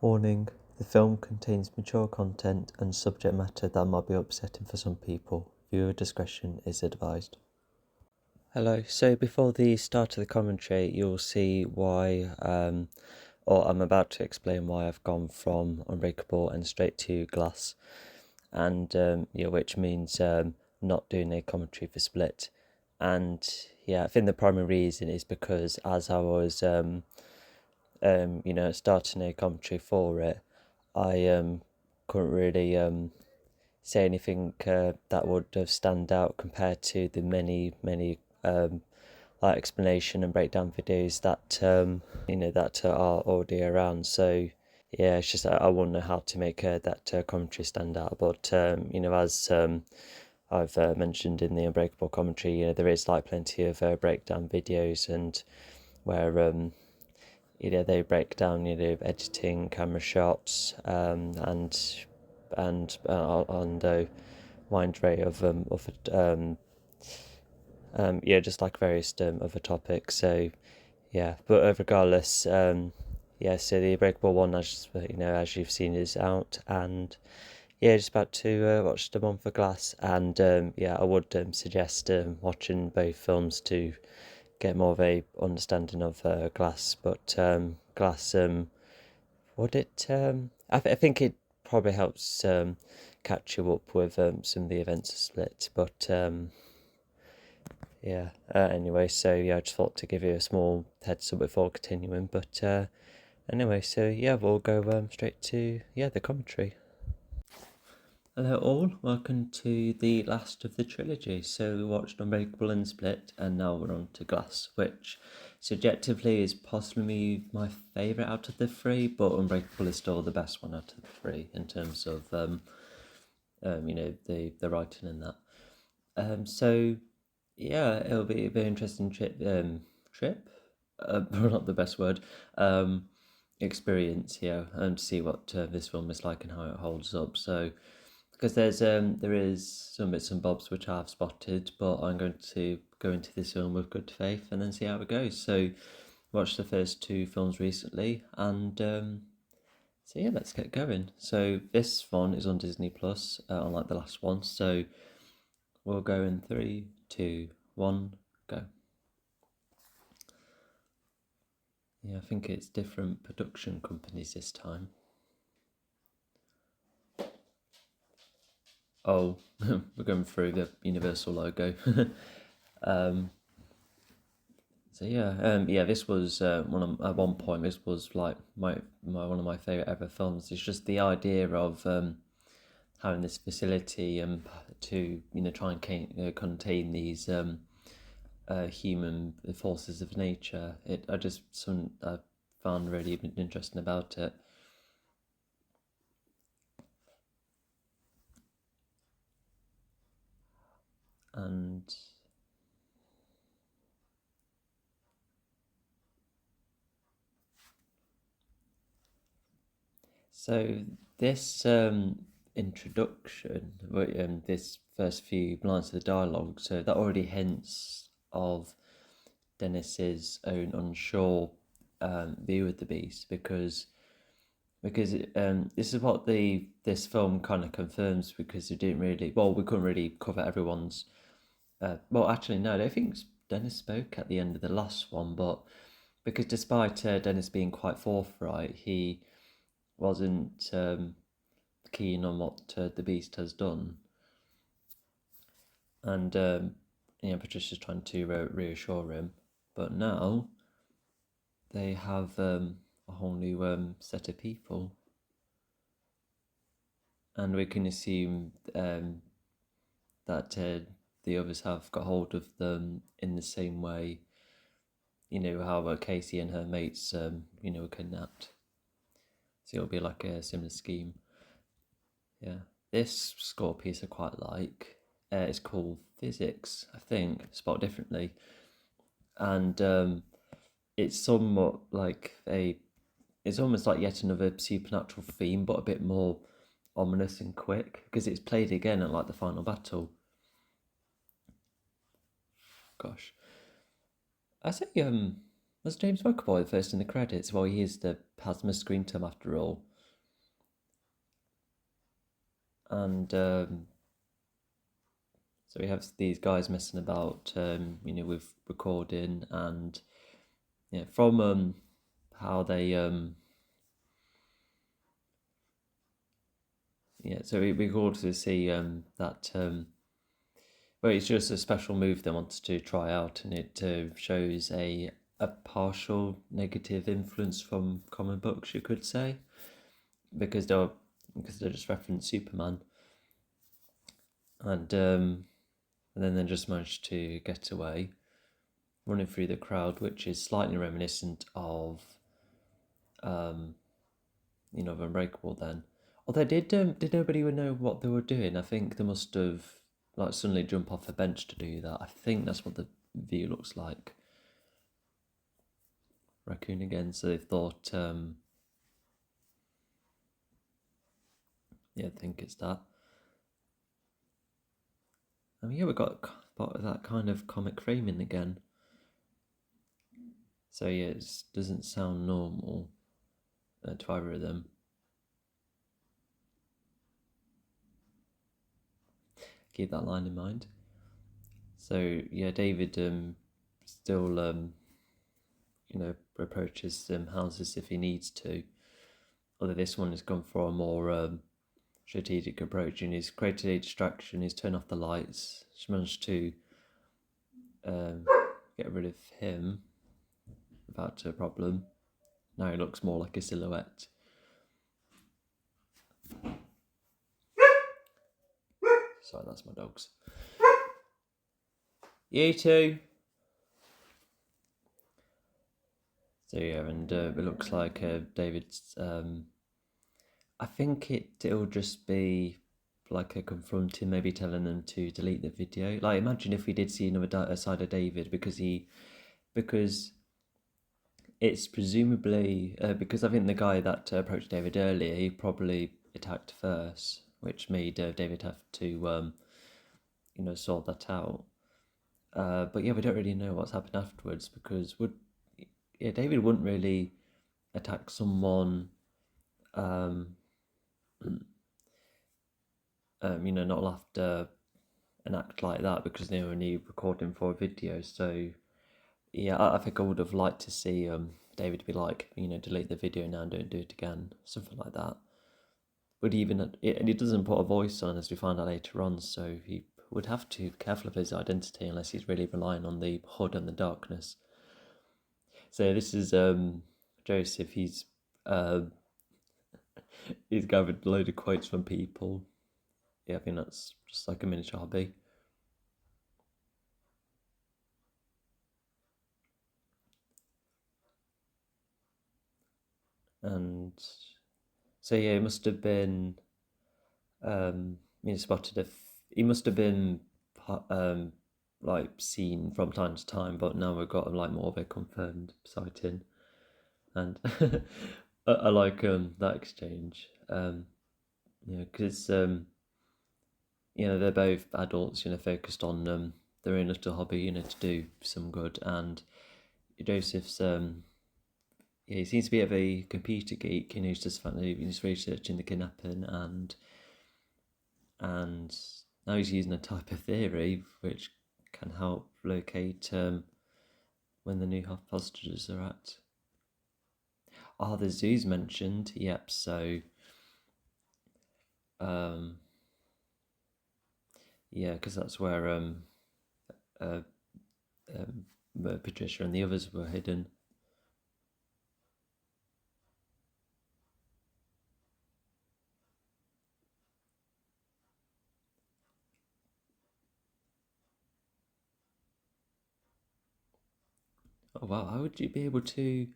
Warning, the film contains mature content and subject matter that might be upsetting for some people. Viewer discretion is advised. Hello, so before the start of the commentary, you'll see why, or I'm about to explain why I've gone from Unbreakable and straight to Glass, and which means not doing a commentary for Split. And yeah, I think the primary reason is because as I was starting a commentary for it, I couldn't really say anything that would have stand out compared to the many like explanation and breakdown videos that that are already around. So yeah, it's just I wouldn't know how to make that commentary stand out. But as I've mentioned in the Unbreakable commentary, there is like plenty of breakdown videos and where they break down editing, camera shots, and on the wide array of just like various other topics. So yeah, but regardless, so the Unbreakable one, as you've seen, is out, and yeah, just about to watch the one for Glass, and I would suggest watching both films to get more of a understanding of Glass. But Glass, I think it probably helps catch you up with some of the events of Split. But anyway, so yeah, I just thought to give you a small heads up before continuing. But anyway, so yeah, we'll go straight to the commentary. Hello all, welcome to the last of the trilogy. So we watched Unbreakable and Split, and now we're on to Glass, which subjectively is possibly my favourite out of the three, but Unbreakable is still the best one out of the three in terms of the writing and that. So yeah, it'll be a very interesting trip. Not the best word. Experience here, and see what this film is like and how it holds up. So because there is some bits and bobs which I've spotted, but I'm going to go into this film with good faith and then see how it goes. So watched the first two films recently, and so yeah, let's get going. So this one is on Disney Plus, unlike the last one. So we'll go in 3, 2, 1, go. Yeah, I think it's different production companies this time. Oh, we're going through the Universal logo. This was at one point. This was like my one of my favorite ever films. It's just the idea of having this facility to try and contain these human forces of nature. I found really interesting about it. And so this introduction, this first few lines of the dialogue, so that already hints of Dennis's own unsure view of the beast, because this is what this film kind of confirms, because we couldn't really cover everyone's. Actually, no, I don't think Dennis spoke at the end of the last one, but because despite Dennis being quite forthright, he wasn't keen on what the Beast has done, and Patricia's trying to reassure him, but now they have a whole new set of people, and we can assume that the others have got hold of them in the same way, how Casey and her mates, were kidnapped. So it'll be like a similar scheme. Yeah. This score piece I quite like. It's called Physics, I think, spelled differently. And it's somewhat like it's almost like yet another supernatural theme, but a bit more ominous and quick, because it's played again at like the final battle. Gosh. I say Was James McAvoy the first in the credits? Well, he is the has most screen time after all. And so we have these guys messing about, with recording, and from how they so we could also see that well, it's just a special move they wanted to try out, and it shows a partial negative influence from comic books, you could say, because they just reference Superman, and then they just managed to get away, running through the crowd, which is slightly reminiscent of of Unbreakable then. Although did nobody even know what they were doing? I think they must have like suddenly jump off a bench to do that. I think that's what the view looks like. Raccoon again, so they thought I think it's that. I mean, we got that kind of comic framing again. So it doesn't sound normal to either of them. Keep that line in mind. So David still approaches houses if he needs to. Although this one has gone for a more strategic approach, and he's created a distraction. He's turned off the lights. She managed to get rid of him without a problem. Now he looks more like a silhouette. Sorry, that's my dogs. You too. So and it looks like David's. I think it'll just be like a confronting, maybe telling them to delete the video. Like, imagine if we did see another side of David, because it's presumably because I think the guy that approached David earlier, he probably attacked first, which made David have to sort that out. But we don't really know what's happened afterwards, because David wouldn't really attack someone not after an act like that, because they're only recording for a video. So I think I would have liked to see David be like, delete the video now and don't do it again, something like that. But and he doesn't put a voice on, as we find out later on, so he would have to be careful of his identity unless he's really relying on the HUD and the darkness. So this is Joseph. He's gathered a load of quotes from people. I think that's just like a miniature hobby. And so it must have been spotted he must have been like seen from time to time, but now we've got like more of a confirmed sighting. And I like that exchange, because they're both adults, focused on their own little hobby, to do some good. And Joseph's he seems to be a very computer geek. He's just he's researching the kidnapping, and now he's using a type of theory which can help locate when the new Haphazards are at. The zoo's mentioned. Yep. So because that's where Patricia and the others were hidden. Oh wow, how would you be able to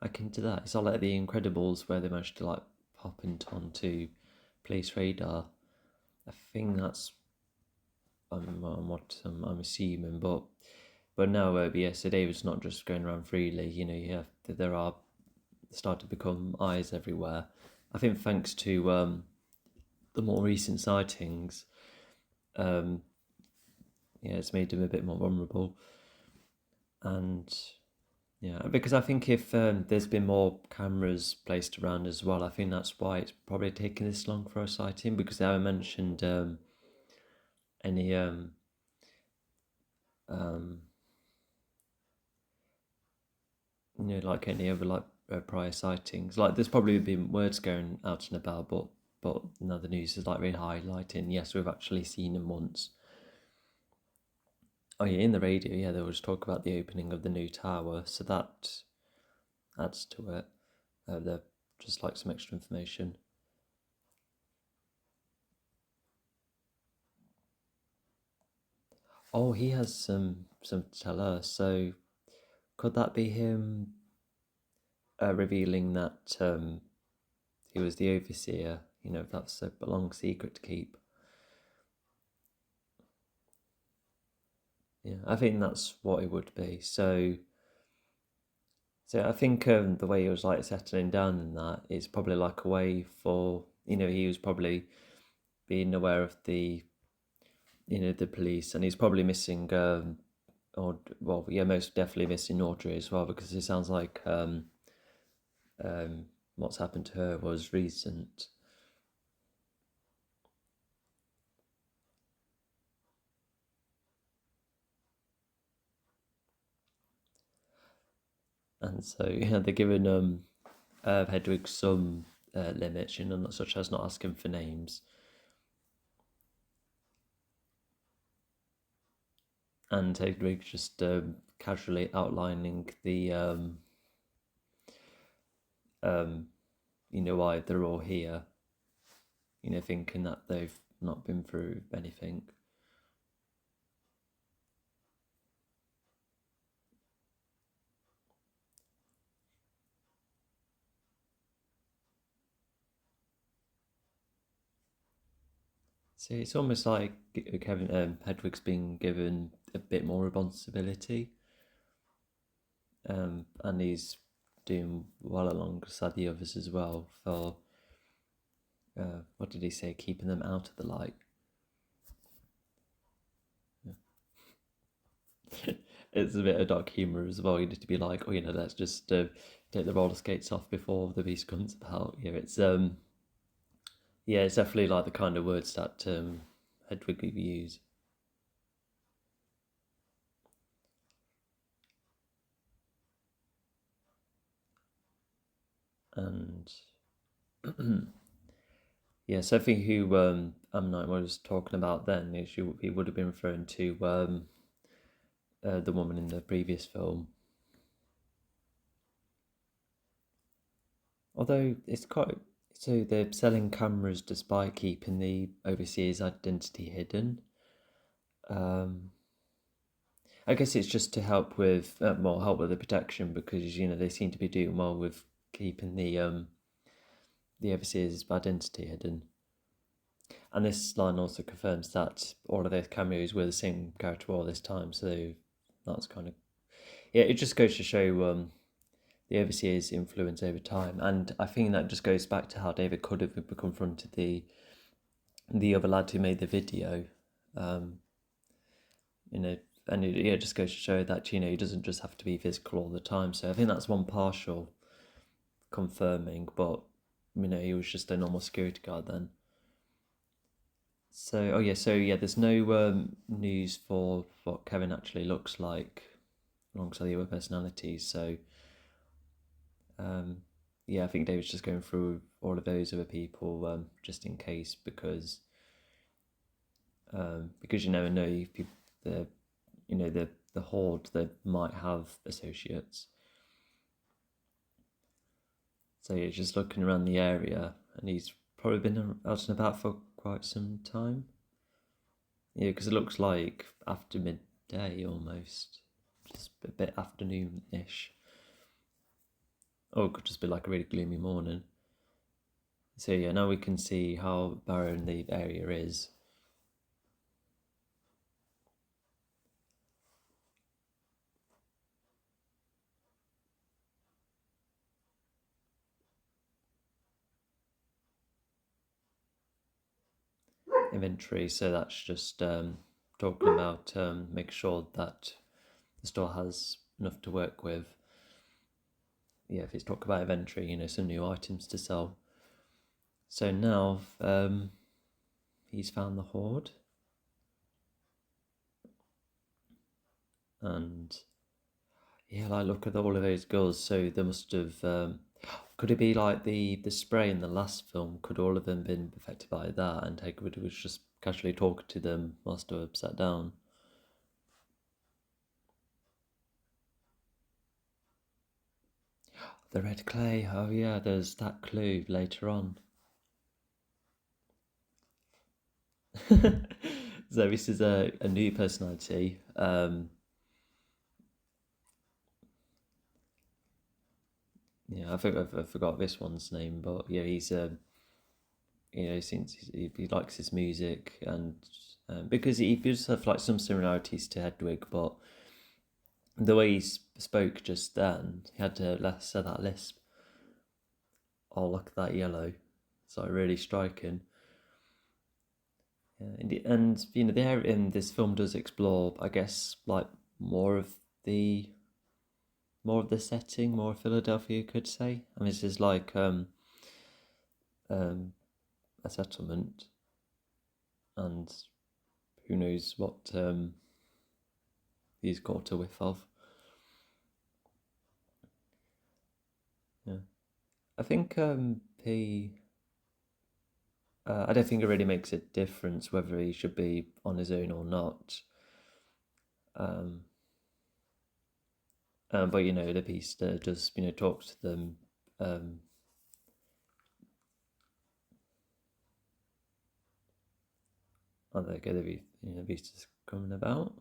hack into that? It's not like The Incredibles, where they managed to like pop onto police radar. I think that's what I'm assuming, but no, so David's not just going around freely. There are start to become eyes everywhere. I think thanks to the more recent sightings, it's made him a bit more vulnerable. And Yeah, because I think if there's been more cameras placed around as well, I think that's why it's probably taken this long for a sighting, because they haven't mentioned any um, like any other like prior sightings. Like there's probably been words going out and about, but now the news is like really highlighting. Yes, we've actually seen them once. Oh yeah, in the radio, yeah, there was talk about the opening of the new tower, so that adds to it. They're just like some extra information. Oh, he has some to tell us. So could that be him revealing that he was the overseer? If that's a long secret to keep. Yeah, I think that's what it would be. So I think the way he was like settling down in that, it's probably like a way for he was probably being aware of the police, and he's probably missing or well, yeah, most definitely missing Audrey as well, because it sounds like what's happened to her was recent. And so they're giving Hedwig some limits, such as not asking for names. And Hedwig just casually outlining the why they're all here. Thinking that they've not been through anything. So it's almost like Kevin Hedwig's been given a bit more responsibility, and he's doing well alongside the others as well for what did he say? Keeping them out of the light. Yeah. It's a bit of dark humour as well. You need to be like, oh, let's just take the roller skates off before the beast comes about. It's yeah, it's definitely like the kind of words that Hedwig would use. And yeah, so I think who M. Night was talking about then is he would have been referring to the woman in the previous film. Although it's quite so they're selling cameras despite keeping the overseer's identity hidden. Um, I guess it's just to help with help with the protection, because they seem to be doing well with keeping the overseer's identity hidden. And this line also confirms that all of their cameos were the same character all this time, so that's kind of yeah. It just goes to show the overseer's influence over time, and I think that just goes back to how David could have confronted the other lad who made the video, um, and it just goes to show that he doesn't just have to be physical all the time. So I think that's one partial confirming, but he was just a normal security guard then. So there's no news for what Kevin actually looks like alongside the other personalities. So yeah, I think David's just going through all of those other people just in case, because you never know if people, the horde, they might have associates. So he's just looking around the area, and he's probably been out and about for quite some time. Yeah, because it looks like after midday almost, just a bit afternoon-ish. Or it could just be like a really gloomy morning. So yeah, now we can see how barren the area is. Inventory, so that's just talking about make sure that the store has enough to work with. if it's talk about inventory, some new items to sell. So now he's found the hoard, and like look at all of those girls. So they must have. Could it be like the spray in the last film? Could all of them been affected by that, and Hagrid was just casually talking to them whilst they were sat down? The red clay. Oh yeah, there's that clue later on. So this is a new personality. I think I forgot this one's name, but yeah, he's since he likes his music, and because he does have like some similarities to Hedwig, but the way he spoke just then, he had to less that lisp. Oh, look at that yellow! It's like really striking. Yeah, and the area in this film does explore, I guess, like more of the setting, more of Philadelphia, you could say. I mean, this is like a settlement, and who knows what he's got a whiff of. Yeah, I think he. I don't think it really makes a difference whether he should be on his own or not. Um, but the beast does talk to them. Oh, there you go. The beast is coming about.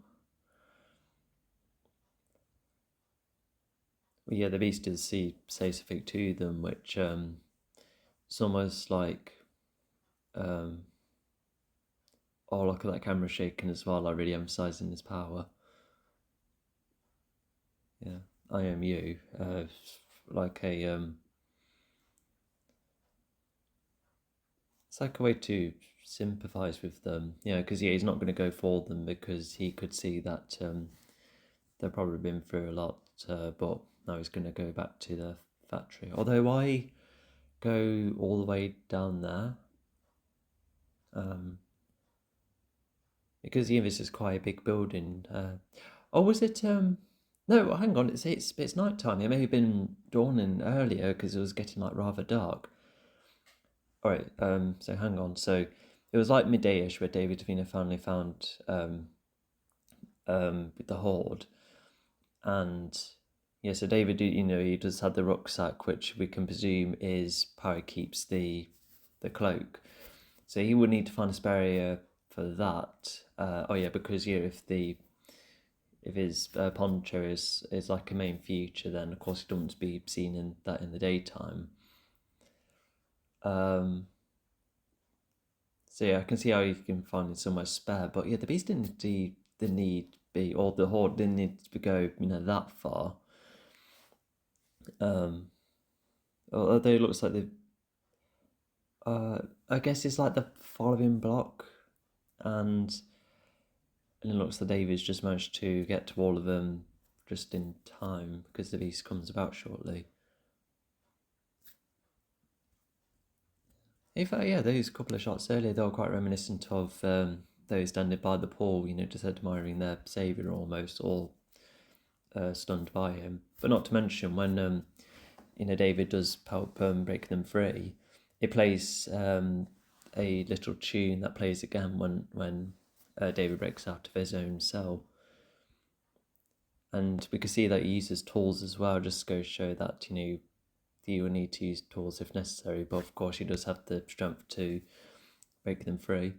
Well, yeah, the beast does say something to them, which it's almost like, oh, look at that camera shaking as well, like really emphasizing his power. Yeah, I am you. Like a it's like a way to sympathize with them. Because he's not going to go for them because he could see that they've probably been through a lot, but now he's going to go back to the factory. Although why go all the way down there? Because this is quite a big building. Oh, was it? No, hang on. It's night time. It may have been dawning earlier because it was getting like rather dark. All right. So hang on. So it was like middayish where David finally found the hoard, and yeah. So David, he does have the rucksack, which we can presume is how he keeps the cloak. So he would need to find a spare area for that. Oh yeah, because if his poncho is like a main feature, then of course he doesn't be seen in the daytime. So yeah, I can see how you can find it somewhere spare, but yeah, the beast didn't need be, or the horde didn't need to go that far. Although it looks like they I guess it's like the following block, and it looks like David's just managed to get to all of them just in time because the beast comes about shortly. In fact, yeah, those couple of shots earlier, they were quite reminiscent of those standing by the pool, just admiring their saviour almost, all stunned by him. But not to mention when David does help break them free, it plays a little tune that plays again when David breaks out of his own cell. And we can see that he uses tools as well, just to go show that, you will need to use tools if necessary, but of course he does have the strength to break them free.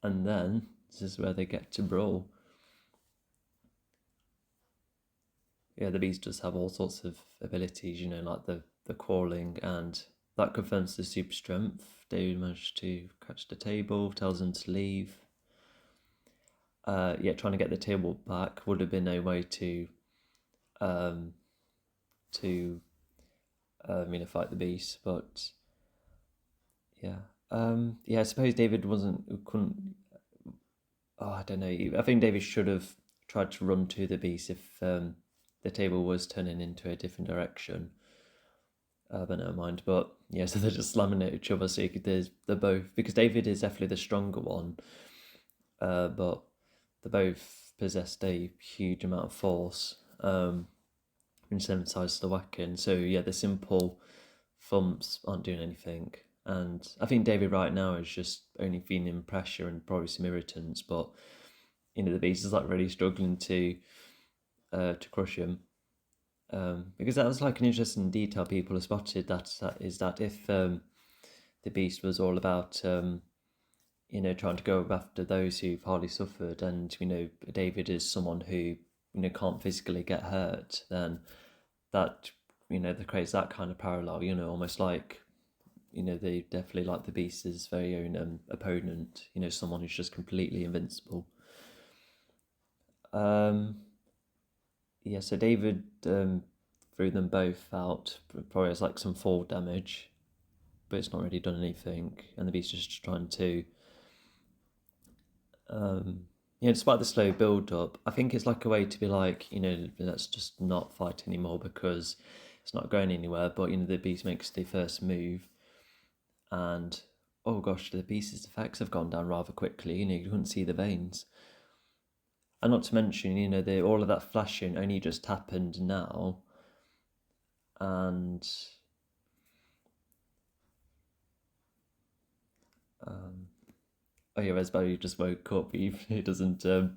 And then, this is where they get to brawl. Yeah, the beast does have all sorts of abilities, like the crawling, and that confirms the super strength. David managed to catch the table, tells them to leave. Trying to get the table back would have been a way to fight the beast, but yeah. I suppose David couldn't. Oh, I don't know. I think David should have tried to run to the beast if the table was turning into a different direction. But never mind. But yeah, so they're just slamming at each other. So they're both, because David is definitely the stronger one, but they both possessed a huge amount of force, which emphasizes the whacking. So yeah, the simple thumps aren't doing anything. And I think David right now is just only feeling pressure and probably some irritants, but the beast is like really struggling to crush him. Because that was like an interesting detail people have spotted, that if the beast was all about trying to go after those who've hardly suffered, and David is someone who can't physically get hurt, then that that creates that kind of parallel, almost like they definitely like the beast's very own opponent, someone who's just completely invincible. Yeah, so David threw them both out, probably as like some fall damage, but it's not really done anything, and the beast is just trying to despite the slow build up, I think it's like a way to be like, let's just not fight anymore because it's not going anywhere. But the beast makes the first move, and oh gosh, the beast's effects have gone down rather quickly. You couldn't see the veins, and not to mention, all of that flashing only just happened now, and oh yeah, Resberry just woke up. He doesn't know,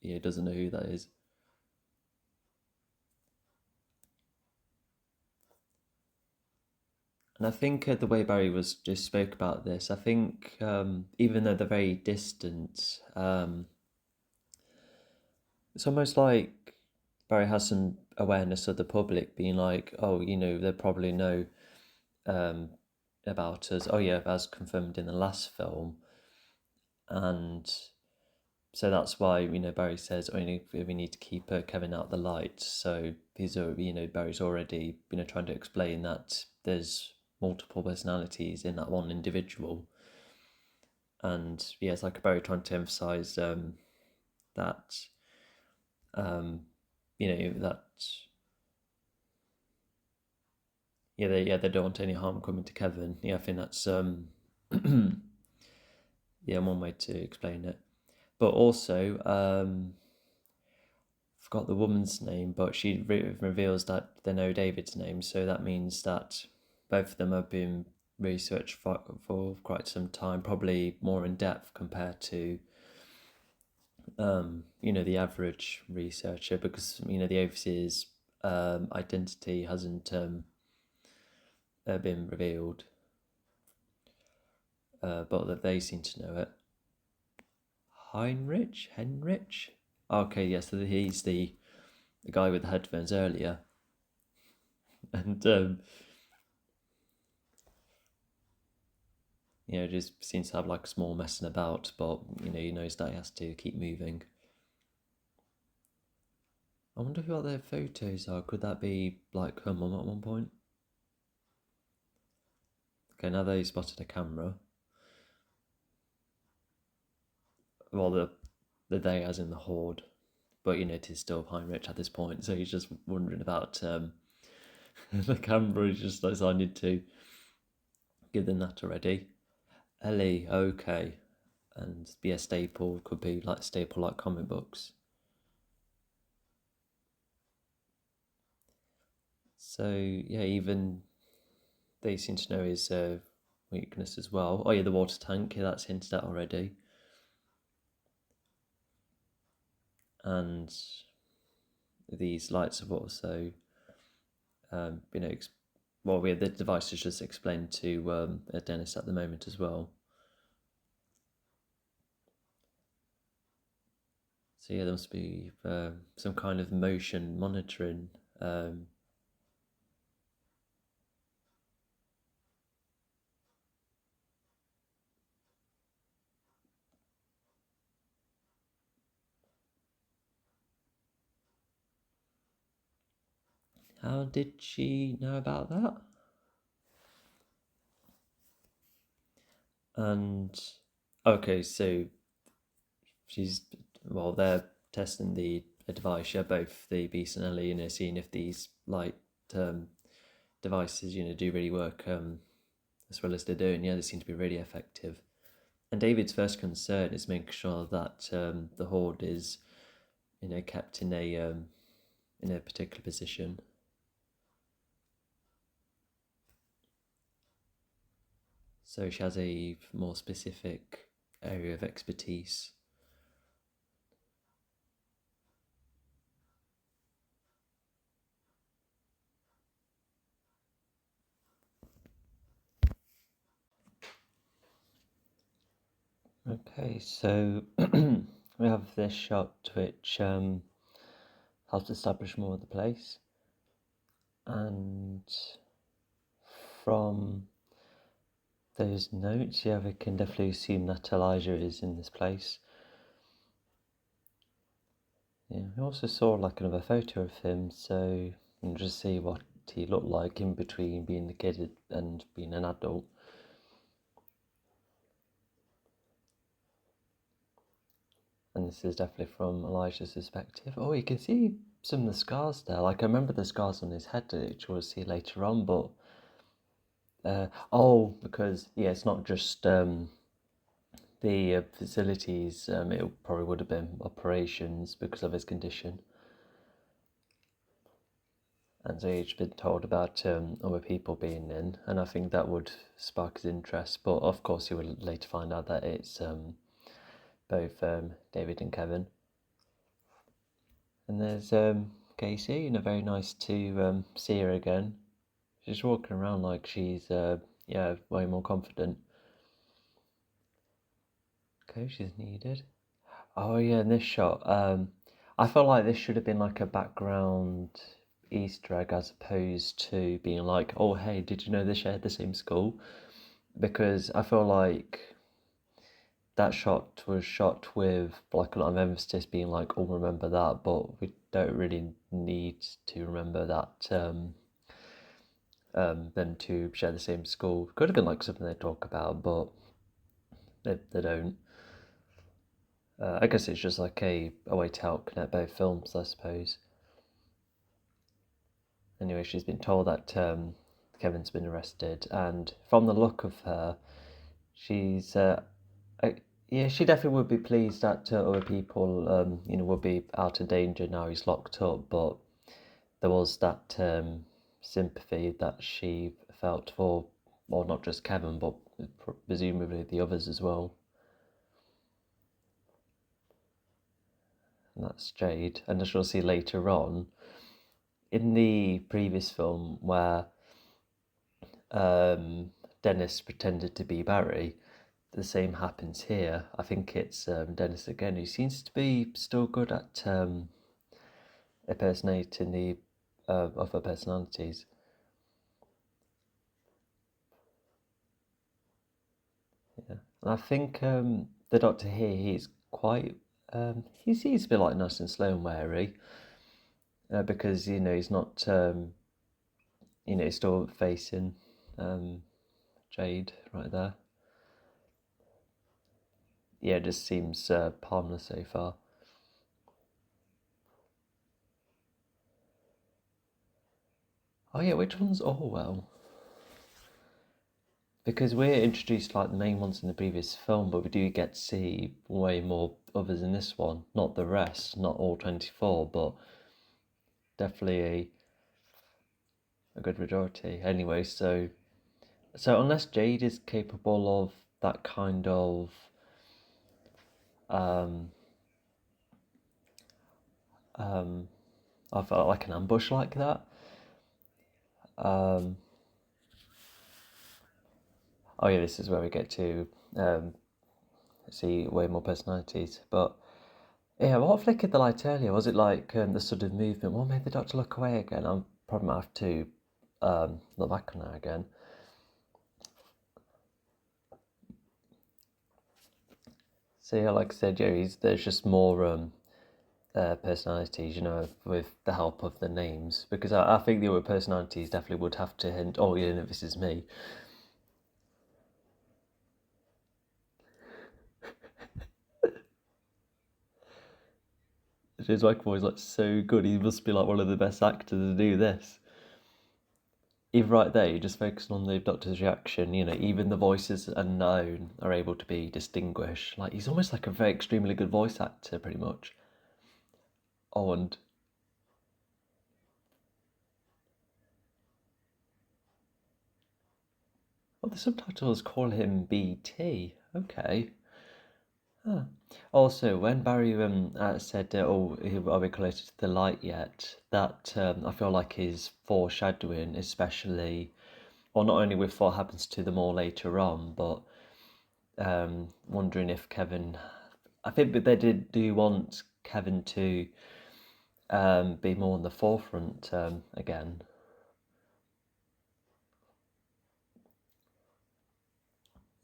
he doesn't know who that is. And I think the way Barry was just spoke about this, I think even though they're very distant, it's almost like Barry has some awareness of the public being like, oh, they probably know about us. Oh yeah, as confirmed in the last film, and so that's why Barry says, oh, we need to keep Kevin out of the light. So he's Barry's already trying to explain that there's multiple personalities in that one individual, and yeah, it's like Barry trying to emphasize that that they don't want any harm coming to Kevin. Yeah, I think that's yeah, one way to explain it. But also forgot the woman's name, but she reveals that they know David's name, so that means that both of them have been researched for quite some time, probably more in depth compared to the average researcher, because the overseer's identity hasn't been revealed, but that they seem to know it. Henrich. Okay, yes, so he's the guy with the headphones earlier, and just seems to have like a small messing about, but he knows that he has to keep moving. I wonder what their photos are. Could that be like her mum at one point? Okay, now they spotted a camera. Well, the they as in the horde, but it is still Heinrich at this point, so he's just wondering about the camera. He's just decided to give them that already. Ellie, okay, and be a staple, could be like staple like comic books. So yeah, even they seem to know his weakness as well. Oh yeah, the water tank, yeah, that's hinted at already. And these lights have also the device is just explained to Dennis at the moment as well. So yeah, there must be some kind of motion monitoring. How did she know about that? And okay, so they're testing the a device. Yeah, both the Beast and Ellie, seeing if these light devices, do really work as well as they're doing. Yeah, they seem to be really effective. And David's first concern is making sure that the Horde is, kept in a particular position. So she has a more specific area of expertise. Okay, so we have this shot which helps establish more of the place. And from those notes, yeah, we can definitely assume that Elijah is in this place. Yeah, we also saw like another photo of him, so you can just see what he looked like in between being a kid and being an adult. And this is definitely from Elijah's perspective. Oh, you can see some of the scars there. Like, I remember the scars on his head, which we'll see later on, but... because, yeah, it's not just the facilities. It probably would have been operations because of his condition. And so he's been told about other people being in, and I think that would spark his interest. But, of course, he will later find out that it's both David and Kevin. And there's Casey, very nice to see her again. She's walking around like she's, way more confident. Okay, she's needed. Oh yeah, in this shot, I felt like this should have been like a background Easter egg as opposed to being like, oh hey, did you know they shared the same school? Because I feel like that shot was shot with like a lot of emphasis being like, oh, remember that, but we don't really need to remember that them to share the same school. Could have been like something they talk about, but they don't. I guess it's just like a way to help connect both films, I suppose. Anyway, she's been told that Kevin's been arrested, and from the look of her, she's she definitely would be pleased that other people would be out of danger now he's locked up, but there was that sympathy that she felt for, well, not just Kevin, but presumably the others as well. And that's Jade. And as you'll see later on, in the previous film where Dennis pretended to be Barry, the same happens here. I think it's Dennis again, who seems to be still good at impersonating the other personalities. Yeah, and I think the Doctor here, he's quite he seems to be like nice and slow and wary, because he's not he's still facing Jade right there. Yeah, it just seems harmless so far. Oh yeah, which one's Orwell? Because we're introduced like the main ones in the previous film, but we do get to see way more others in this one. Not the rest, not all 24, but definitely a good majority. Anyway, so unless Jade is capable of that kind of I felt like an ambush like that. Oh yeah, this is where we get to see way more personalities. But yeah, what flickered the light earlier? Was it like the sort of movement? What made the Doctor look away again? I'm probably might have to look back on that again. So yeah, like I said, there's just more personalities, with the help of the names, because I think the other personalities definitely would have to hint, oh yeah, no, this is me. His vocal voice is like so good. He must be like one of the best actors to do this. Even right there, you're just focusing on the Doctor's reaction. You know, even the voices unknown are able to be distinguished. Like he's almost like a very extremely good voice actor, pretty much. Oh, and the subtitles call him BT. Okay. Huh. Also, when Barry said, "Oh, are we closer to the light yet?" That I feel like is foreshadowing, especially, or not only with what happens to them all later on, but wondering if Kevin. I think that they do want Kevin to be more on the forefront again.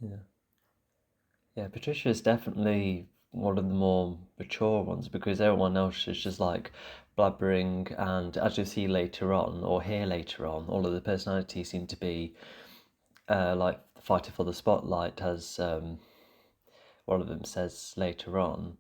Yeah. Yeah, Patricia is definitely one of the more mature ones because everyone else is just like blabbering, and as you'll see later on or hear later on, all of the personalities seem to be like fighting for the spotlight, as one of them says later on.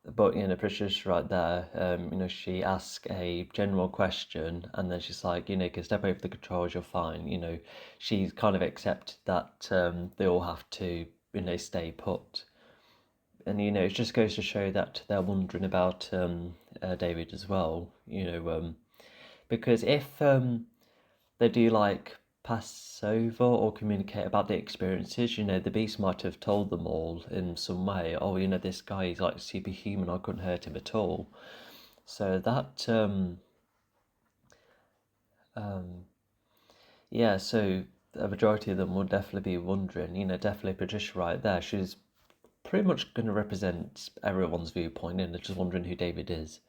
But you know, Patricia's right there. You know, she asks a general question, and then she's like, you know, you can step over the controls, you're fine. You know, she's kind of accepted that they all have to, you know, stay put. And you know, it just goes to show that they're wondering about David as well. You know, because if they do like pass over or communicate about the experiences, you know, the Beast might have told them all in some way. Oh, you know, this guy is like superhuman. I couldn't hurt him at all. So that yeah. So a majority of them would definitely be wondering. You know, definitely Patricia right there. She's pretty much going to represent everyone's viewpoint, and they're just wondering who David is.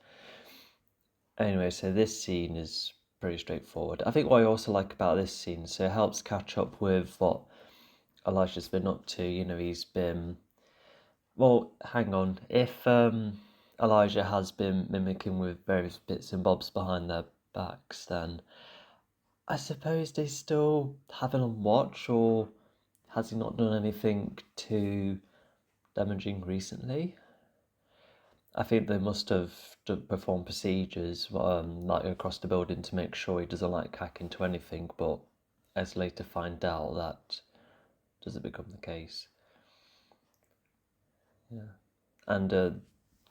Anyway, so this scene is pretty straightforward. I think what I also like about this scene, so it helps catch up with what Elijah's been up to. You know, he's been. Well, hang on. If Elijah has been mimicking with various bits and bobs behind their backs, then I suppose they still have it on watch, or has he not done anything too damaging recently? I think they must have performed procedures like across the building to make sure he doesn't like hack into anything, but as later find out that doesn't become the case. Yeah. And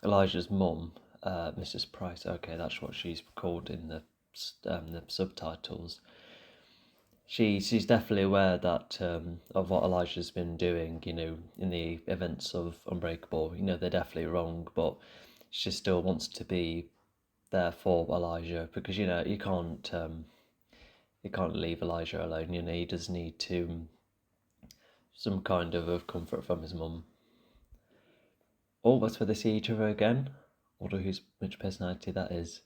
Elijah's mum, Mrs. Price, okay, that's what she's called in the subtitles. She's definitely aware that of what Elijah's been doing, you know, in the events of Unbreakable. You know, they're definitely wrong, but she still wants to be there for Elijah because you can't leave Elijah alone. You know, he does need to some kind of comfort from his mum. Oh, that's where they see each other again. Wonder which personality that is.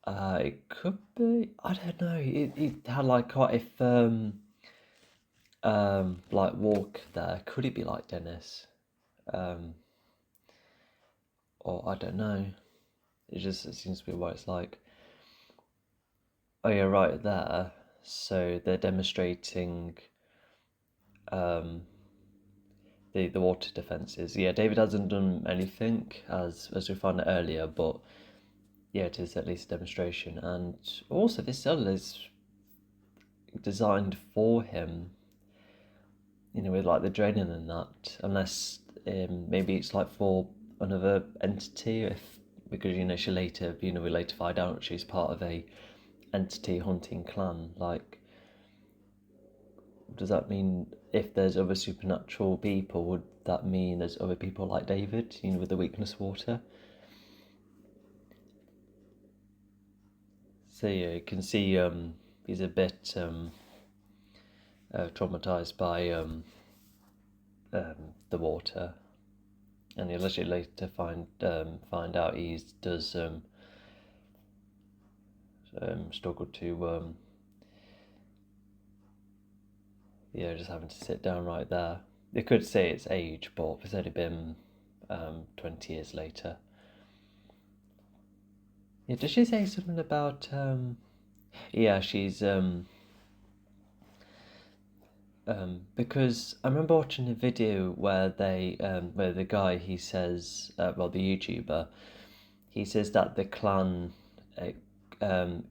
It could be. I don't know. It had like quite a firm like walk there. Could it be like Dennis? Um, or I don't know. It seems to be what it's like. Oh yeah, right there. So they're demonstrating um the water defences. Yeah, David hasn't done anything as we found out earlier, but yeah, it is at least a demonstration. And also, this cell is designed for him. You know, with like the draining and that, unless maybe it's like for another entity, if because you know we later find out she's part of a entity hunting clan. Like, does that mean if there's other supernatural people, would that mean there's other people like David, you know, with the weakness water? So yeah, you can see he's a bit traumatized by the water, and you literally later find out he does struggle to yeah, just having to sit down right there. They could say it's age, but it's only been 20 years later. Yeah, does she say something about yeah, she's because I remember watching a video where where the guy he says, well, the YouTuber, he says that the clan, um,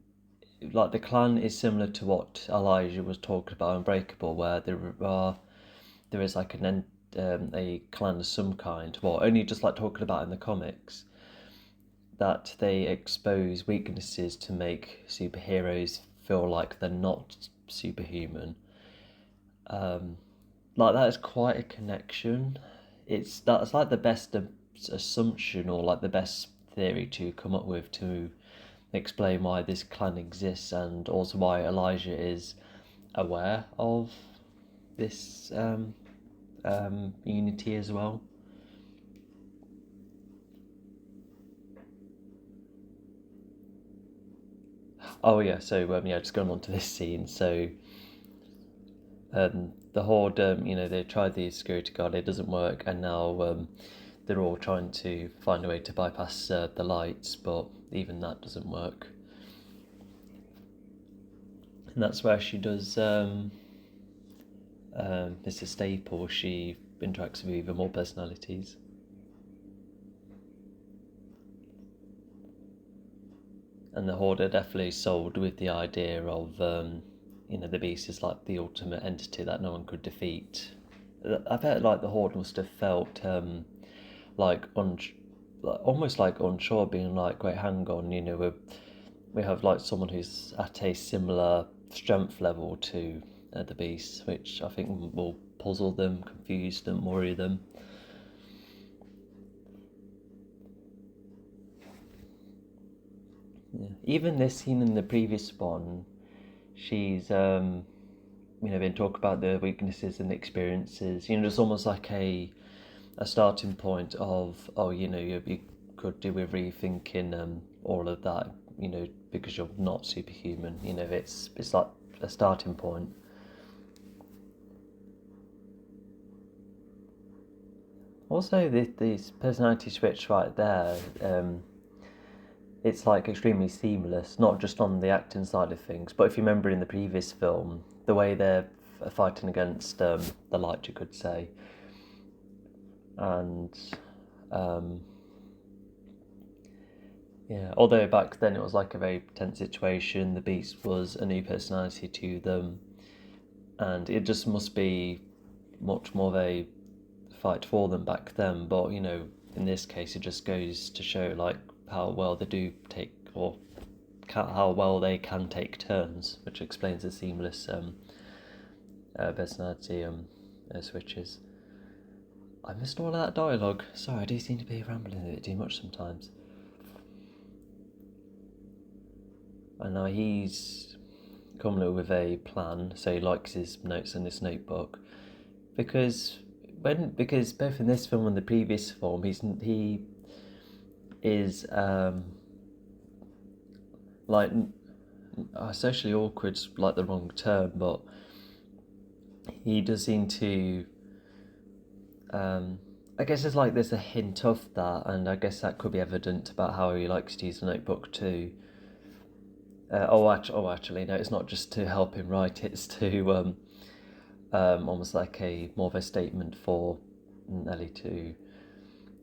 like the clan is similar to what Elijah was talking about in Unbreakable, where there is like a clan of some kind, well, only just like talking about in the comics, that they expose weaknesses to make superheroes feel like they're not superhuman. Like that is quite a connection. That's like the best assumption, or like the best theory to come up with to explain why this clan exists, and also why Elijah is aware of this unity as well. Oh yeah, so just going on to this scene. So the Horde, they tried the security guard, it doesn't work, and now they're all trying to find a way to bypass the lights, but even that doesn't work. And that's where she does Mr. Staple. She interacts with even more personalities. And the Horde are definitely sold with the idea of, the Beast is like the ultimate entity that no one could defeat. I bet like the Horde must have felt like almost like unsure, being like, wait, hang on, we have like someone who's at a similar strength level to the Beast, which I think will puzzle them, confuse them, worry them. Yeah. Even this scene in the previous one, she's been talking about the weaknesses and the experiences. It's almost like a starting point of, you could do with rethinking all of that. Because you're not superhuman. It's like a starting point. Also, this personality switch right there. It's like extremely seamless, not just on the acting side of things, but if you remember in the previous film, the way they're fighting against the light, you could say, and although back then it was like a very tense situation, the Beast was a new personality to them, and it just must be much more of a fight for them back then. But in this case, it just goes to show like how well they do take, or how well they can take turns, which explains the seamless personality switches. I missed all of that dialogue. Sorry, I do seem to be rambling a bit too much sometimes. And now he's coming up with a plan, so he likes his notes in this notebook, because both in this film and the previous film, he is like socially awkward, like the wrong term, but he does seem to I guess there's a hint of that, and I guess that could be evident about how he likes to use the notebook too. Actually, no, it's not just to help him write, it's to almost like a more of a statement for Ellie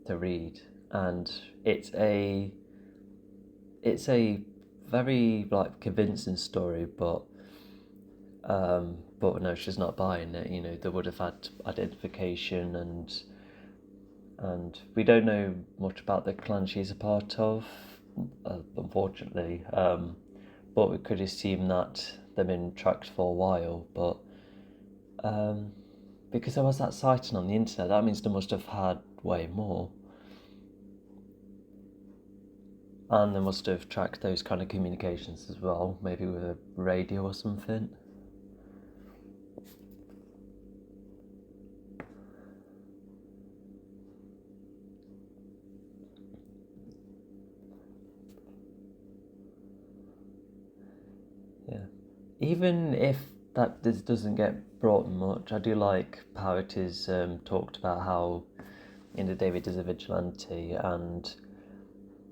to read, and it's a very like convincing story, but no, she's not buying it. They would have had identification, and we don't know much about the clan she's a part of, unfortunately. But we could assume that they've been tracked for a while. But because there was that sighting on the internet, that means they must have had way more. And they must have tracked those kind of communications as well, maybe with a radio or something. Yeah. Even if this doesn't get brought much, I do like how it is talked about how David is a vigilante, and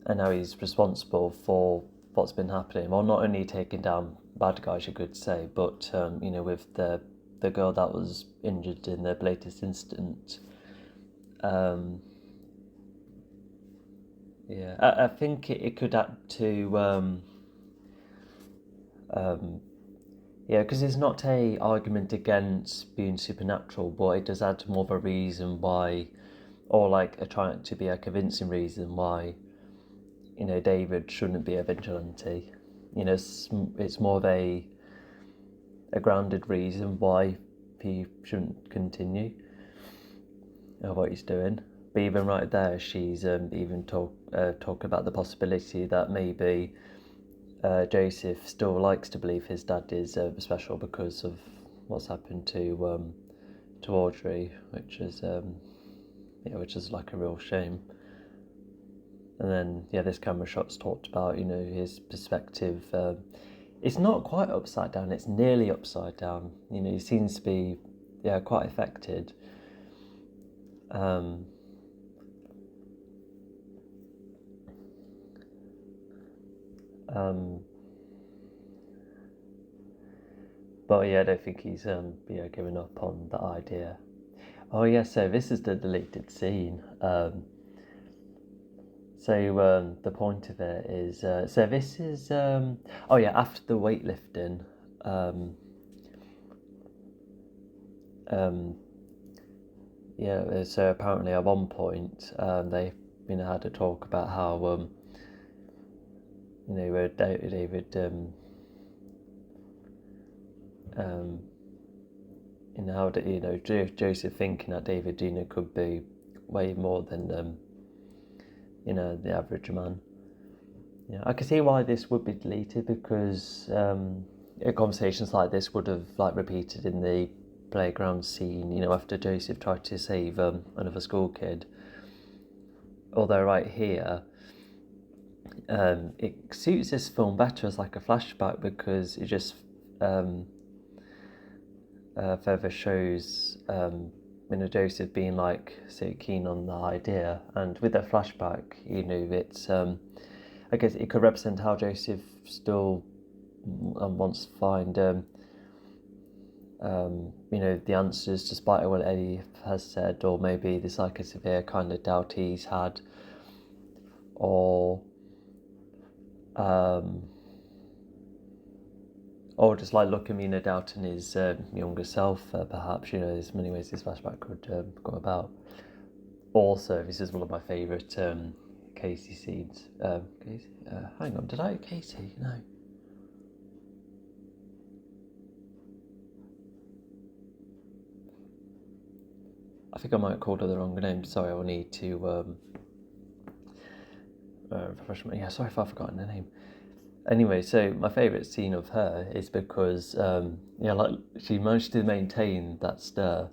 how he's responsible for what's been happening. Well, not only taking down bad guys, you could say, but with the girl that was injured in the latest incident, Yeah, I think it could add to yeah, because it's not a argument against being supernatural, but it does add more of a reason why, or like a trying to be a convincing reason why, David shouldn't be a vigilante. It's more of a grounded reason why he shouldn't continue what he's doing. But even right there, she's even talk about the possibility that maybe Joseph still likes to believe his dad is special because of what's happened to Audrey, which is like a real shame. And then this camera shot's talked about his perspective. It's not quite upside down; it's nearly upside down. He seems to be quite affected. But I don't think he's given up on the idea. Oh yeah, so this is the deleted scene. So the point of it is, so this is after the weightlifting. So apparently at one point they had to talk about how David how Joseph thinking that David could be way more than the average man. Yeah, I can see why this would be deleted, because conversations like this would have repeated in the playground scene, after Joseph tried to save another school kid. Although right here, it suits this film better as like a flashback, because it just further shows Joseph being so keen on the idea, and with the flashback, it's I guess it could represent how Joseph still wants to find the answers despite what Eddie has said, or maybe there's a severe kind of doubt he's had, or just looking doubting his younger self, perhaps. There's many ways this flashback could go about. Also, this is one of my favourite Casey scenes. Casey? Hang on, did I Casey? No. I think I might have called her the wrong name. Sorry, I will need to refresh my... Yeah, sorry if I've forgotten her name. Anyway, so my favourite scene of her is because she managed to maintain that stare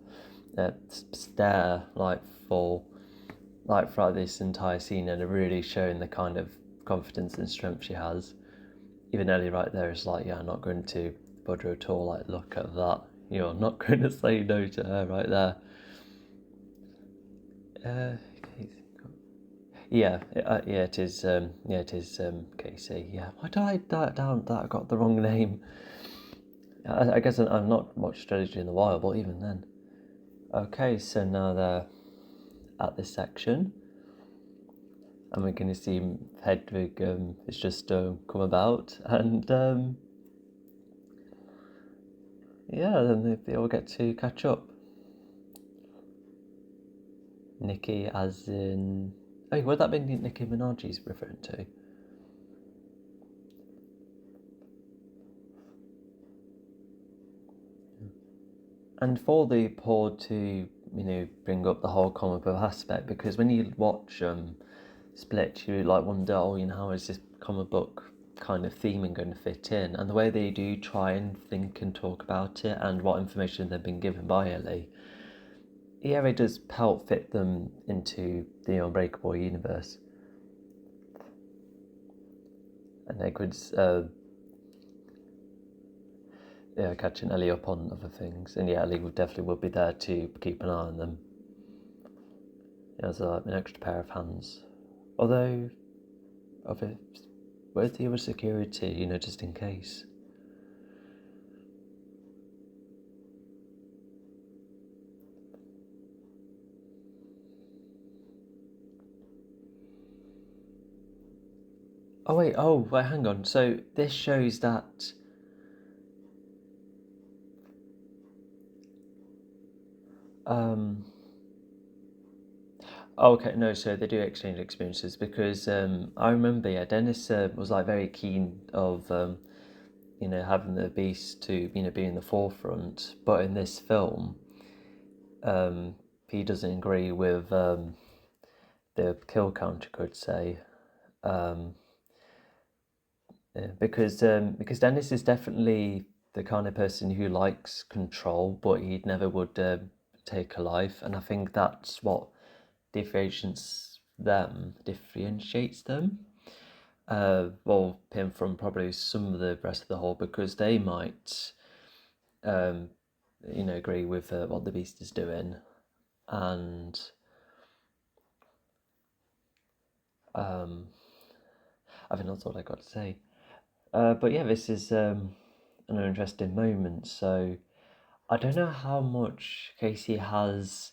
throughout this entire scene, and really showing the kind of confidence and strength she has. Even Ellie right there is I'm not going to budge her at all. Look at that. You're not going to say no to her right there. It is. It is Casey. Yeah. Why did I dial down that I got the wrong name? I guess I've not watched Strategy in a while, but even then. Okay, so now they're at this section, and we're going to see Hedwig is just come about, and then they all get to catch up. Nicki, as in... Oh, would that be Nicki Minaj he's referring to? And for the Paul to, bring up the whole comic book aspect, because when you watch Split, you wonder, how is this comic book kind of theming going to fit in? And the way they do try and think and talk about it, and what information they've been given by Ellie, it does help fit them into the Unbreakable universe. And they could catching Ellie up on other things, and Ellie definitely be there to keep an eye on them as an extra pair of hands. Although, where's the other security? Just in case. Oh wait, hang on. So this shows that um oh, okay, no, so they do exchange experiences because I remember, yeah, Dennis was like very keen of having the Beast to be in the forefront, but in this film, um, he doesn't agree with the kill count, you could say, um, yeah, because Dennis is definitely the kind of person who likes control, but he never would take a life, and I think that's what differentiates them. Well, him from probably some of the rest of the whole, because they might, um, agree with what the Beast is doing, and um, I think that's all I got to say. But yeah, this is an interesting moment. So I don't know how much Casey has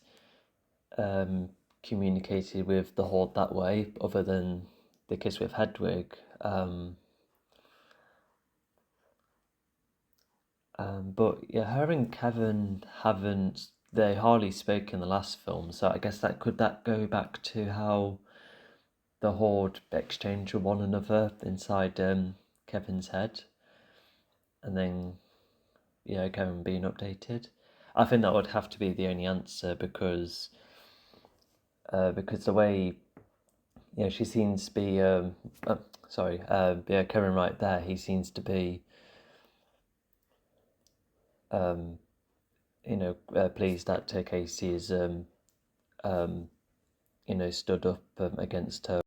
um, communicated with the Horde that way, other than the kiss with Hedwig. But yeah, her and Kevin haven't. They hardly spoke in the last film, so I guess that go back to how the Horde exchange with one another inside Kevin's head, and then Kevin being updated. I think that would have to be the only answer because the way she seems to be Kevin right there, he seems to be um, pleased that Casey is um, stood up against her,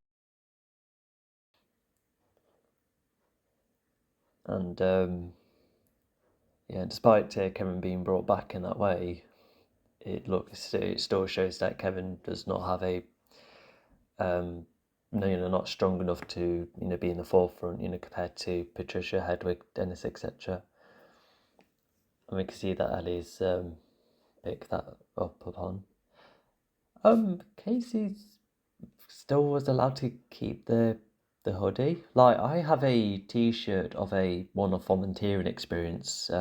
and despite Kevin being brought back in that way, it still shows that Kevin does not have a um, not strong enough to be in the forefront, compared to Patricia, Hedwig, Dennis, etc. And we can see that Ellie's picked that up upon. Casey still was allowed to keep the hoodie. Like, I have a T-shirt of a one-off volunteering experience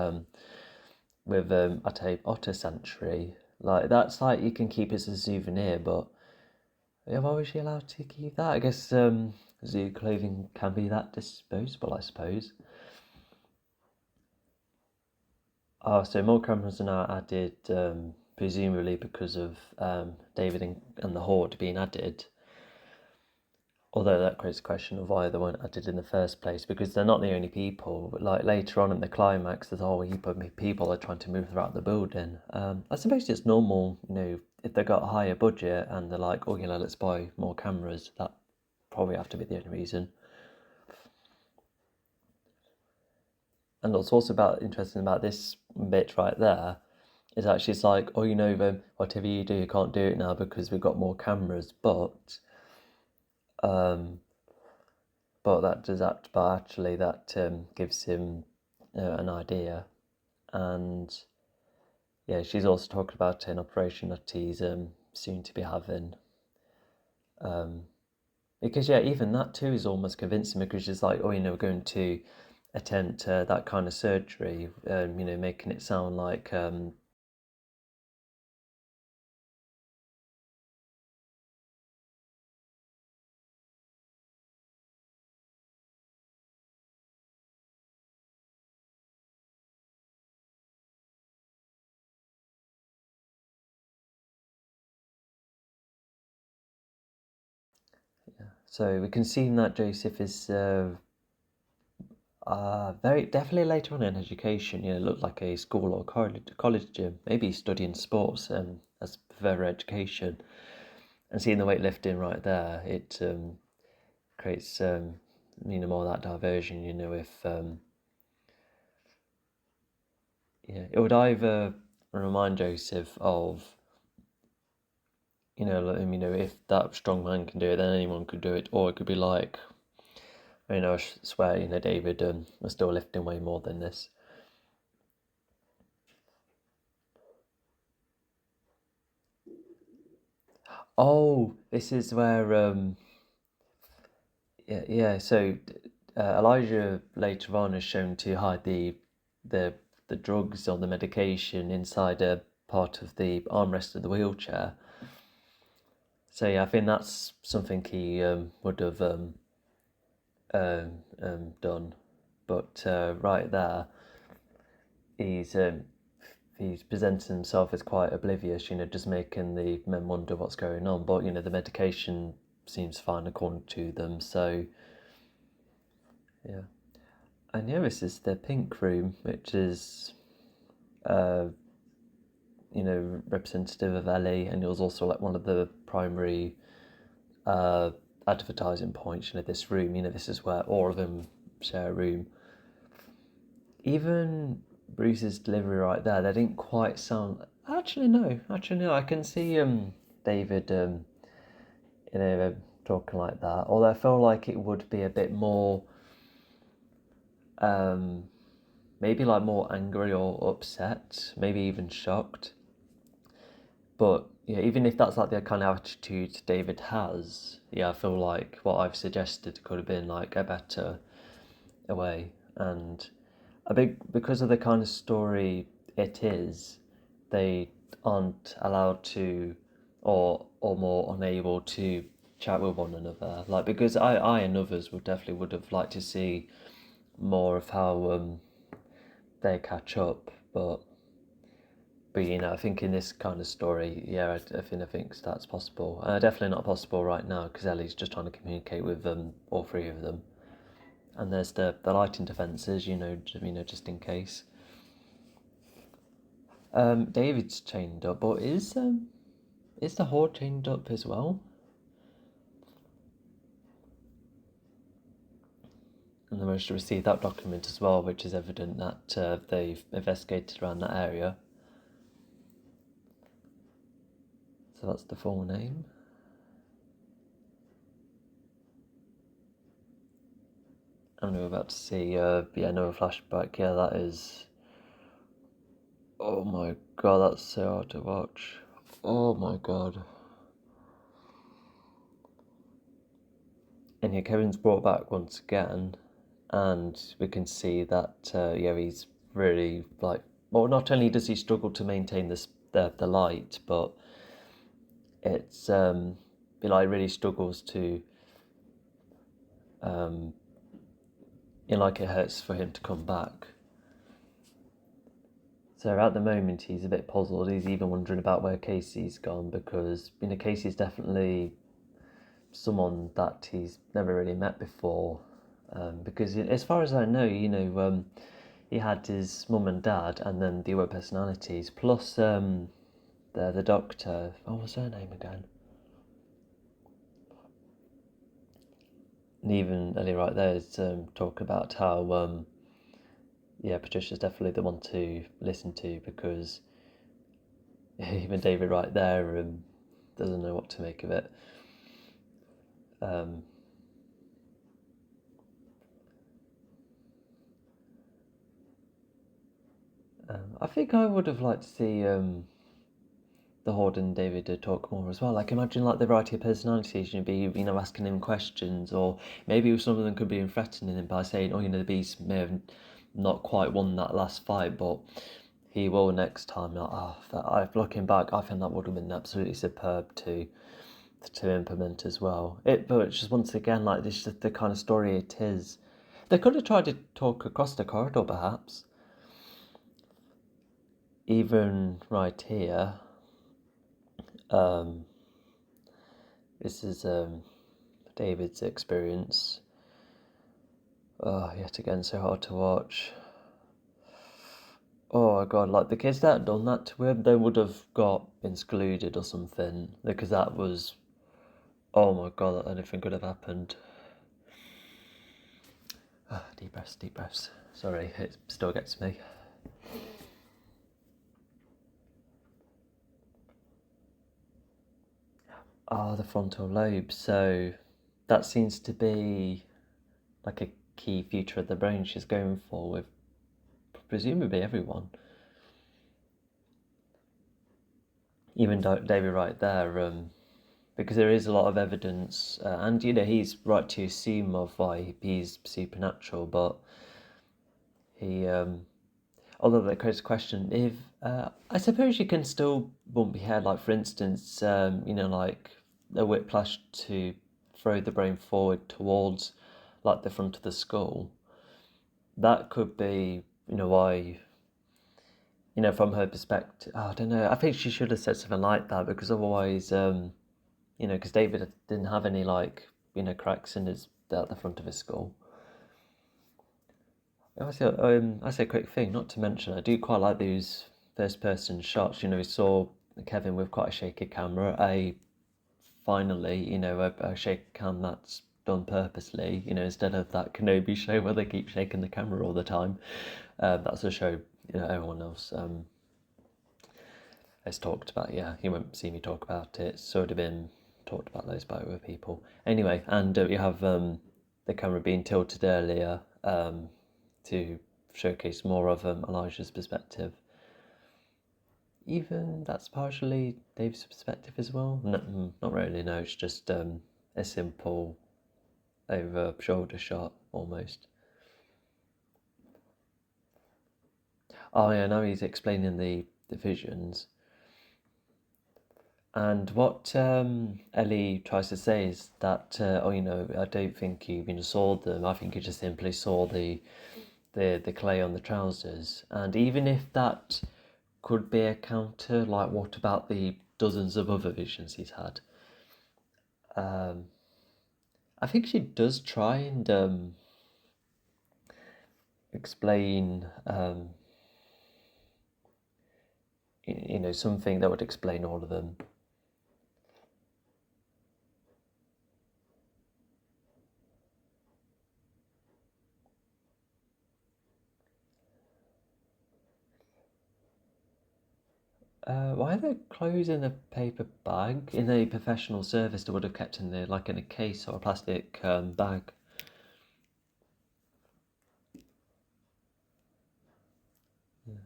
with at a Otter Sanctuary. Like, that's like, you can keep it as a souvenir, but yeah, why was she allowed to keep that? I guess zoo clothing can be that disposable, I suppose. Oh, so more cameras are now added, presumably because of David and the Horde being added. Although that creates a question of why they weren't added in the first place, because they're not the only people. Like later on in the climax, there's a whole heap of people that are trying to move throughout the building. I suppose it's normal, if they got a higher budget and they're like, oh, let's buy more cameras. That probably have to be the only reason. And what's also interesting about this bit right there is actually it's like, oh, whatever you do, you can't do it now because we've got more cameras. Um, but actually that gives him an idea, and yeah, she's also talking about an operation that he's soon to be having. Because yeah, even that too is almost convincing, because she's like, oh, we're going to attempt that kind of surgery, making it sound like so we can see that Joseph is very definitely later on in education. Looked like a school or college gym, maybe studying sports as further education. And seeing the weightlifting right there, it creates more of that diversion. If it would either remind Joseph of if that strong man can do it, then anyone could do it, or it could be like, I swear, David was still lifting way more than this. Oh, this is where Yeah. So Elijah later on is shown to hide the the drugs or the medication inside a part of the armrest of the wheelchair. So yeah, I think that's something he would have done. But right there, he's um, he's presenting himself as quite oblivious, just making the men wonder what's going on. But the medication seems fine according to them. So yeah, and yeah, this is the pink room, which is uh, representative of Ellie, and it was also like one of the primary uh, advertising points. This room. This is where all of them share a room. Even Bruce's delivery right there, they didn't quite sound. Actually, no. I can see David talking like that. Although I feel like it would be a bit more um, maybe like more angry or upset, maybe even shocked. But yeah, even if that's like the kind of attitude David has, yeah, I feel like what I've suggested could have been like a better way. And I think because of the kind of story it is, they aren't allowed to, or more unable to chat with one another. Like because I and others would have liked to see more of how they catch up, but I think in this kind of story, yeah, I think that's possible. Definitely not possible right now because Ellie's just trying to communicate with all three of them, and there's the lighting defences, just in case. David's chained up, but is the horde chained up as well? And they managed to receive that document as well, which is evident that they've investigated around that area. So that's the full name. And we're about to see, another flashback. Yeah, that is. Oh my god, that's so hard to watch. Oh my god. And yeah, Kevin's brought back once again, and we can see that he's really like. Well, not only does he struggle to maintain the light, but it's he like really struggles to like it hurts for him to come back. So at the moment he's a bit puzzled. He's even wondering about where Casey's gone because Casey's definitely someone that he's never really met before. Because as far as I know, he had his mum and dad, and then the other personalities, plus the doctor. What was her name again? And even Ellie right there is talk about how Patricia's definitely the one to listen to because even David right there doesn't know what to make of it. I think I would have liked to see the Horde and David to talk more as well. Like imagine like the variety of personalities, be asking him questions, or maybe some of them could be threatening him by saying, "Oh, the Beast may have not quite won that last fight, but he will next time." Looking back, I think that would have been absolutely superb to implement as well. But it's just once again like this is the kind of story it is. They could have tried to talk across the corridor, perhaps. Even right here, this is David's experience. Oh, yet again, so hard to watch. Oh my god, like the kids that had done that to him, they would have got excluded or something because that was. Oh my god, anything could have happened. Deep breaths, deep breaths. Sorry, it still gets me. The frontal lobe. So that seems to be like a key feature of the brain she's going for with presumably everyone. Even David right there, because there is a lot of evidence, and he's right to assume of why he's supernatural, but he although that creates a question if I suppose you can still bump your head, like for instance, like a whiplash to throw the brain forward towards like the front of the skull. That could be, why, from her perspective. Oh, I don't know. I think she should have said something like that, because otherwise, because David didn't have any like, cracks in his at the front of his skull. I say a quick thing, not to mention, I do quite like these first-person shots. We saw Kevin with quite a shaky camera. Finally, a shaky cam that's done purposely. Instead of that Kenobi show where they keep shaking the camera all the time. That's a show everyone else has talked about. Yeah, you won't see me talk about it. It's sort of been talked about those by other people. Anyway, and you have the camera being tilted earlier. To showcase more of Elijah's perspective. Even that's partially Dave's perspective as well. No, not really, no, it's just a simple over shoulder shot almost. Oh yeah, now he's explaining the visions. And what Ellie tries to say is that, I don't think you saw them. I think you just simply saw the clay on the trousers. And even if that could be a counter, like what about the dozens of other visions he's had? I think she does try and explain, something that would explain all of them. Why are there clothes in a paper bag? In a professional service, they would have kept in there, like in a case or a plastic bag.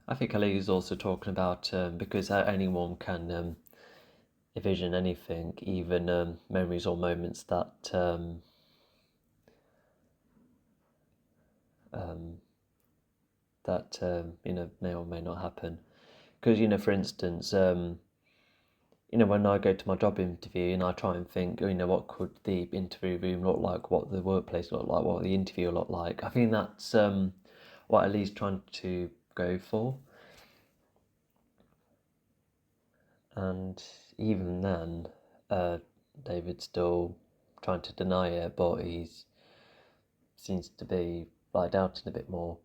I think Ali is also talking about because anyone can envision anything, even memories or moments that may or may not happen. Because for instance, when I go to my job interview and I try and think, what could the interview room look like, what the workplace look like, what the interview look like. I think that's what Ellie's trying to go for. And even then, David's still trying to deny it, but he seems to be like doubting a bit more.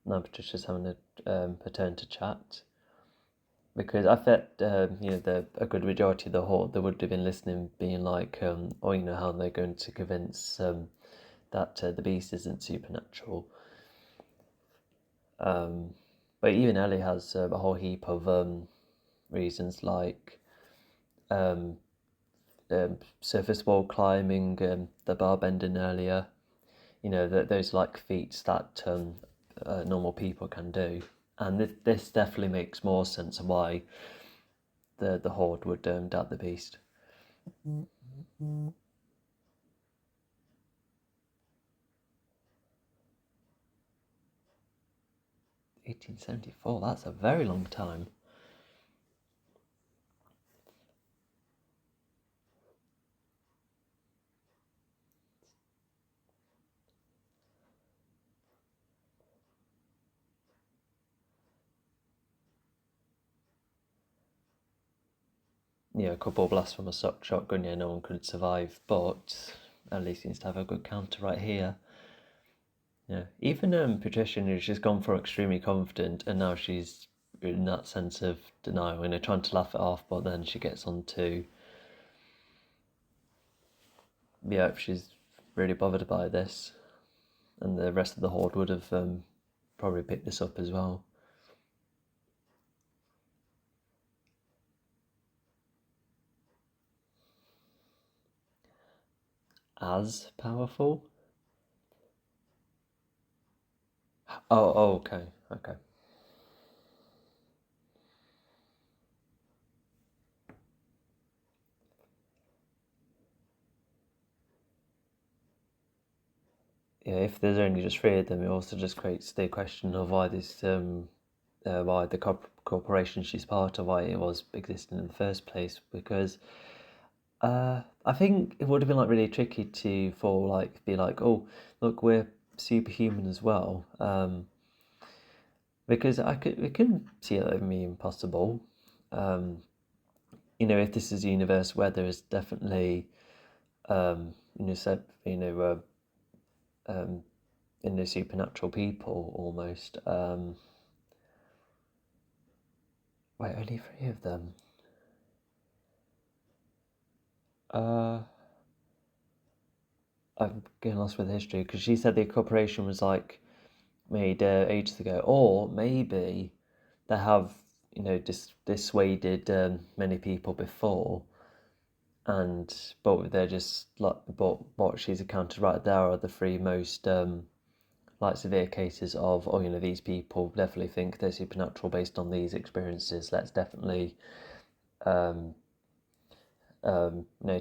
Now Patricia's having a turn to chat. Because I bet, a good majority of the hall, they would have been listening, being like, how they're going to convince that the beast isn't supernatural. But even Ellie has a whole heap of reasons, like surface wall climbing, the bar bending earlier. Those like feats that normal people can do. And this definitely makes more sense of why the Horde would doubt the beast. 1874, that's a very long time. A couple of blasts from a shotgun, no one could survive, but at least seems to have a good counter right here. Even Patricia, she's gone for extremely confident, and now she's in that sense of denial, trying to laugh it off, but then she gets on to, she's really bothered by this, and the rest of the Horde would have probably picked this up as well. As powerful? Oh, okay. yeah, if there's only just three of them, it also just creates the question of why why the corporation she's part of, why it was existing in the first place. Because I think it would have been like really tricky to be like, oh, look, we're superhuman as well. Because we can see that being possible. If this is a universe where there is definitely, supernatural people almost. Wait, only three of them. I'm getting lost with history because she said the corporation was like made ages ago, or maybe they have dissuaded many people before, but they're just like but what she's accounted right there are the three most severe cases of these people definitely think they're supernatural based on these experiences. Let's definitely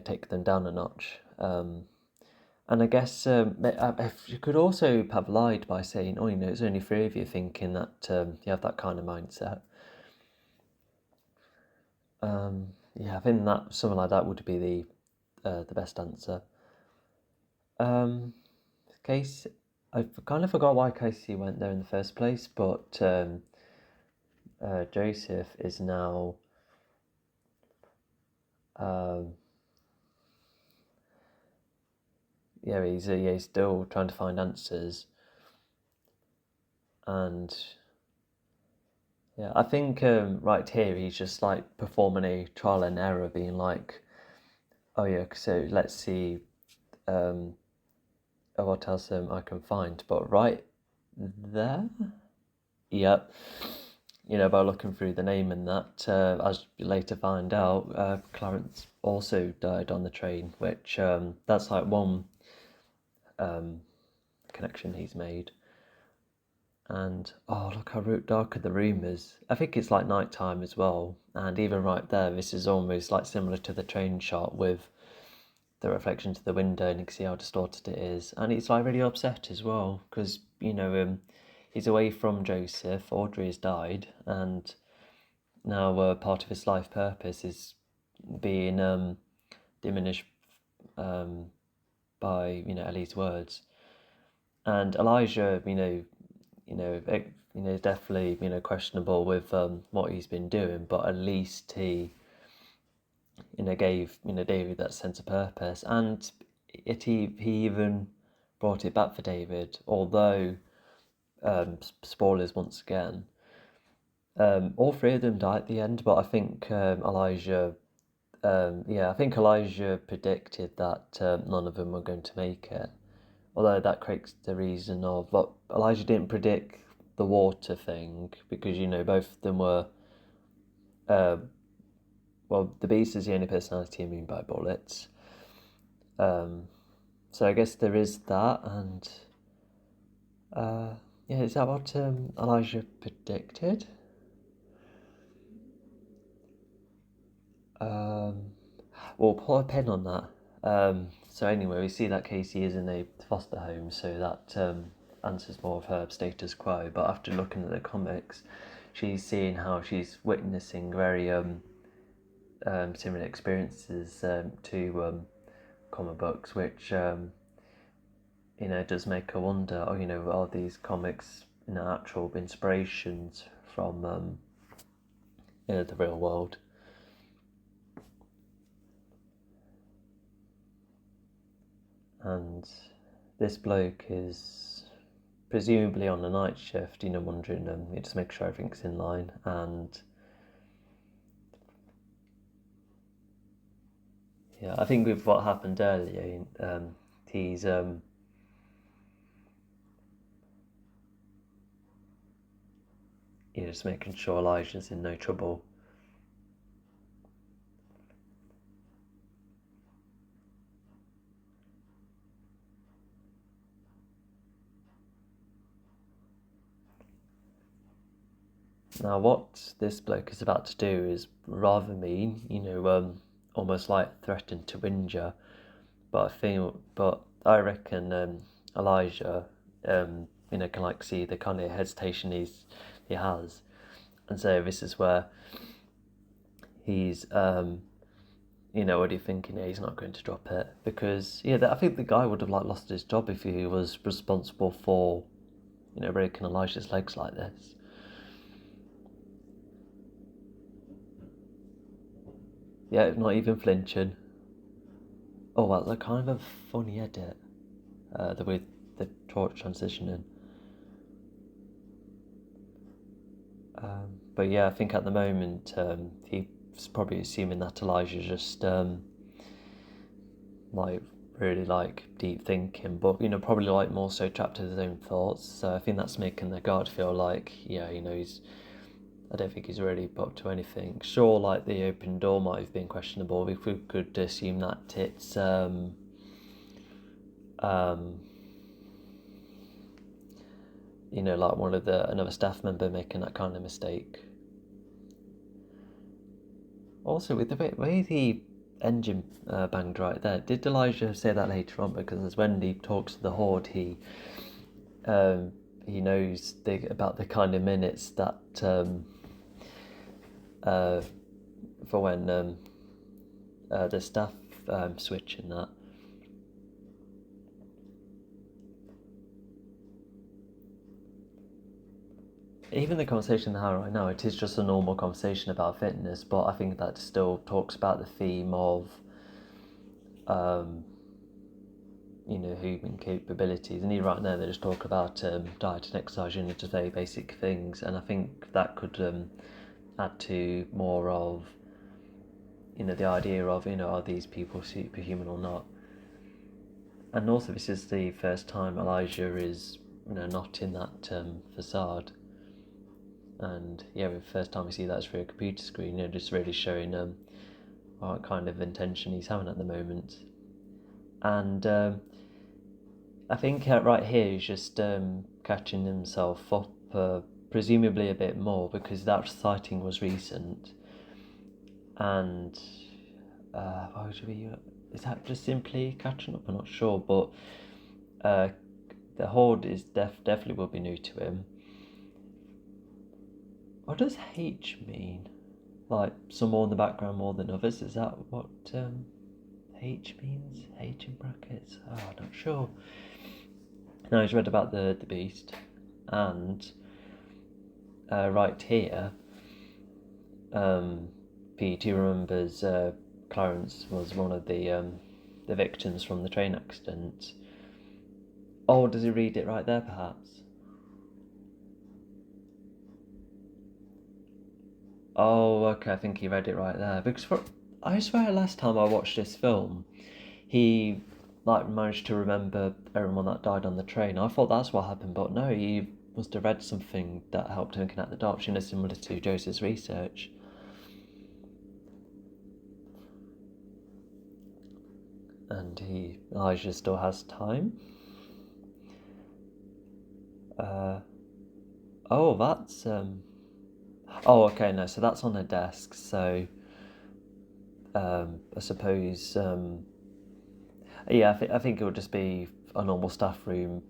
take them down a notch. And I guess you could also have lied by saying, it's only three of you thinking that you have that kind of mindset. I think that something like that would be the best answer. Casey, I kind of forgot why Casey went there in the first place, but Joseph is now he's still trying to find answers, and I think right here he's just like performing a trial and error, being like, oh yeah, so let's see what else I can find. But right there, yep, by looking through the name and that, as you later find out, Clarence also died on the train, which that's like one connection he's made. And look how dark the room is. I think it's like night time as well. And even right there, this is almost like similar to the train shot with the reflection to the window, and you can see how distorted it is. And he's like really upset as well because he's away from Joseph. Audrey has died, and now part of his life purpose is being diminished by Ellie's words. And Elijah, definitely questionable with what he's been doing, but at least he gave David that sense of purpose, and he even brought it back for David, although spoilers once again, all three of them died at the end, but I think Elijah predicted that none of them were going to make it. Although that creates the reason of, but Elijah didn't predict the water thing because both of them were. The Beast is the only personality immune by bullets. So I guess there is that, and is that what Elijah predicted? We'll put a pin on that. So anyway, we see that Casey is in a foster home, so that answers more of her status quo. But after looking at the comics, she's seeing how she's witnessing very similar experiences to comic books, which does make her wonder. Are these comics actual inspirations from the real world? And this bloke is presumably on a night shift, wondering, just make sure everything's in line. And I think with what happened earlier, he's just making sure Elijah's in no trouble. Now, what this bloke is about to do is rather mean, almost like threaten to injure. But I reckon Elijah, can like see the kind of hesitation he has, and so this is where he's already thinking, he's not going to drop it, because I think the guy would have like lost his job if he was responsible for breaking Elijah's legs like this. Yeah, not even flinching. Oh, well, that's kind of a funny edit, the way the torch transitioning. But yeah, I think at the moment he's probably assuming that Elijah's just like really like deep thinking, but probably like more so trapped in his own thoughts. So I think that's making the guard feel like he's. I don't think he's really up to anything. Sure, like the open door might have been questionable. If we could assume that it's like another staff member making that kind of mistake. Also, with the way the engine banged right there, did Elijah say that later on? Because when he talks to the Horde, he knows about the kind of minutes that for when the staff switch in that. Even the conversation they have right now, it is just a normal conversation about fitness, but I think that still talks about the theme of human capabilities. And even right now they just talk about diet and exercise, just very basic things, and I think that could add to more of the idea of are these people superhuman or not. And also this is the first time Elijah is not in that facade, and the first time we see that is through a computer screen, just really showing what kind of intention he's having at the moment. And I think right here he's just catching himself up, presumably a bit more, because that sighting was recent. And is that just simply catching up? I'm not sure, but the Horde is definitely will be new to him. What does H mean? Like some more in the background more than others? Is that what H means? H in brackets? Oh, I'm not sure. Now he's read about the beast, and right here, P.T. remembers Clarence was one of the victims from the train accident. Oh, does he read it right there, perhaps? Oh, okay, I think he read it right there. Because I swear last time I watched this film, he managed to remember everyone that died on the train. I thought that's what happened, but no, he must have read something that helped him connect the dots, similar to Joseph's research. And Elijah still has time. Oh, that's oh, okay, no, so that's on the desk. So I suppose I think it would just be a normal staff room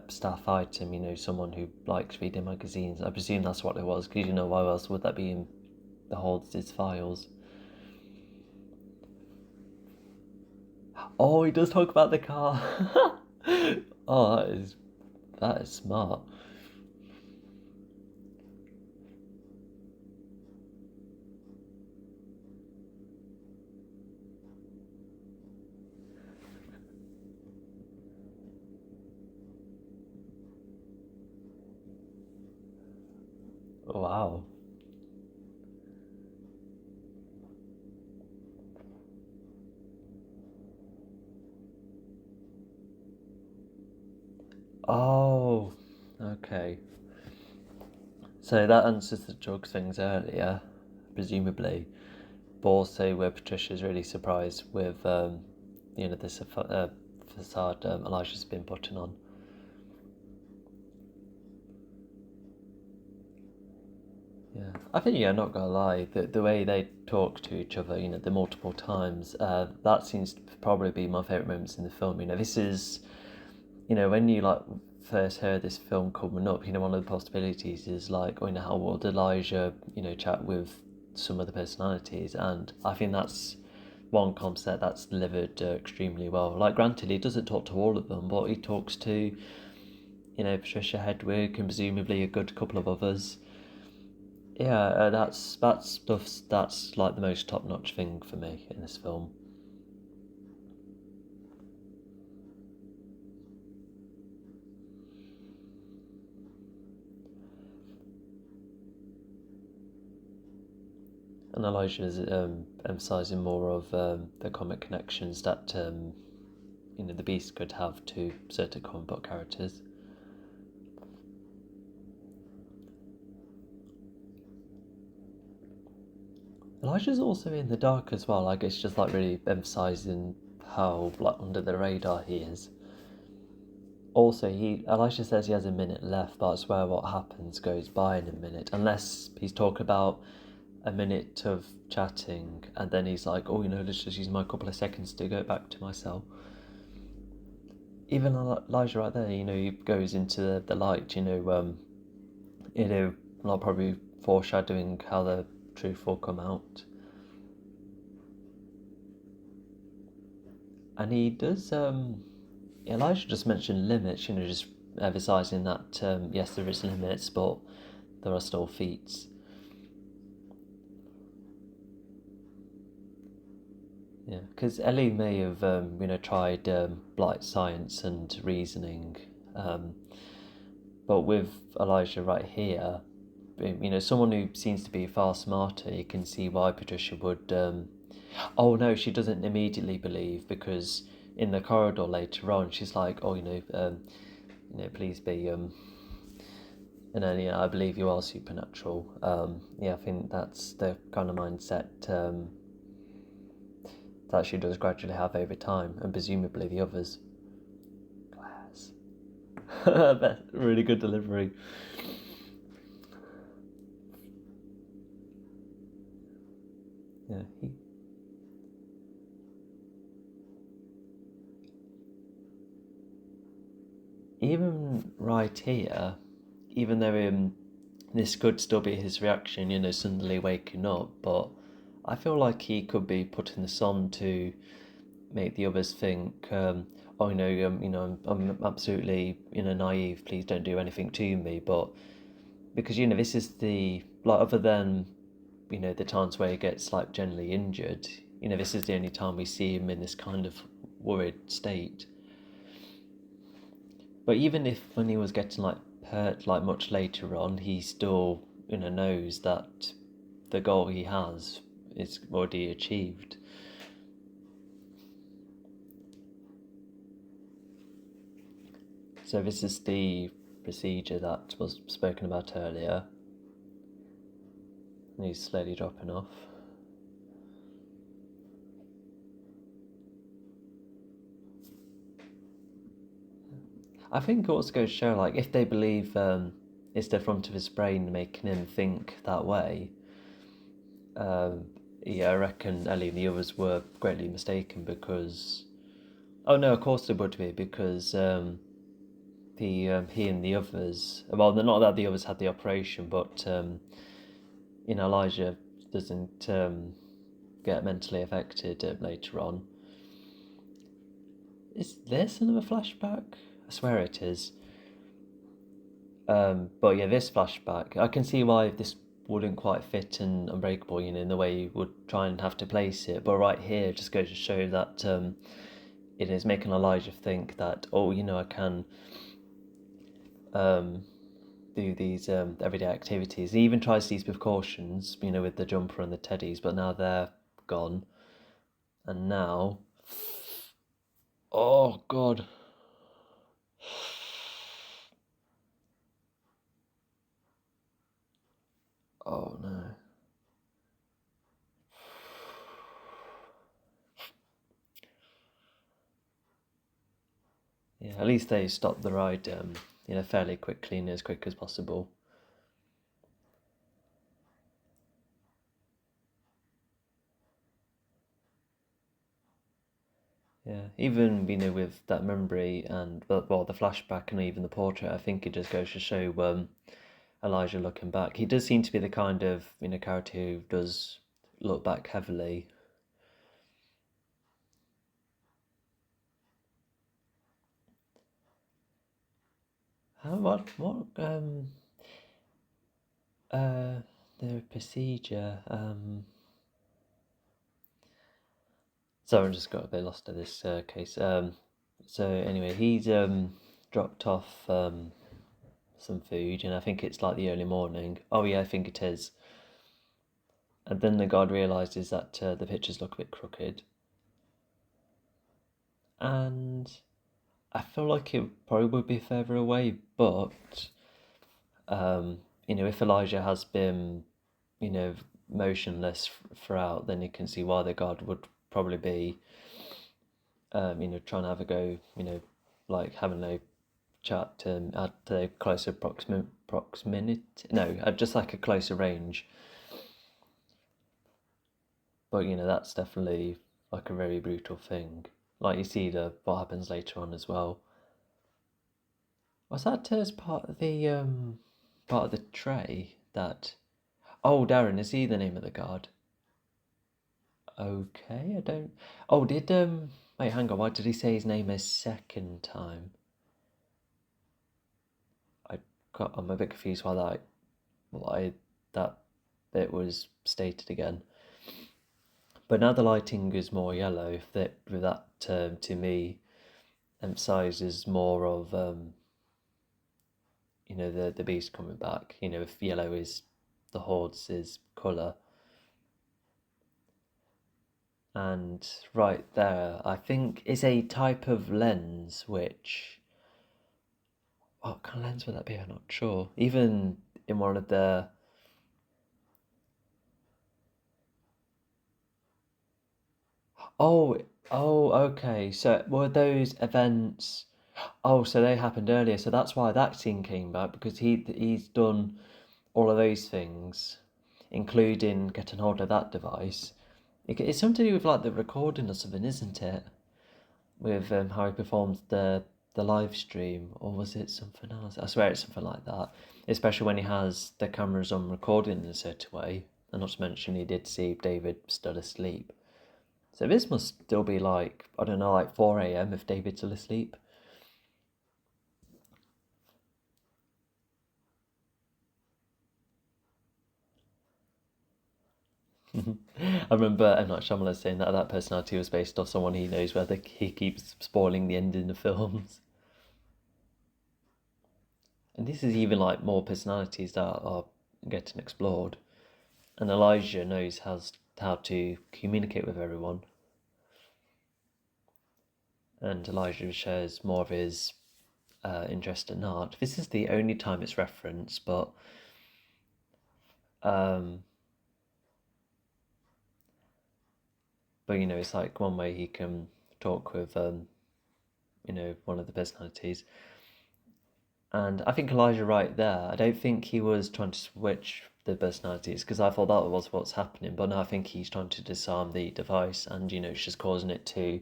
staff item. Someone who likes reading magazines. I presume that's what it was, because why else would that be in the Horde's files? Oh, he does talk about the car. Oh, that is smart. Wow. Oh, okay. So that answers the drug things earlier, presumably. But also where Patricia's really surprised with, this facade Elijah's been putting on. Yeah, I think, not gonna lie, the way they talk to each other, the multiple times, that seems to probably be my favourite moments in the film. This is, when you like first heard this film coming up, one of the possibilities is like, how would Elijah, chat with some of the personalities, and I think that's one concept that's delivered extremely well. Like, granted, he doesn't talk to all of them, but he talks to, Patricia Hedwig and presumably a good couple of others. Yeah, that's stuff that's like the most top-notch thing for me in this film. And Elijah's emphasising more of the comic connections that the Beast could have to certain comic book characters. Elijah's also in the dark as well. I guess just like really emphasising how like under the radar he is. Also, Elijah says he has a minute left, but I swear what happens goes by in a minute, unless he's talking about a minute of chatting, and then he's like, "Oh, let's just use my couple of seconds to go back to my cell." Even Elijah right there, he goes into the light, not probably foreshadowing how the truth will come out. And he does, Elijah just mentioned limits, just emphasising that, yes, there is limits, but there are still feats. Yeah, because Ellie may have, tried like science and reasoning, but with Elijah right here, someone who seems to be far smarter, you can see why Patricia would. Oh no, she doesn't immediately believe, because in the corridor later on, she's like, "Oh, please be." And then, I believe you are supernatural. Yeah, I think that's the kind of mindset that she does gradually have over time, and presumably the others. Glass. Really good delivery. Yeah. Even right here, even though this could still be his reaction, suddenly waking up, but I feel like he could be putting this on to make the others think, oh I'm absolutely naive. Please don't do anything to me. But because this is the like other than the times where he gets like generally injured, this is the only time we see him in this kind of worried state. But even if when he was getting like hurt like much later on, he still knows that the goal he has is already achieved. So this is the procedure that was spoken about earlier. And he's slowly dropping off. I think it also goes to show, like, if they believe it's the front of his brain making him think that way, yeah, I reckon Ellie and the others were greatly mistaken, because... Oh no, of course they would be, because he and the others... Well, not that the others had the operation, but Elijah doesn't get mentally affected later on. Is this another flashback? I swear it is. But yeah, this flashback, I can see why this wouldn't quite fit in Unbreakable, in the way you would try and have to place it. But right here, it just goes to show that it is making Elijah think that, oh, I can do these everyday activities. He even tries these precautions, with the jumper and the teddies, but now they're gone. And now... Oh, God. Oh, no. Yeah, at least they stopped the ride, fairly quickly and as quick as possible. Yeah, even with that memory and well the flashback and even the portrait, I think it just goes to show Elijah looking back. He does seem to be the kind of character who does look back heavily. What uh the procedure sorry, I just got a bit lost in this case. So anyway, he's dropped off some food, and I think it's like the early morning. Oh yeah, I think it is. And then the guard realizes that the pictures look a bit crooked, and I feel like it probably would be further away, but if Elijah has been, motionless throughout, then you can see why the guard would probably be, trying to have a go, like having a chat at a closer proximity. No, at just like a closer range. But that's definitely like a very brutal thing. Like you see what happens later on as well. Was that as part of the tray that? Oh, Darren, is he the name of the guard? Okay, I don't. Oh, did Wait, hang on. Why did he say his name a second time? I'm a bit confused why that bit was stated again. But now the lighting is more yellow. That to me emphasizes more of the beast coming back. If yellow is the horde's colour. And right there, I think is a type of lens which... What kind of lens would that be? I'm not sure. Even in one of the... Oh, okay. So were those events... Oh, so they happened earlier. So that's why that scene came back, because he's done all of those things, including getting hold of that device. It's something to do with like the recording or something, isn't it? With how he performed the live stream, or was it something else? I swear it's something like that. Especially when he has the cameras on recording in a certain way, and not to mention he did see David still asleep. So this must still be like, I don't know, like 4 a.m. if David's still asleep. I remember M. Night Shyamalan saying that personality was based off someone he knows, where he keeps spoiling the ending of films. And this is even like more personalities that are getting explored. And Elijah knows how to communicate with everyone. And Elijah shares more of his interest in art. This is the only time it's referenced, but it's like one way he can talk with one of the personalities. And I think Elijah right there, I don't think he was trying to switch the personalities, because I thought that was what's happening, but no, I think he's trying to disarm the device, and it's just causing it to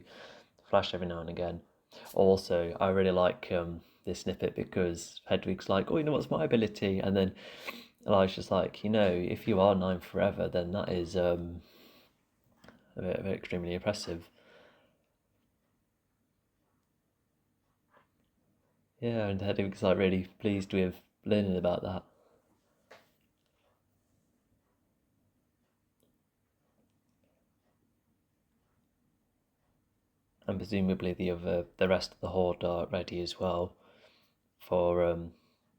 flash every now and again. Also, I really like this snippet, because Hedwig's like, oh, what's my ability? And then Elijah's like, if you are 9 forever, then that is extremely impressive. Yeah, and Hedwig's like really pleased with learning about that. And presumably the rest of the horde are ready as well for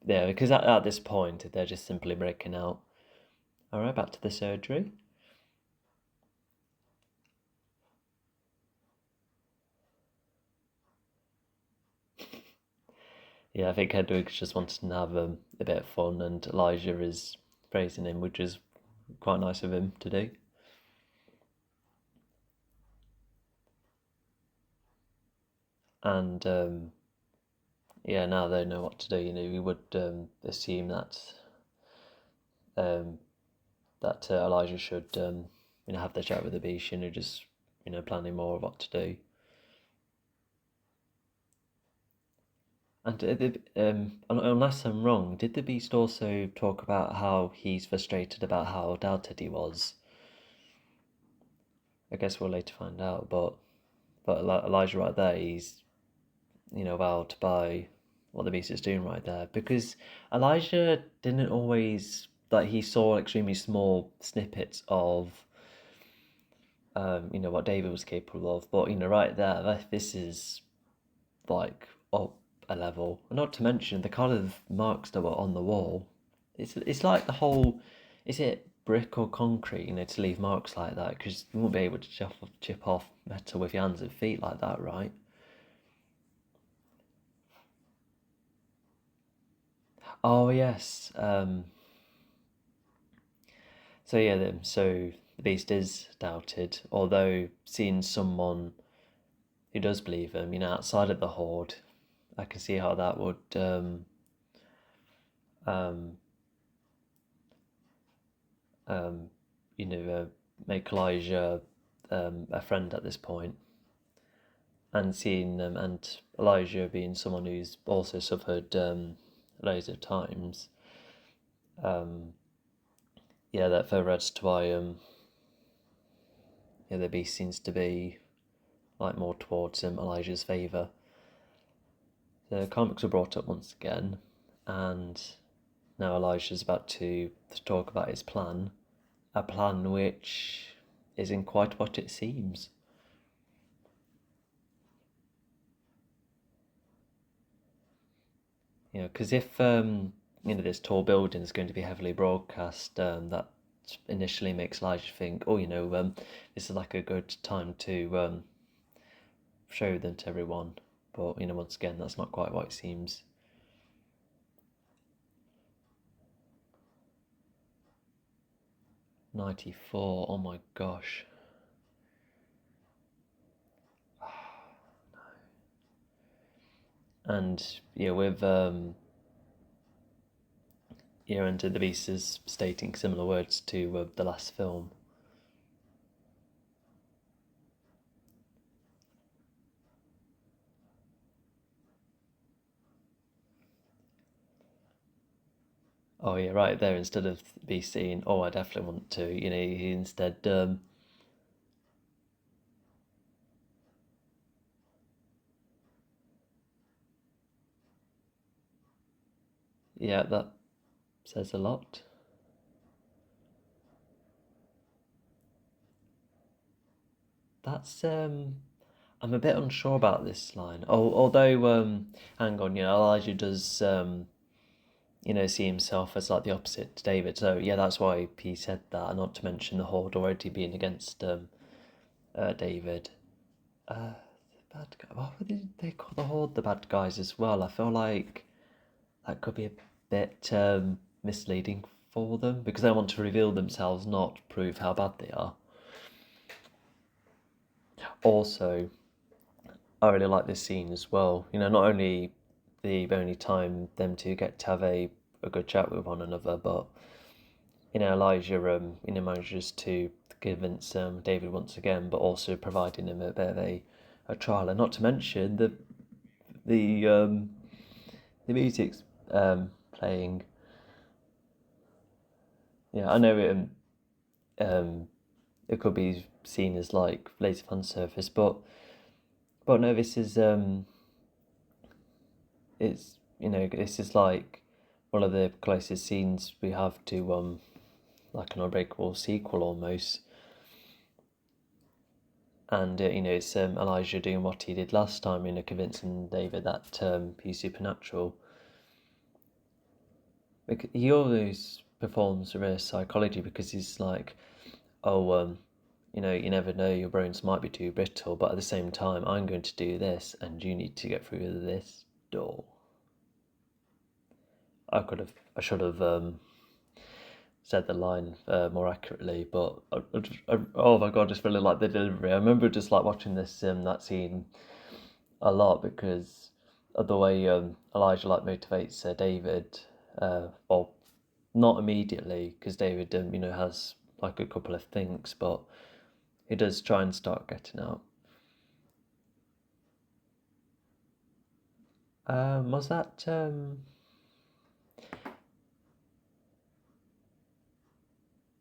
yeah, because at this point they're just simply breaking out. All right, back to the surgery. Yeah, I think Hedwig's just wanted to have a bit of fun, and Elijah is praising him, which is quite nice of him to do. And yeah, now they know what to do. We would assume that Elijah should have the chat with the beast, just planning more of what to do. And unless I'm wrong, did the Beast also talk about how he's frustrated about how doubted he was? I guess we'll later find out, but Elijah right there, he's wowed by what the Beast is doing right there, because Elijah didn't always, like, he saw extremely small snippets of what David was capable of, but right there, this is like up a level. Not to mention the kind of marks that were on the wall. It's like the whole, is it brick or concrete? To leave marks like that, because you won't be able to chip off metal with your hands and feet like that, right? Oh yes. So yeah, so the beast is doubted, although seeing someone who does believe him, outside of the horde, I can see how that would um, um, you know, uh, make Elijah a friend at this point, and seeing and Elijah being someone who's also suffered loads of times, um, yeah, that further adds to why yeah, the beast seems to be like more towards Elijah's favour. The comics are brought up once again, and now Elijah's about to talk about his plan, a plan which isn't quite what it seems. Because if this tall building is going to be heavily broadcast, that initially makes Elijah think, oh, this is like a good time to show them to everyone. But once again, that's not quite what it seems. 94. Oh my gosh. And with and the Beast is stating similar words to the last film. Oh yeah, right there. Instead of Beast saying, "Oh, I definitely want to," he instead, yeah, that says a lot. That's I'm a bit unsure about this line. Oh, although hang on, Elijah does see himself as like the opposite to David. So yeah, that's why he said that. Not to mention the horde already being against David. The bad guy. Why would they call the horde the bad guys as well? I feel like that could be a bit misleading for them, because they want to reveal themselves, not prove how bad they are. Also, I really like this scene as well. Not only the only time them two get to have a good chat with one another, but Elijah manages to convince David once again, but also providing him a bit of a trial, and not to mention the the music's playing. Yeah, I know it could be seen as like lazy fan service, but no, this is it's this is like one of the closest scenes we have to like an unbreakable sequel almost. And it's Elijah doing what he did last time, convincing David that he's supernatural. He always performs reverse psychology, because he's like, oh, you never know, your bones might be too brittle, but at the same time, I'm going to do this, and you need to get through this door. I should have said the line more accurately, but oh my god, I just really like the delivery. I remember just like watching this that scene a lot, because of the way Elijah like motivates David. Well, not immediately, because David has like a couple of things, but he does try and start getting out. Was that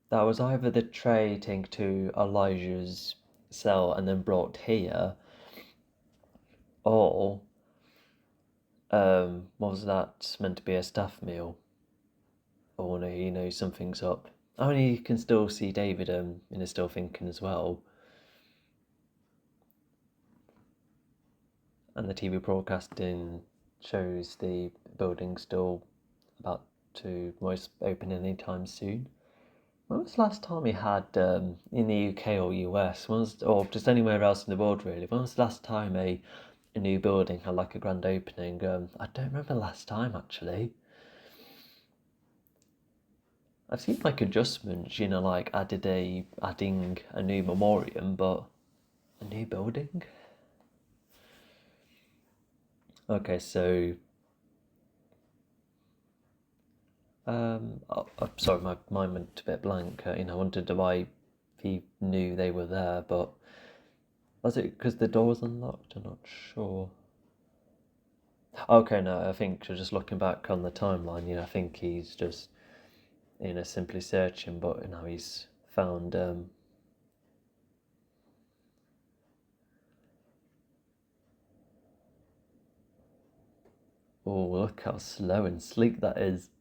that was either the tray taken to Elijah's cell and then brought here, or was that meant to be a staff meal? Or no, something's up. Only you can still see David in a still thinking as well. And the TV broadcasting shows the building still about to most open anytime soon. When was the last time we had in the UK or US, or just anywhere else in the world really? When was the last time a new building had like a grand opening? I don't remember the last time actually. I've seen like adjustments, like adding a new memoriam, but a new building. Okay, so sorry, my mind went a bit blank. I wondered why he knew they were there, but was it because the door was unlocked? I'm not sure. Okay, no, I think just looking back on the timeline, I think he's just, simply searching, but he's found. Oh, look how slow and sleek that is.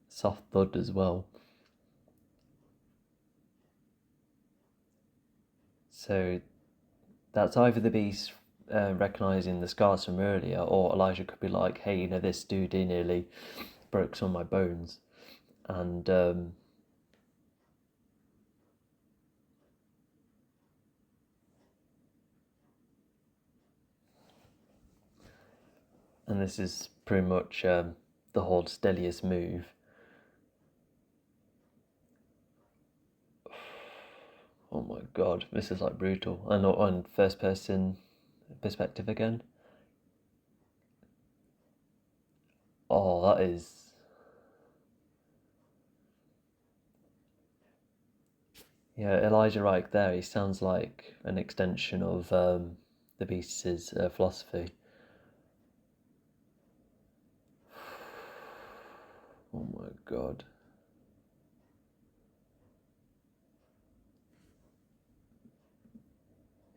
Soft thud as well. So that's either the beast recognising the scars from earlier, or Elijah could be like, hey, this dude nearly broke some of my bones. And this is pretty much the whole Stelius move. Oh my god, this is like brutal. And not on first person perspective again. Oh, that is. Yeah, Elijah right there, he sounds like an extension of the Beast's philosophy. Oh my god.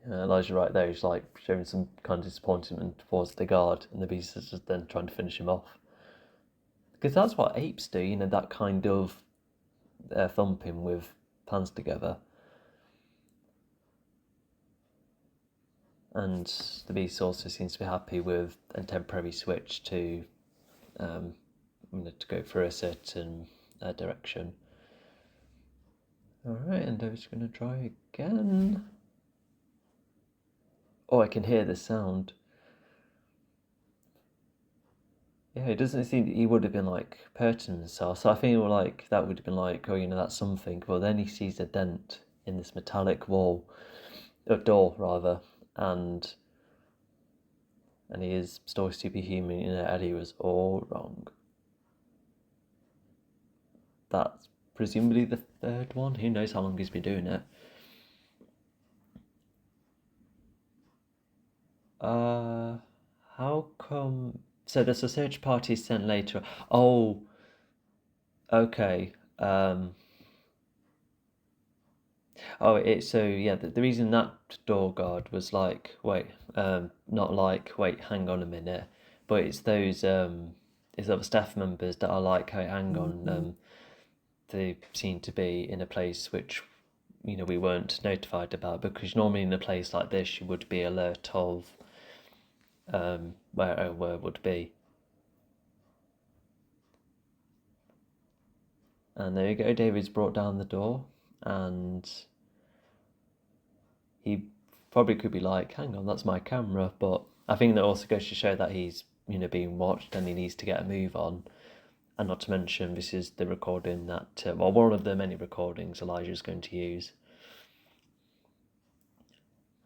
Yeah, Elijah right there, he's like showing some kind of disappointment towards the guard, and the Beast is just then trying to finish him off. Because that's what apes do, that kind of thumping with hands together. And the Beast also seems to be happy with a temporary switch to go for a certain direction. Alright, and I was going to try again. Oh, I can hear the sound. Yeah, it doesn't seem he would have been like perching himself. So I think that would have been like, oh, that's something. But then he sees a dent in this metallic wall, or door rather, and he is still superhuman. Eddie was all wrong. That's presumably the third one. Who knows how long he's been doing it? How come? So there's a search party sent later. Oh, okay. Oh, so yeah. The reason that door guard was like, wait, not like, wait, hang on a minute, but it's those it's other staff members that are like, hey, hang on, they seem to be in a place which we weren't notified about, because normally in a place like this you would be alert of where would be. And there you go, David's brought down the door, and he probably could be like, hang on, that's my camera, but I think that also goes to show that he's being watched and he needs to get a move on. And not to mention, this is the recording that one of the many recordings Elijah's going to use.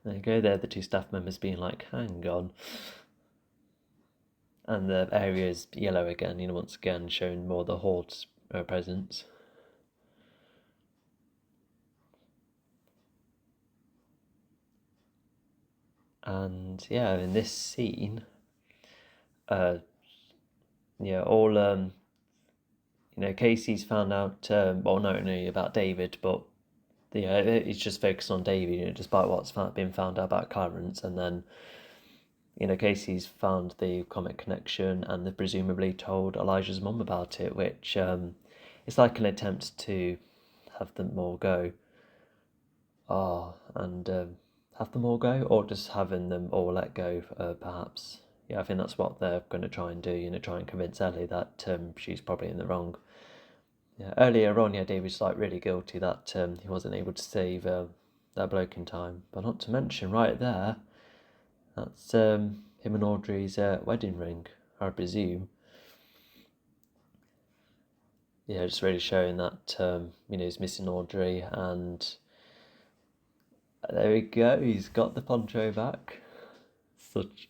There you go, there the two staff members being like, hang on. And the area is yellow again, once again showing more the Horde's presence. And yeah, in this scene, all Casey's found out, well, not only about David, but he's just focused on David, despite what's been found out about Clarence. And then, Casey's found the comic connection, and they've presumably told Elijah's mum about it, which it's like an attempt to have them all go. And have them all go, or just having them all let go, perhaps. Yeah, I think that's what they're going to try and do, try and convince Ellie that she's probably in the wrong. Yeah, earlier on, David's like really guilty that he wasn't able to save that bloke in time. But not to mention, right there, that's him and Audrey's wedding ring, I presume. Yeah, just really showing that he's missing Audrey, and there we go. He's got the poncho back.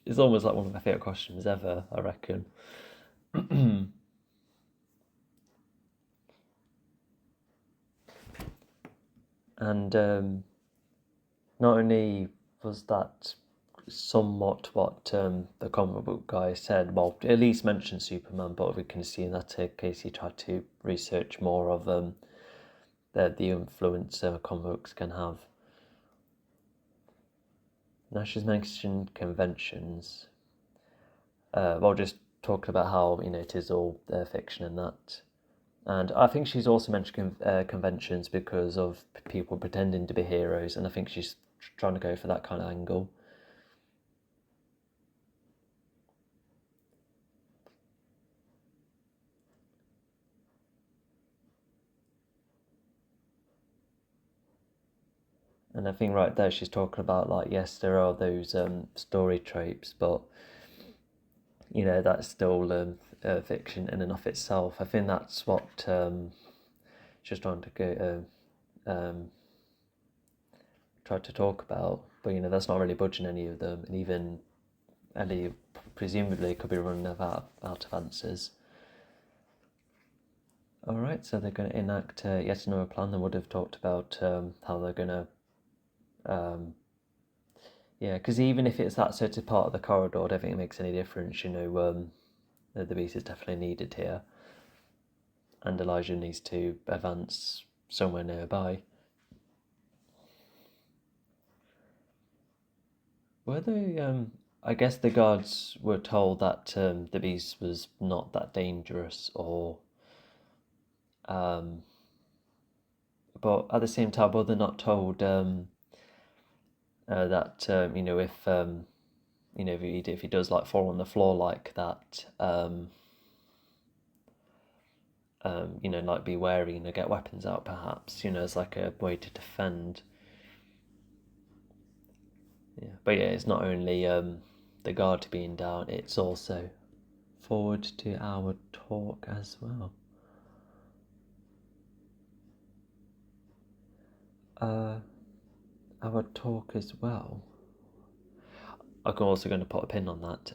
It's almost like one of my favourite costumes ever, I reckon. And not only was that somewhat what the comic book guy said, well, at least mentioned Superman, but we can see in that case he tried to research more of the influence comic books can have. Now she's mentioned conventions. Just talking about how it is all fiction and that. And I think she's also mentioned conventions because of people pretending to be heroes, and I think she's trying to go for that kind of angle. And I think right there she's talking about, like, yes, there are those story tropes, but that's still fiction in and of itself. I think that's what she's trying to go try to talk about, but that's not really budging any of them, and even Ellie presumably could be running out of answers. Alright, so they're going to enact yet another plan. They would have talked about how they're going to because even if it's that sort of part of the corridor, I don't think it makes any difference. The beast is definitely needed here, and Elijah needs to advance somewhere nearby. Were they? I guess the guards were told that the beast was not that dangerous, or but at the same time, were they not told that if he does like fall on the floor like that, like be wary, get weapons out perhaps, as like a way to defend. Yeah, but it's not only the guard being down, it's also forward to our talk as well. Our talk as well. I'm also going to put a pin on that.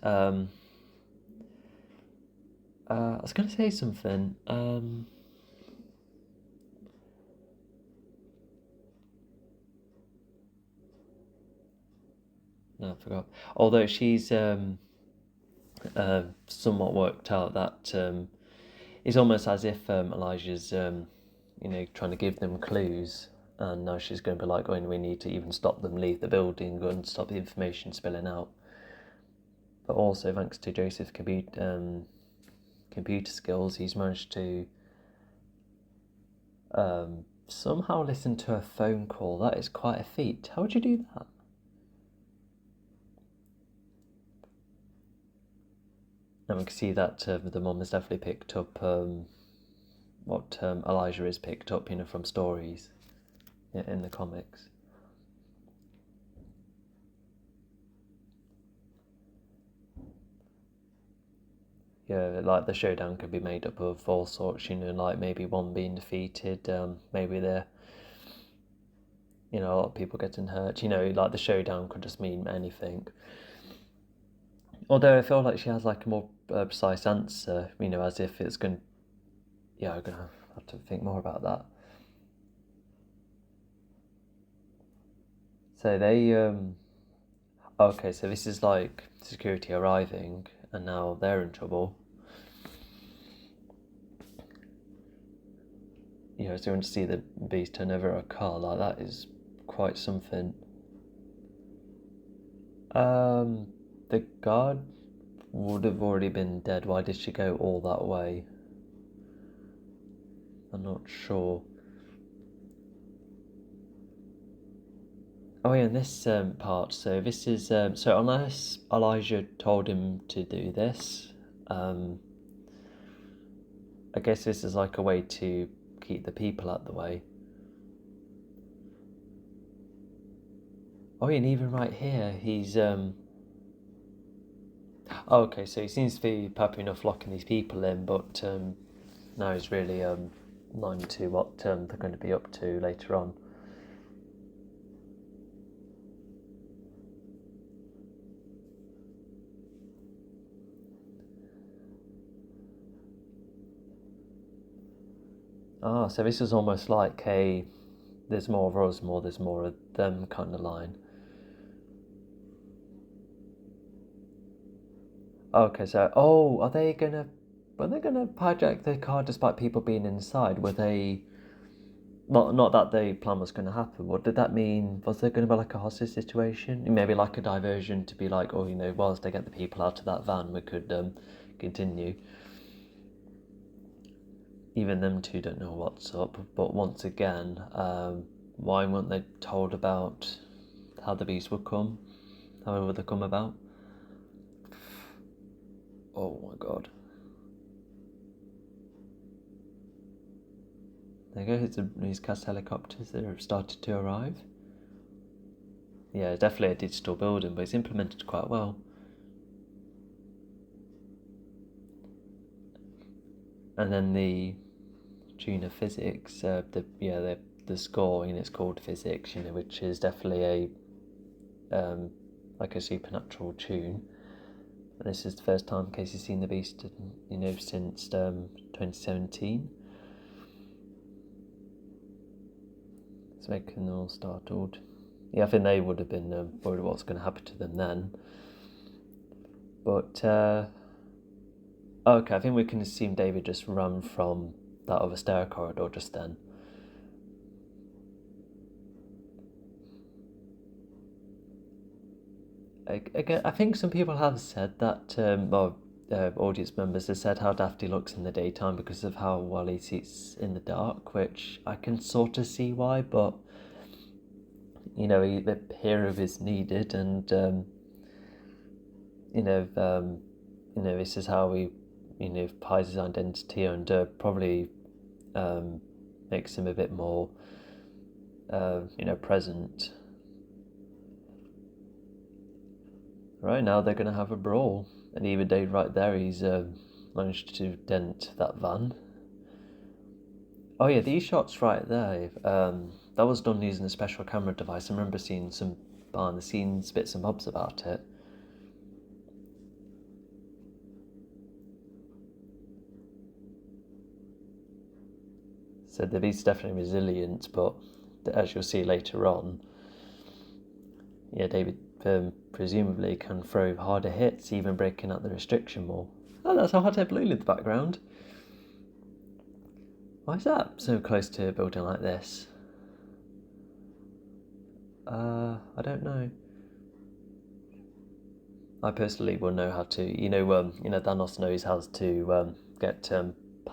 I was going to say something. No, I forgot. Although she's somewhat worked out that it's almost as if Elijah's trying to give them clues, and now she's going to be like, oh, we need to even stop them leave the building and stop the information spilling out. But also, thanks to Joseph's computer skills, he's managed to somehow listen to a phone call. That is quite a feat. How would you do that? And we can see that the mum has definitely picked up what Elijah has picked up, from stories in the comics. Yeah, like the showdown could be made up of all sorts, like maybe one being defeated, maybe a lot of people getting hurt, like the showdown could just mean anything. Although I feel like she has like a more precise answer, as if it's going. Yeah, I'm gonna have to think more about that. So they, Okay, so this is like security arriving, and now they're in trouble. So when to see the beast turn over a car, like that is quite something. The guard would have already been dead. Why did she go all that way? I'm not sure. Oh yeah, in this part, so this is so unless Elijah told him to do this, I guess this is like a way to keep the people out the way. Oh, and even right here, he's oh, okay, so he seems to be happy enough locking these people in, but now he's really blind to what they're going to be up to later on. Ah, so this is almost like a there's more of us, there's more of them kind of line. Okay, so were they gonna hijack the car despite people being inside? Were they not that the plan was gonna happen? What did that mean? Was there gonna be like a hostage situation? Maybe like a diversion to be like, whilst they get the people out of that van, we could continue. Even them two don't know what's up. But once again, why weren't they told about how the beast would come? How would they come about? Oh my god. There you go, these cast helicopters that have started to arrive. Yeah, definitely a digital building, but it's implemented quite well. And then the junior physics, the score, it's called physics, which is definitely like a supernatural tune. And this is the first time Casey's seen the Beast, since 2017. It's making them all startled. Yeah, I think they would have been worried what's going to happen to them then. But okay, I think we can assume David just ran from that other stair corridor just then. Again, I think some people have said that, audience members have said how daft he looks in the daytime because of how well he sees in the dark, which I can sort of see why, but the hero is needed, and this is how he hides his identity, and probably makes him a bit more present. Right now they're going to have a brawl, and even Dave right there, he's managed to dent that van. Oh yeah, these shots right there, that was done using a special camera device. I remember seeing some behind the scenes bits and bobs about it. So the beast's definitely resilient, but as you'll see later on, yeah, David presumably can throw harder hits, even breaking out the restriction more. Oh, that's a hot air balloon in the background. Why is that so close to a building like this? I don't know. I personally will know how to, Thanos knows how to get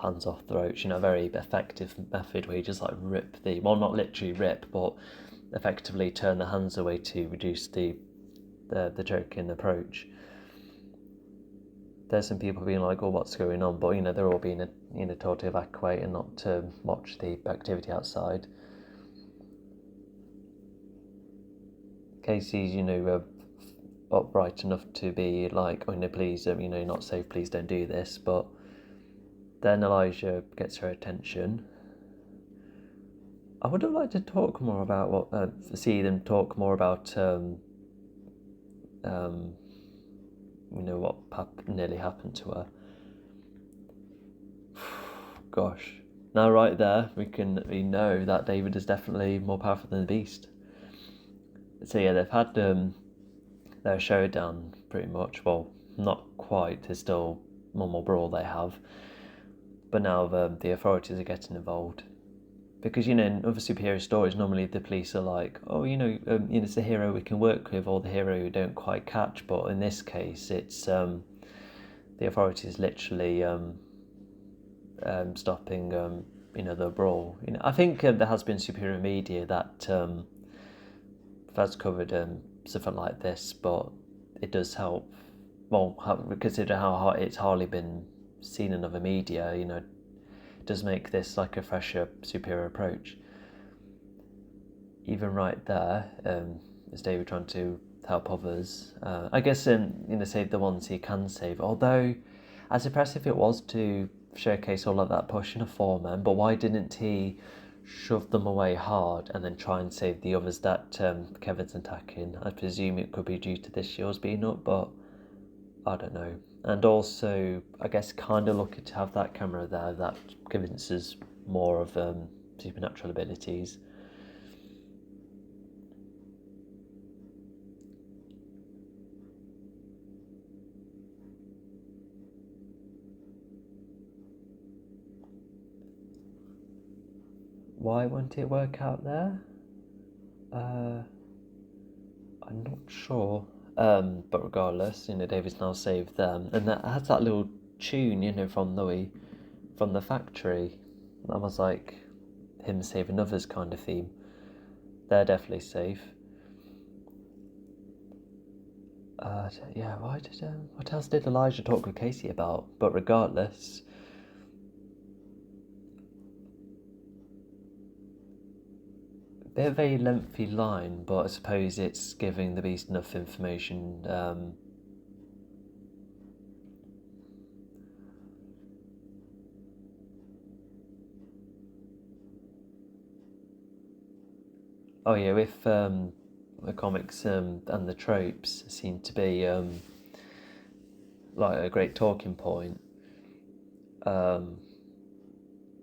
hands off throats. A very effective method where you just like rip not literally rip, but effectively turn the hands away to reduce the choking approach. There's some people being like, "Oh, what's going on?" But they're all being told to evacuate and not to watch the activity outside. Casey's upright enough to be like, "Oh no, please, not safe. Please don't do this." But then Elijah gets her attention. I would have liked to talk more about see them talk more about what nearly happened to her. Gosh. Now right there, we know that David is definitely more powerful than the Beast. So yeah, they've had their showdown, pretty much. Well, not quite. There's still one more brawl they have, but now the authorities are getting involved. Because in other superhero stories, normally the police are like, oh, it's the hero we can work with, or the hero we don't quite catch. But in this case, it's the authorities literally stopping, the brawl. I think there has been superhero media that has covered something like this, but it does help. Well, consider how it's hardly been seen in other media. It does make this like a fresher superhero approach. Even right there, is David trying to help others? I guess save the ones he can save. Although, as impressive it was to showcase all of that push in a 4-man, but why didn't he shove them away hard and then try and save the others that Kevin's attacking? I presume it could be due to the shields being up, but I don't know. And also, I guess kind of lucky to have that camera there that convinces more of supernatural abilities. Why won't it work out there? I'm not sure. But regardless, David's now saved them, and that has that little tune, from the factory. That was like him saving others kind of theme. They're definitely safe. Yeah. What else did Elijah talk with Casey about? But regardless, bit of a lengthy line, but I suppose it's giving the beast enough information. Oh yeah, with the comics and the tropes seem to be like a great talking point.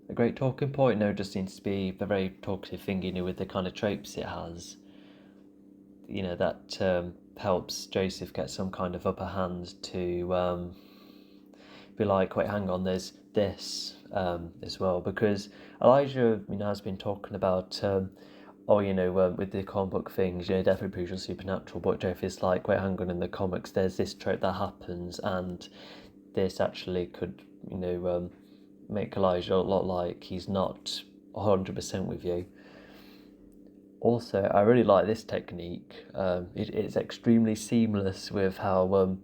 A great talking point, no, just seems to be the very talkative thing, with the kind of tropes it has. That helps Joseph get some kind of upper hand to be like, wait, hang on, there's this as well. Because Elijah, has been talking about, with the comic book things, definitely pretty supernatural. But Joseph's like, wait, hang on, in the comics, there's this trope that happens, and this actually could, make Elijah look like he's not 100% with you. Also, I really like this technique. It's extremely seamless with how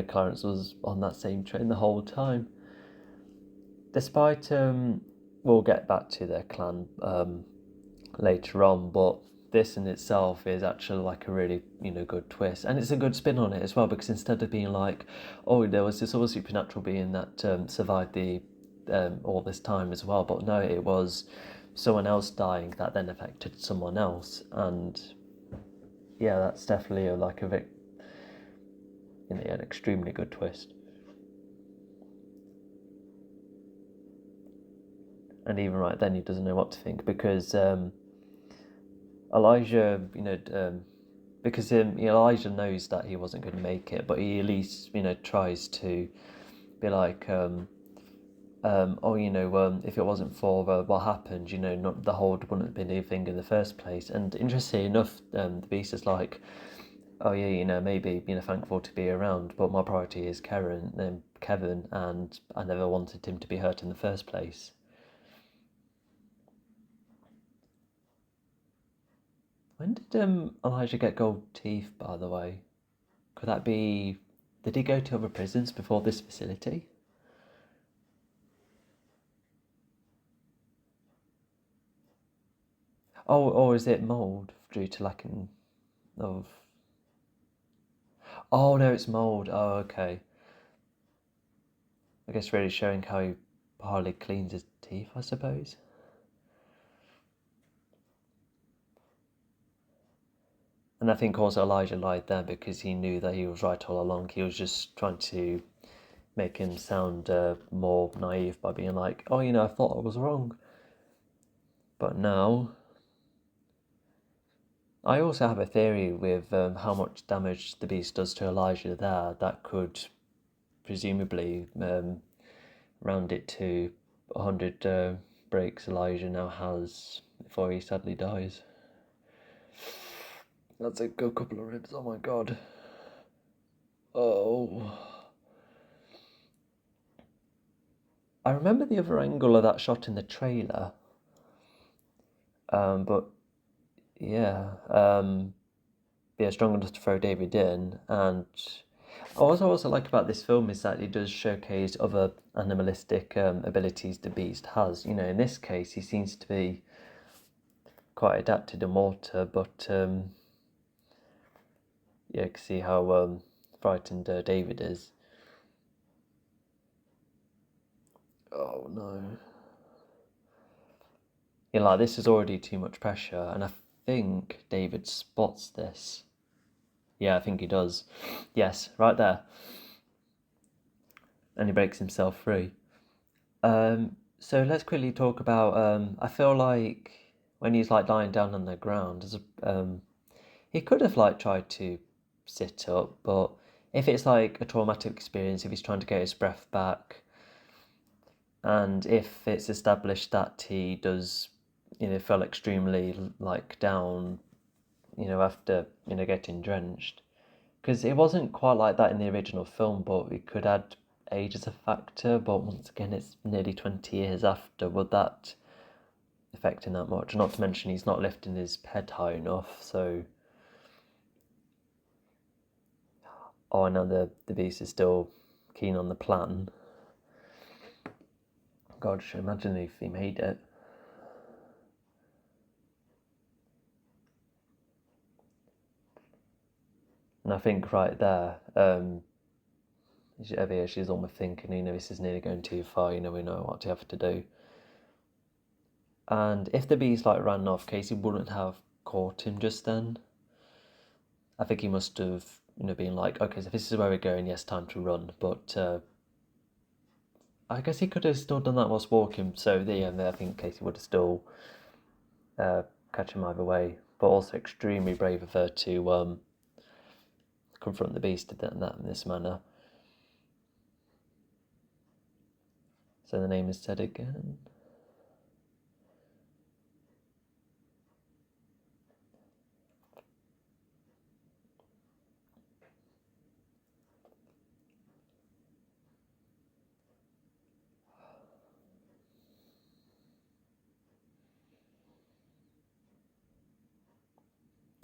Clarence was on that same train the whole time. Despite we'll get back to their clan later on, but this in itself is actually like a really good twist, and it's a good spin on it as well, because instead of being like, oh, there was this other supernatural being that survived the all this time as well, but no, it was someone else dying that then affected someone else. And yeah, that's definitely an extremely good twist. And even right then, he doesn't know what to think, because Elijah, because Elijah knows that he wasn't going to make it, but he at least tries to be like, if it wasn't for what happened, not the hold wouldn't have been anything in the first place. And interestingly enough, the beast is like, oh yeah, maybe thankful to be around, but my priority is Kevin, and I never wanted him to be hurt in the first place. When did Elijah get gold teeth, by the way? Could that be... Did he go to other prisons before this facility? Oh, or is it mould due to lacking of... Oh, no, it's mould. Oh, okay. I guess really showing how he hardly cleans his teeth, I suppose. And I think also Elijah lied there because he knew that he was right all along. He was just trying to make him sound more naive by being like, oh, I thought I was wrong. But now, I also have a theory with how much damage the beast does to Elijah there that could presumably round it to 100 breaks Elijah now has before he sadly dies. That's a good couple of ribs, oh my god. Oh. I remember the other angle of that shot in the trailer. But yeah, strong enough to throw David in. And what I also like about this film is that it does showcase other animalistic abilities the beast has. You know, in this case, he seems to be quite adapted to water, but yeah, you can see how frightened David is. Oh no. You know, like, this is already too much pressure, and I think David spots this. Yeah, I think he does. Yes, right there. And he breaks himself free. So let's quickly talk about. I feel like when he's like lying down on the ground, he could have like tried to sit up, but if it's like a traumatic experience, if he's trying to get his breath back, and if it's established that he does, feel extremely like down, after getting drenched, because it wasn't quite like that in the original film, but we could add age as a factor. But once again, it's nearly 20 years after. Would that affect him that much? Not to mention he's not lifting his head high enough. So, I know the beast is still keen on the plan. God, imagine if he made it. And I think right there, she's almost thinking, this is nearly going too far. We know what you have to do. And if the beast like ran off, Casey wouldn't have caught him just then. I think he must have, been like, okay, so this is where we're going. Yes, time to run. But I guess he could have still done that whilst walking. So I think Casey would have still catch him either way. But also extremely brave of her to confront the beast in this manner. So the name is said again.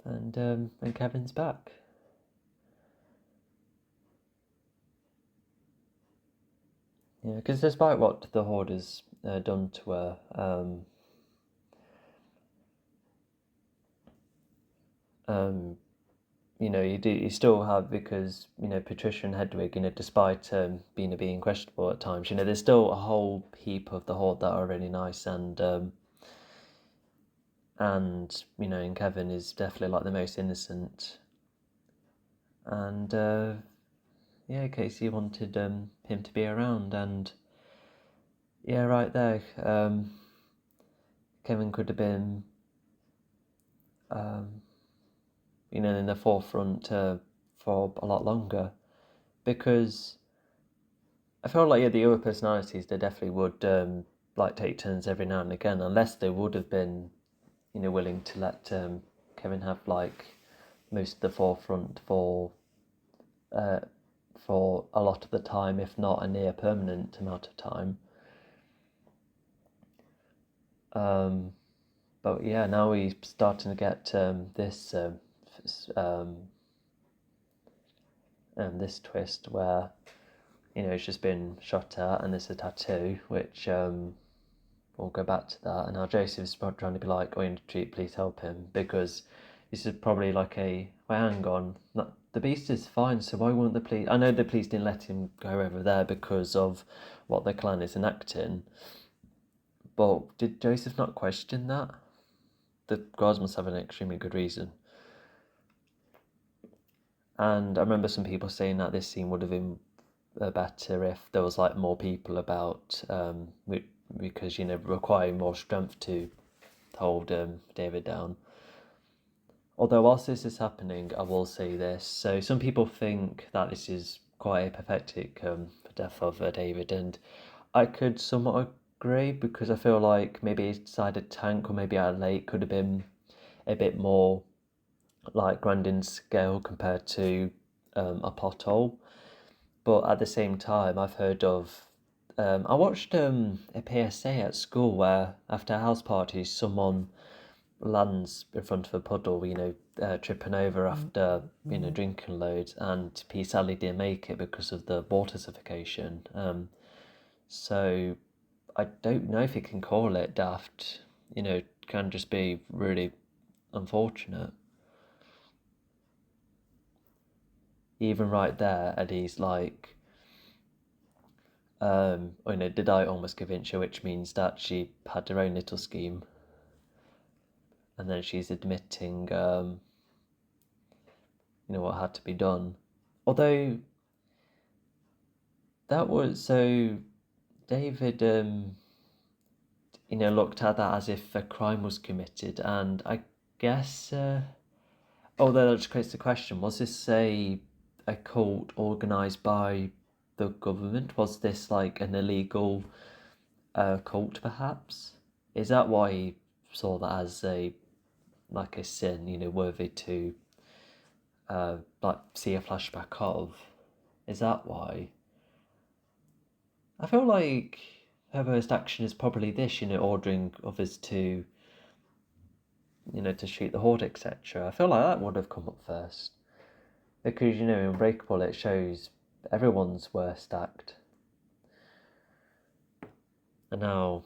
And Kevin's back. Yeah, because despite what the Horde has done to her, you still have, because Patricia and Hedwig, despite being questionable at times, there's still a whole heap of the Horde that are really nice, and and Kevin is definitely like the most innocent, and Casey wanted him to be around, and yeah, right there, Kevin could have been in the forefront for a lot longer, because I feel like the other personalities, they definitely would like take turns every now and again, unless they would have been willing to let Kevin have like most of the forefront for a lot of the time, if not a near permanent amount of time. But yeah, now we're starting to get this twist where it's just been shot at, and there's a tattoo, which we'll go back to that. And now Joseph's trying to be like, "Oh, please help him," because this is probably like hang on, the beast is fine, so why won't the police? I know the police didn't let him go over there because of what the clan is enacting, but did Joseph not question that? The guards must have an extremely good reason. And I remember some people saying that this scene would have been better if there was like more people about, because requiring more strength to hold David down. Although whilst this is happening, I will say this. So some people think that this is quite a pathetic death of David, and I could somewhat agree because I feel like maybe inside a tank or maybe at a lake could have been a bit more like grand in scale compared to a pothole. But at the same time, I've heard of. I watched a PSA at school where after a house party, someone lands in front of a puddle, tripping over after, drinking loads, and he sadly didn't make it because of the water suffocation. So I don't know if you can call it daft, it can just be really unfortunate. Even right there, Eddie's like, did I almost convince you, which means that she had her own little scheme, and then she's admitting, what had to be done. Although that was so David, looked at that as if a crime was committed, and I guess, although that just creates the question: was this a cult organised by the government? Was this like an illegal cult, perhaps? Is that why he saw that as a sin, worthy to see a flashback of? Is that why? I feel like her first action is probably this, ordering others to, to shoot the horde, etc. I feel like that would have come up first. Because, in Unbreakable it shows everyone's worst act. And now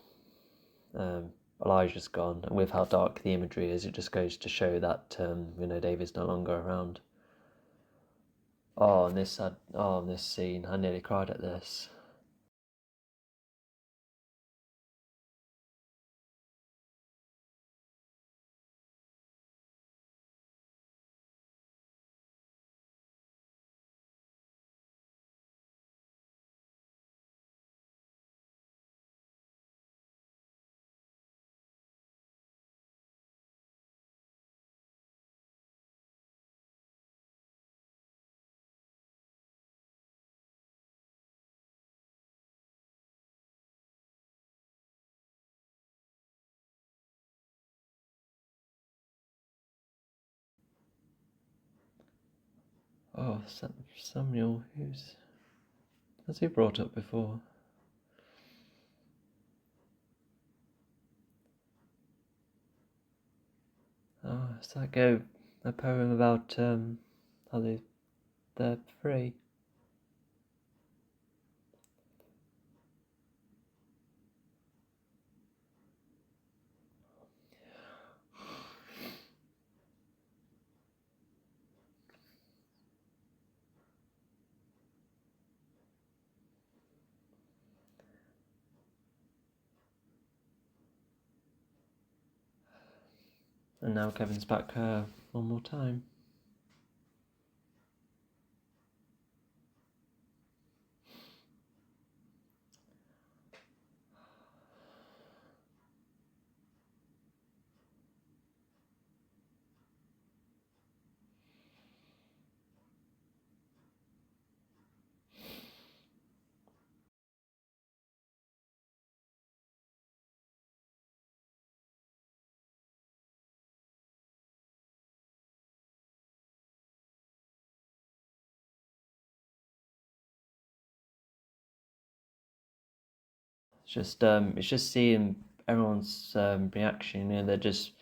Elijah's gone, and with how dark the imagery is, it just goes to show that, David's no longer around. Oh, and this scene, I nearly cried at this. Oh, Samuel, has he brought up before? Oh, it's like a poem about how they're free. And now Kevin's back one more time. It's just seeing everyone's reaction. They're just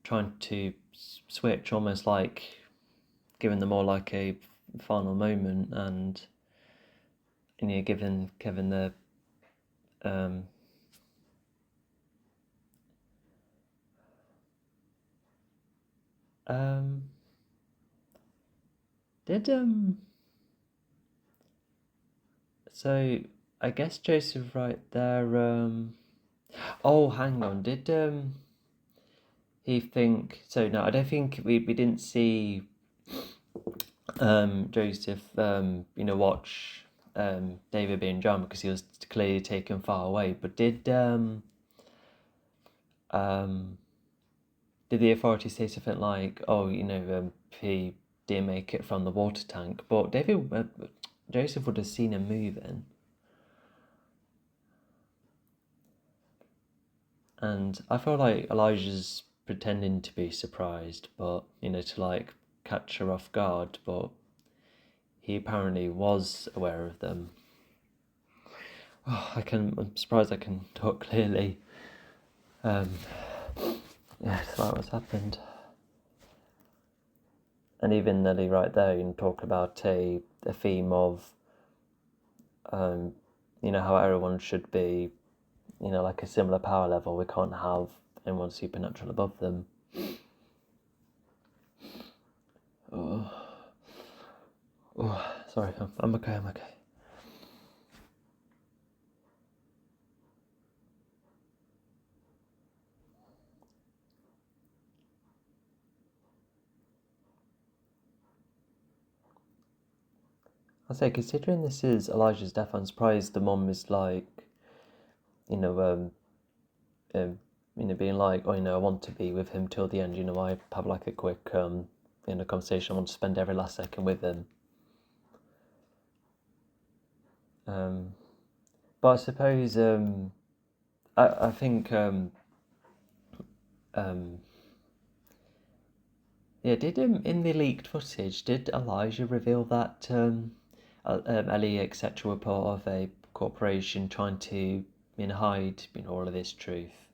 trying to switch, almost like giving them all like a final moment, and giving Kevin the um, did so I guess Joseph right there. Oh, hang on. Did he think so? No, I don't think we didn't see Joseph watch David being drowned because he was clearly taken far away. But did um did the authorities say something like, oh, he didn't make it from the water tank, but Joseph would have seen him moving. And I feel like Elijah's pretending to be surprised, but, to like catch her off guard, but he apparently was aware of them. I'm surprised I can talk clearly. Yeah, that's like what's happened. And even Nelly right there, talk about a theme of, how everyone should be, like a similar power level. We can't have anyone supernatural above them. Oh, sorry, I'm okay. I say, considering this is Elijah's death, I'm surprised the mom is like, being like, oh, I want to be with him till the end. I have like a quick, conversation. I want to spend every last second with him. But I suppose, I think, yeah, did in the leaked footage, did Elijah reveal that Ellie, etc., were part of a corporation trying to hide all of this truth?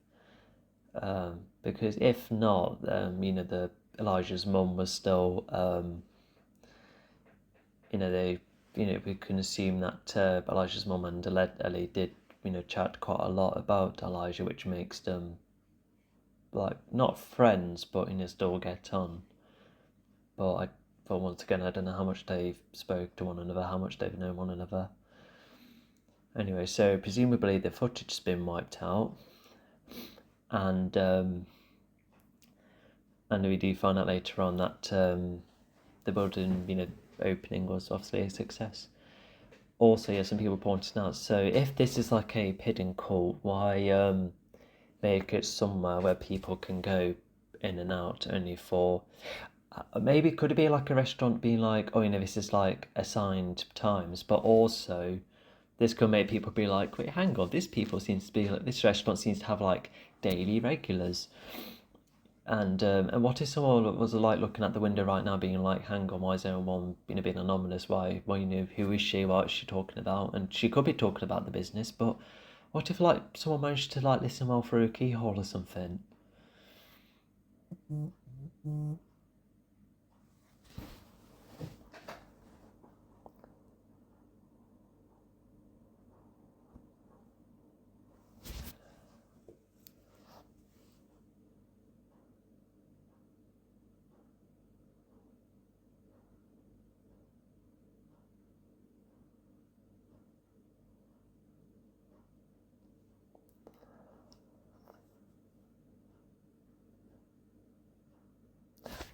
Because if not, the Elijah's mum was still, we can assume that Elijah's mum and Ellie did, chat quite a lot about Elijah, which makes them like not friends, but still get on. But once again, I don't know how much they've spoke to one another, how much they've known one another. Anyway, so presumably the footage has been wiped out, and we do find out later on that the building, opening was obviously a success. Also, yeah, some people pointed out, so if this is like a hidden cult, why make it somewhere where people can go in and out only for... maybe could it be like a restaurant being like, oh, this is like assigned times, but also this could make people be like, wait, hang on, this restaurant seems to have like daily regulars. And what if someone was like looking at the window right now, being like, "Hang on, why is everyone being anonymous? Why, who is she? What is she talking about?" And she could be talking about the business, but what if like someone managed to like listen well through a keyhole or something?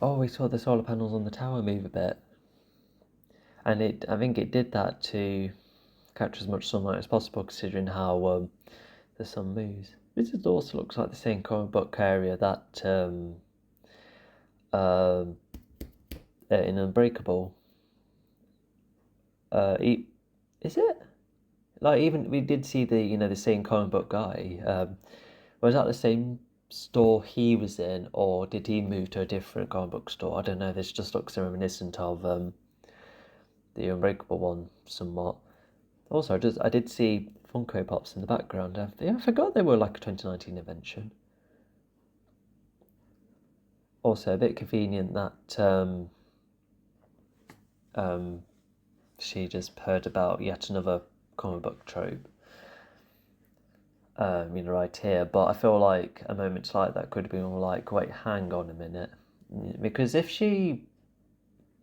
Oh, we saw the solar panels on the tower move a bit, and I think it did that to capture as much sunlight as possible, considering how the sun moves. This also looks like the same comic book area that in Unbreakable. Is it? Like, even we did see the same comic book guy. Was that the same store he was in, or did he move to a different comic book store? I don't know. This just looks reminiscent of the Unbreakable one somewhat. Also, I did see Funko Pops in the background. I forgot they were like a 2019 invention. Also, a bit convenient that she just heard about yet another comic book trope. Right here, but I feel like a moment like that could have been more like, wait, hang on a minute, because if she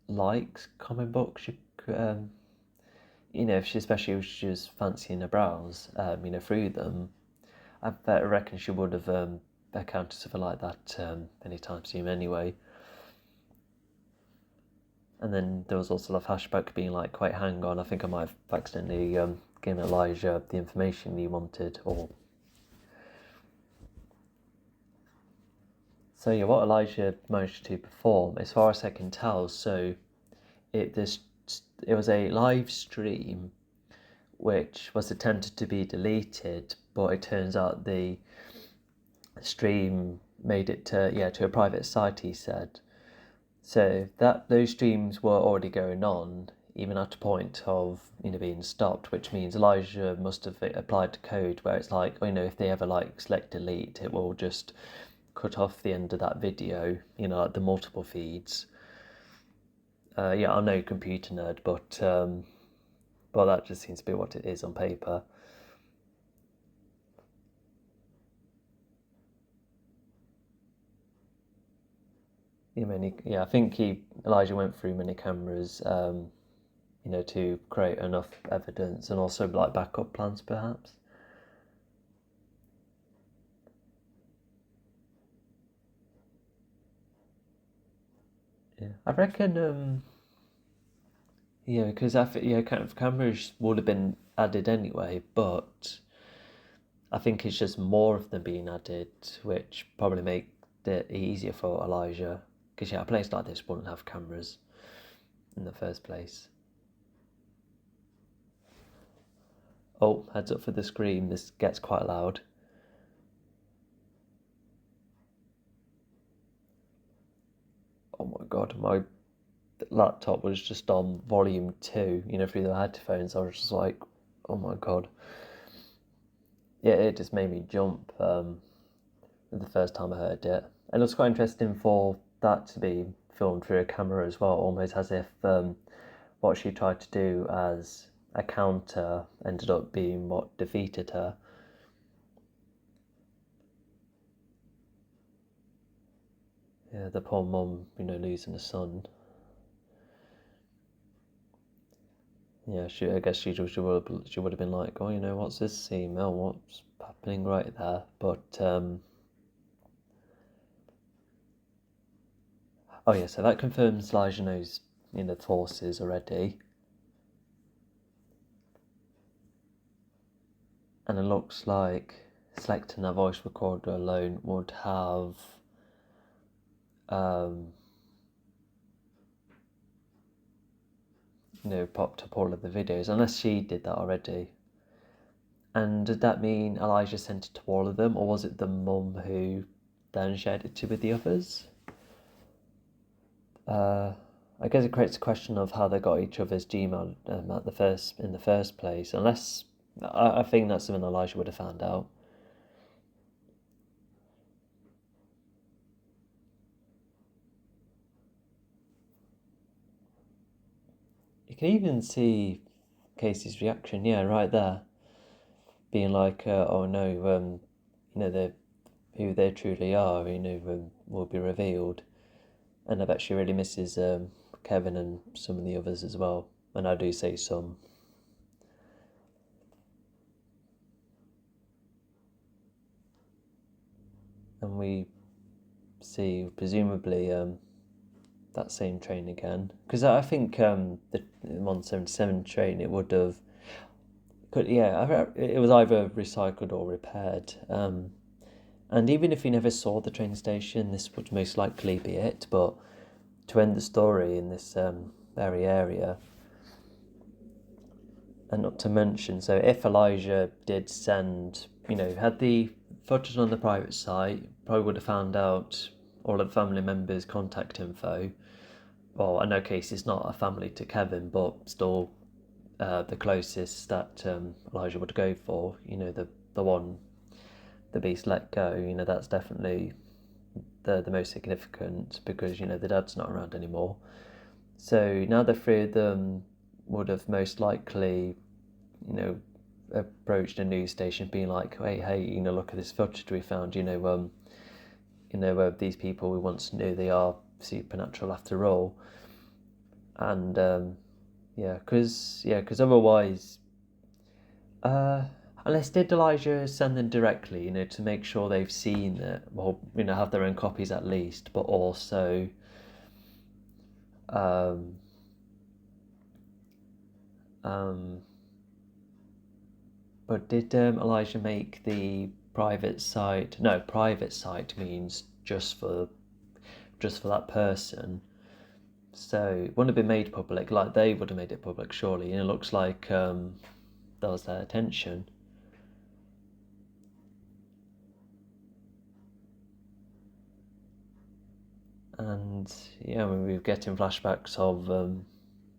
likes comic books, she, especially if she was fancying her brows, through them, I reckon she would have encountered something like that anytime soon anyway. And then there was also the flashback being like, wait, hang on, I think I might have accidentally given Elijah the information he wanted, or So yeah, what Elijah managed to perform, as far as I can tell, so it was a live stream which was attempted to be deleted, but it turns out the stream made it to a private site, he said. So that those streams were already going on, even at a point of being stopped, which means Elijah must have applied to code where it's like, if they ever select delete, it will just cut off the end of that video, like the multiple feeds. I'm no computer nerd, but that just seems to be what it is on paper. I think Elijah went through many cameras, to create enough evidence and also backup plans, perhaps. Yeah, I reckon. Because kind of cameras would have been added anyway, but I think it's just more of them being added, which probably make it easier for Elijah. Because a place like this wouldn't have cameras in the first place. Oh, heads up for the scream, this gets quite loud. Oh my god, my laptop was just on volume 2, through the headphones. I was just like, oh my god. Yeah, it just made me jump the first time I heard it. And it was quite interesting for that to be filmed through a camera as well, almost as if what she tried to do as a counter ended up being what defeated her. Yeah, the poor mum, losing a son. Yeah, I guess she would have been like, oh, what's this email? What's happening right there? But oh yeah, so that confirms Elijah knows the forces already, and it looks like selecting a voice recorder alone would have popped up all of the videos, unless she did that already. And did that mean Elijah sent it to all of them, or was it the mum who then shared it with the others? I guess it creates a question of how they got each other's Gmail in the first place. Unless I think that's something Elijah would have found out. You can even see Casey's reaction, yeah, right there, being like, "Oh no, who they truly are, will be revealed." And I bet she really misses Kevin and some of the others as well. And I do say some. And we see, presumably, that same train again. Because I think the 177 train, it would have... it was either recycled or repaired. And even if you never saw the train station, this would most likely be it. But to end the story in this very area, and not to mention, so if Elijah did send, had the footage on the private site, probably would have found out all of the family members' contact info. Well, I know Casey's not a family to Kevin, but still the closest that Elijah would go for, the one the beast let go, that's definitely the most significant, because, the dad's not around anymore. So now the three of them would have most likely, approached a news station being like, hey, look at this footage we found, these people we once knew, they are supernatural after all. And because otherwise, unless did Elijah send them directly, to make sure they've seen it, or have their own copies at least, but also but did Elijah make the private site? No, private site means just for that person. So it wouldn't have been made public. Like, they would have made it public, surely. And it looks like that was their intention. And yeah, I mean, we're getting flashbacks of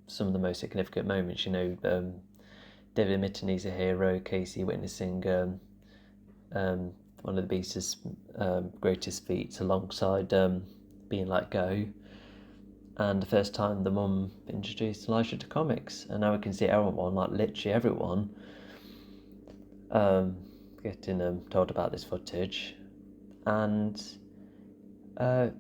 some of the most significant moments. David admitting he's a hero, Casey witnessing one of the Beast's greatest feats alongside being let go, and the first time the mum introduced Elijah to comics. And now we can see everyone, like literally everyone, getting told about this footage. And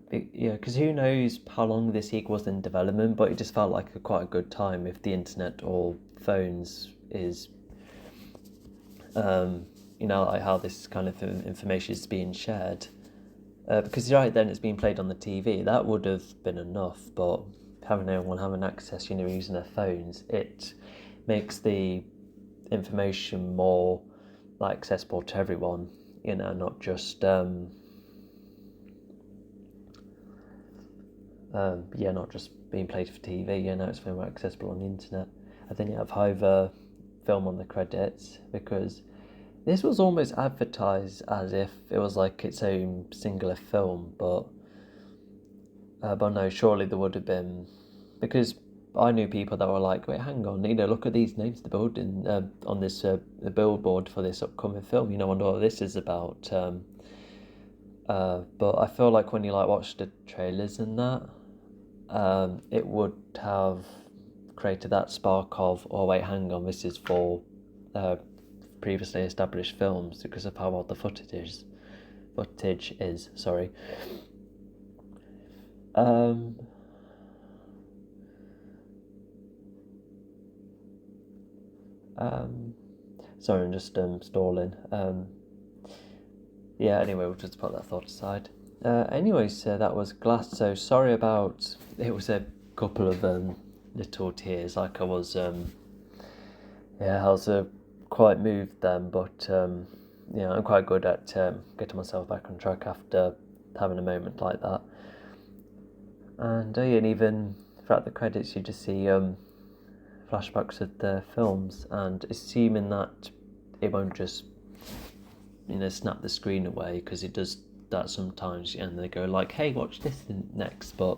because who knows how long this sequel was in development, but it just felt like quite a good time if the internet or phones is like how this kind of information is being shared. Because right then it's being played on the TV, that would have been enough, but having everyone having access, using their phones, it makes the information more like accessible to everyone, not just not just being played for TV. It's very more accessible on the internet. And then you have either film on the credits, because this was almost advertised as if it was like its own singular film, but no, surely there would have been, because I knew people that were like, wait, hang on, look at these names of the building on this the billboard for this upcoming film. I wonder what this is about. But I feel like when you watch the trailers and that, it would have created that spark of, oh wait, hang on, this is for previously established films, because of how old the footage is. Sorry. Sorry, I'm just stalling. Anyway, we'll just put that thought aside. Anyways, that was Glass. So sorry about, it was a couple of little tears. I was quite moved then, but I'm quite good at getting myself back on track after having a moment like that. And and even throughout the credits, you just see flashbacks of the films, and assuming that it won't just snap the screen away, because it does that sometimes, and they go like, hey, watch this next. But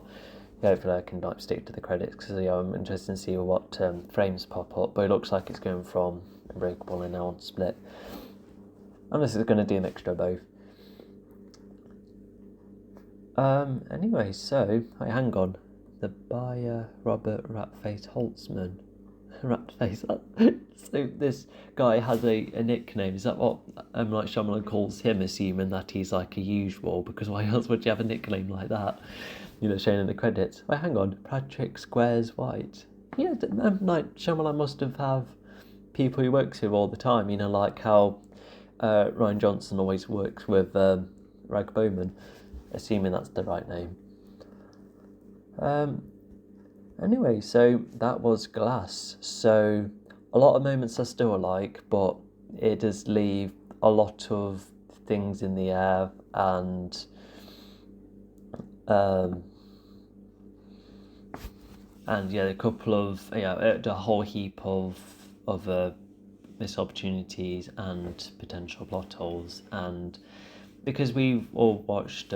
hopefully I can stick to the credits, because I'm interested to see what frames pop up. But it looks like it's going from Unbreakable and now on Split, unless it's going to do a mixture of both. Anyway, so hang on, by Robert Ratface Holtzman. Ratface. So this guy has a nickname. Is that what M. Night Shyamalan calls him, assuming that he's like a usual? Because why else would you have a nickname like that? Shown in the credits. Wait, hang on, Patrick Squares White. Yeah, M. Night Shyamalan must have people he works with all the time. Like how Ryan Johnson always works with Rag Bowman, assuming that's the right name. Anyway, so that was Glass. So a lot of moments I still like, but it does leave a lot of things in the air, and a couple of a whole heap of missed opportunities and potential plot holes. And because we've all watched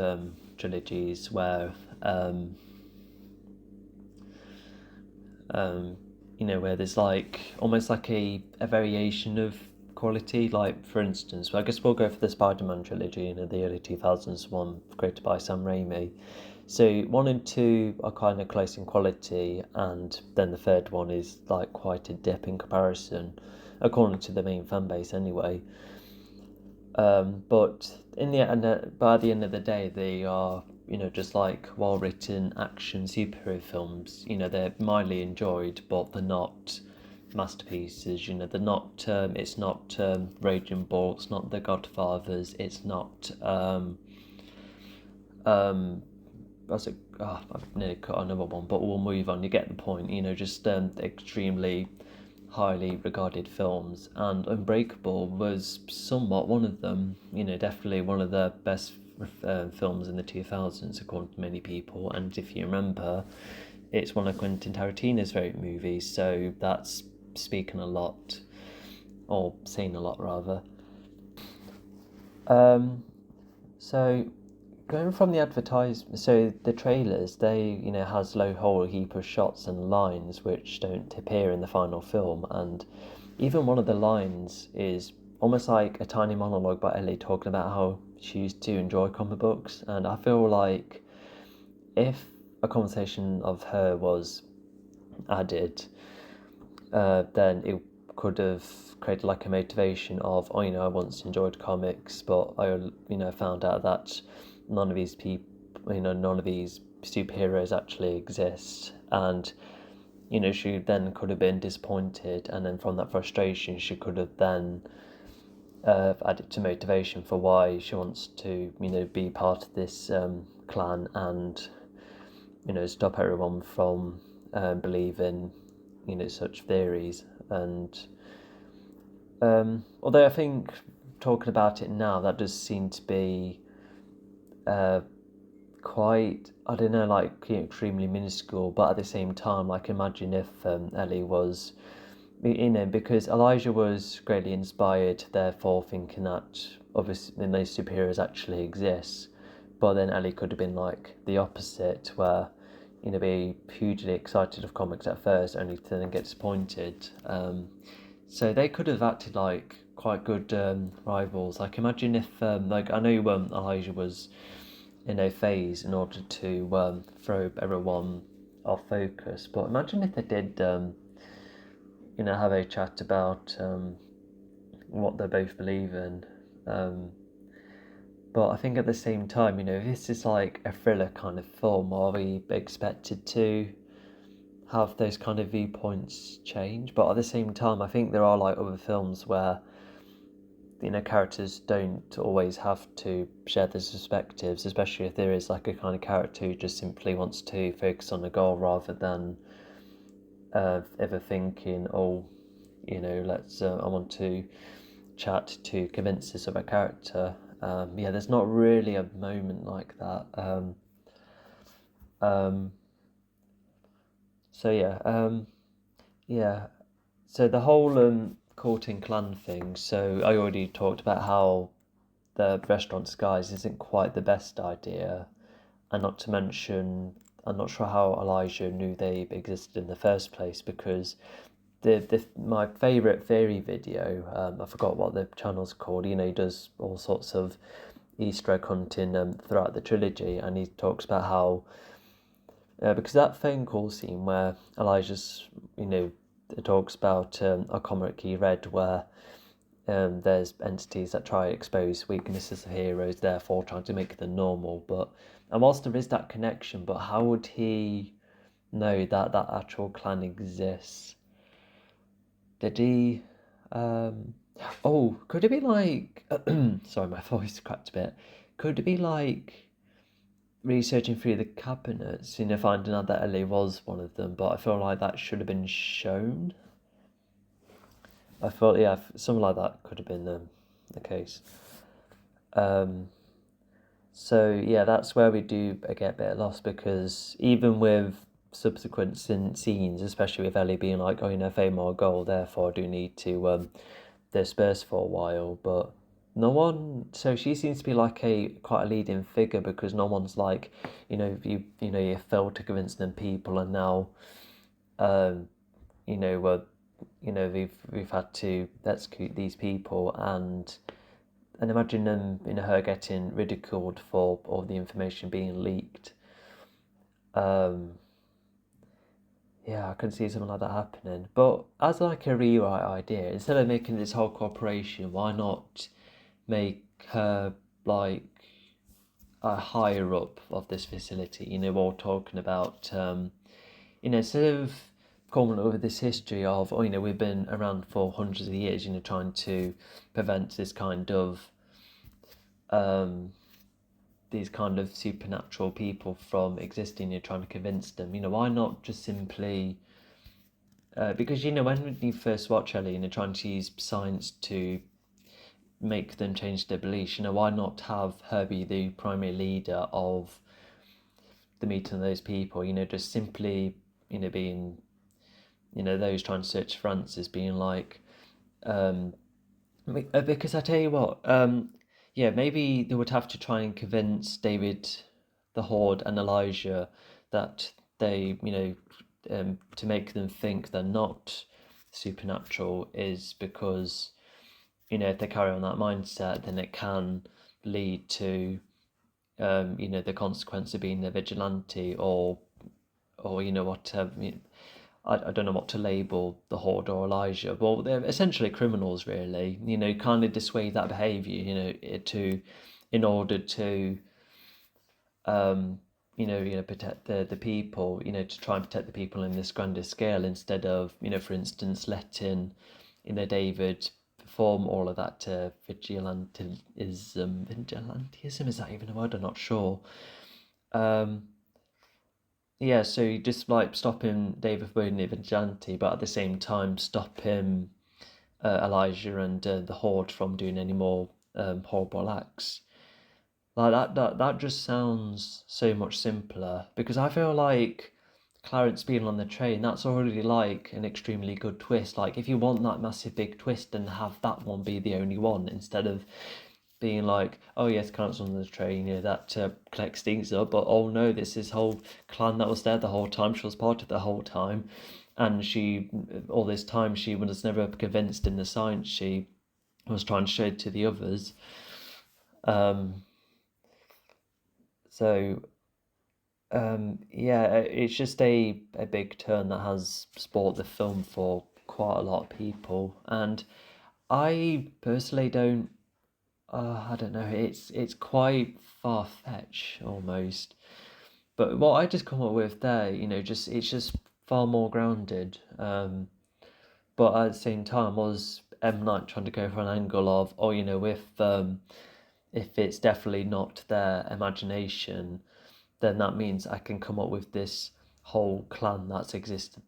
trilogies where where there's almost like a variation of quality. Like, for instance, I guess we'll go for the Spider-Man trilogy, the early 2000s one created by Sam Raimi. So 1 and 2 are kind of close in quality, and then the third one is quite a dip in comparison, according to the main fan base anyway. But in the end, by the end of the day, they are just well-written action superhero films. They're mildly enjoyed, but they're not masterpieces. They're not. It's not Raging Bull. It's not The Godfathers. It's not. I've nearly cut another one, but we'll move on. You get the point. Just extremely highly regarded films, and Unbreakable was somewhat one of them. Definitely one of the best films in the 2000s, according to many people. And if you remember, it's one of Quentin Tarantino's favourite movies, so that's speaking a lot, or saying a lot rather. So going from the advertisement, so the trailers, they has a whole heap of shots and lines which don't appear in the final film, and even one of the lines is almost like a tiny monologue by Ellie talking about how she used to enjoy comic books. And I feel like if a conversation of her was added, then it could have created like a motivation of, I once enjoyed comics, but I found out that none of these people, none of these superheroes actually exist. And she then could have been disappointed, and then from that frustration she could have then added to motivation for why she wants to be part of this clan, and stop everyone from believing such theories. And although I think, talking about it now, that does seem to be quite, I don't know, like extremely minuscule, but at the same time, like, imagine if Ellie was, because Elijah was greatly inspired, therefore thinking that obviously those superheroes actually exist, but then Ellie could have been like the opposite, where be hugely excited of comics at first, only to then get disappointed. So they could have acted like quite good rivals. Like, imagine if, like, I know Elijah was in a phase in order to throw everyone off focus, but imagine if they did, have a chat about what they both believe in. But I think at the same time, this is like a thriller kind of film. Are we expected to have those kind of viewpoints change? But at the same time, I think there are like other films where characters don't always have to share those perspectives, especially if there is like a kind of character who just simply wants to focus on a goal rather than ever thinking, let's I want to chat to convince this other character. There's not really a moment like that. So the whole courting clan thing. So I already talked about how the restaurant disguise isn't quite the best idea, and not to mention, I'm not sure how Elijah knew they existed in the first place, because my favourite theory video, I forgot what the channel's called, he does all sorts of Easter egg hunting throughout the trilogy, and he talks about how, because that phone call scene where Elijah's, talks about a comic he read where there's entities that try to expose weaknesses of heroes, therefore trying to make them normal. But, and whilst there is that connection, but how would he know that that actual clan exists? Did he? Could it be like? Sorry, my voice cracked a bit. Could it be like researching through the cabinets, finding out that Ellie was one of them? But I feel like that should have been shown. I thought, something like that could have been the case. So that's where we do get a bit lost, because even with subsequent scenes, especially with Ellie being like, fame more goal, therefore I do need to disperse for a while, but no one, so she seems to be like quite a leading figure, because no one's like, you failed to convince them people, and now we've had to execute these people, and imagine them, her getting ridiculed for all the information being leaked. I can see something like that happening. But as like a rewrite idea, instead of making this whole corporation, why not make her like a higher up of this facility? We're talking about, instead of coming over this history of, we've been around for hundreds of years, trying to prevent this kind of these kind of supernatural people from existing. You're trying to convince them. Why not just simply? Because when you first watch Ellie, trying to use science to make them change their beliefs? Why not have her be the primary leader of the meeting of those people? Just simply, being, those trying to search Francis being like, because I tell you what, yeah, maybe they would have to try and convince David, the Horde, and Elijah that they, to make them think they're not supernatural is because, if they carry on that mindset, then it can lead to, the consequence of being a vigilante or whatever. I don't know what to label the Horde or Elijah. Well, they're essentially criminals, really. Kind of dissuade that behaviour. In order to, protect the people. To try and protect the people in this grander scale, instead of, for instance, letting, David perform all of that vigilantism. Vigilantism, is that even a word? I'm not sure. Yeah, so you just like stopping David from being a vigilante, but at the same time stop him, Elijah and the Horde from doing any more horrible acts. Like that just sounds so much simpler, because I feel like Clarence being on the train, that's already like an extremely good twist. Like, if you want that massive big twist, then have that one be the only one, instead of being like, oh yes, Clarence on the train, that collects things up, but oh no, this whole clan that was there the whole time, she was part of the whole time, and she, all this time, she was never convinced in the science she was trying to show to the others. So yeah, it's just a big turn that has spoiled the film for quite a lot of people, and I personally don't. I don't know. It's quite far fetched almost, but what I just come up with there, it's just far more grounded. But at the same time, was M Night trying to go for an angle of, oh, if it's definitely not their imagination, then that means I can come up with this whole clan that's existed,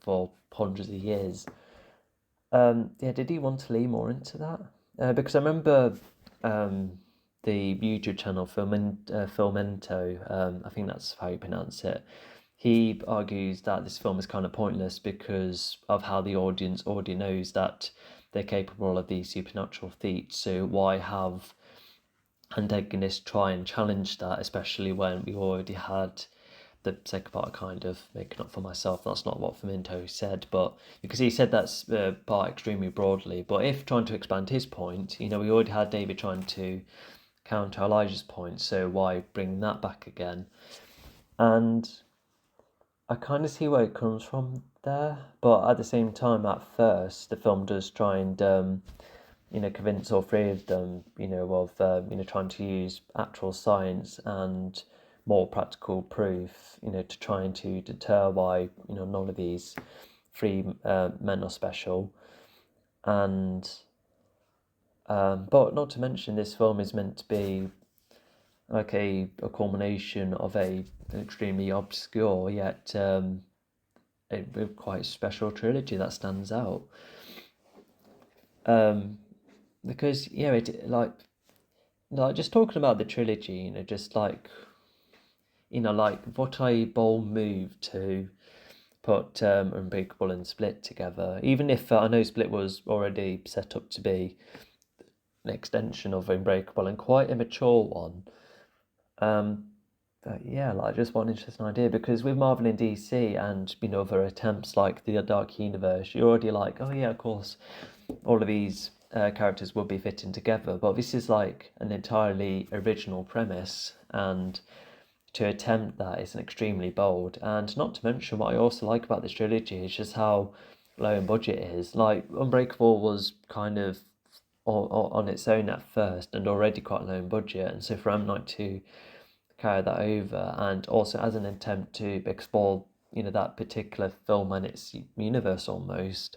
for hundreds of years. Yeah, did he want to lean more into that? Because I remember the YouTube channel Filmento, I think that's how you pronounce it. He argues that this film is kind of pointless because of how the audience already knows that they're capable of these supernatural feats. So why have antagonists try and challenge that, especially when we already had the second part, kind of making up for myself. That's not what Femento said, but because he said that's part extremely broadly. But if trying to expand his point, we already had David trying to counter Elijah's point, so why bring that back again? And I kind of see where it comes from there, but at the same time, at first, the film does try and convince all three of them, of trying to use actual science and more practical proof, to try and to deter why none of these three men are special, and but not to mention, this film is meant to be like a culmination of an extremely obscure yet a quite special trilogy that stands out. Because it like just talking about the trilogy, just like what a bold move to put Unbreakable and Split together. Even if I know Split was already set up to be an extension of Unbreakable and quite a mature one. But yeah, just one interesting idea, because with Marvel and DC and other attempts like the Dark Universe, you're already like, oh yeah, of course, all of these characters will be fitting together. But this is like an entirely original premise, and to attempt that is an extremely bold. And not to mention, what I also like about this trilogy is just how low in budget it is. Like, Unbreakable was kind of on its own at first and already quite low in budget, and so for M Night to carry that over, and also as an attempt to explore that particular film and its universe almost,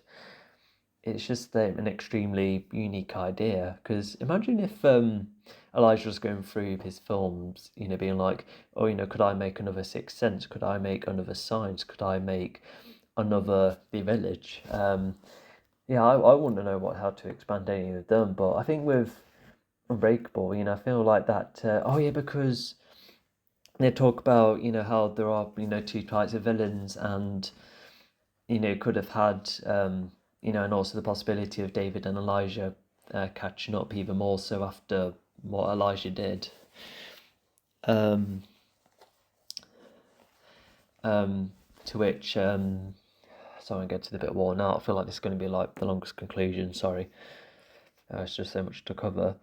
it's just an extremely unique idea. Because imagine if Elijah was going through his films, being like, oh, could I make another Sixth Sense? Could I make another Signs? Could I make another The Village? yeah, I wouldn't know how to expand any of them, but I think with Unbreakable, I feel like that. Oh yeah, because they talk about how there are two types of villains, and could have had and also the possibility of David and Elijah catching up even more so after what Elijah did. Um, to which sorry, I get to the bit worn out. I feel like this is going to be like the longest conclusion. Sorry, it's just so much to cover.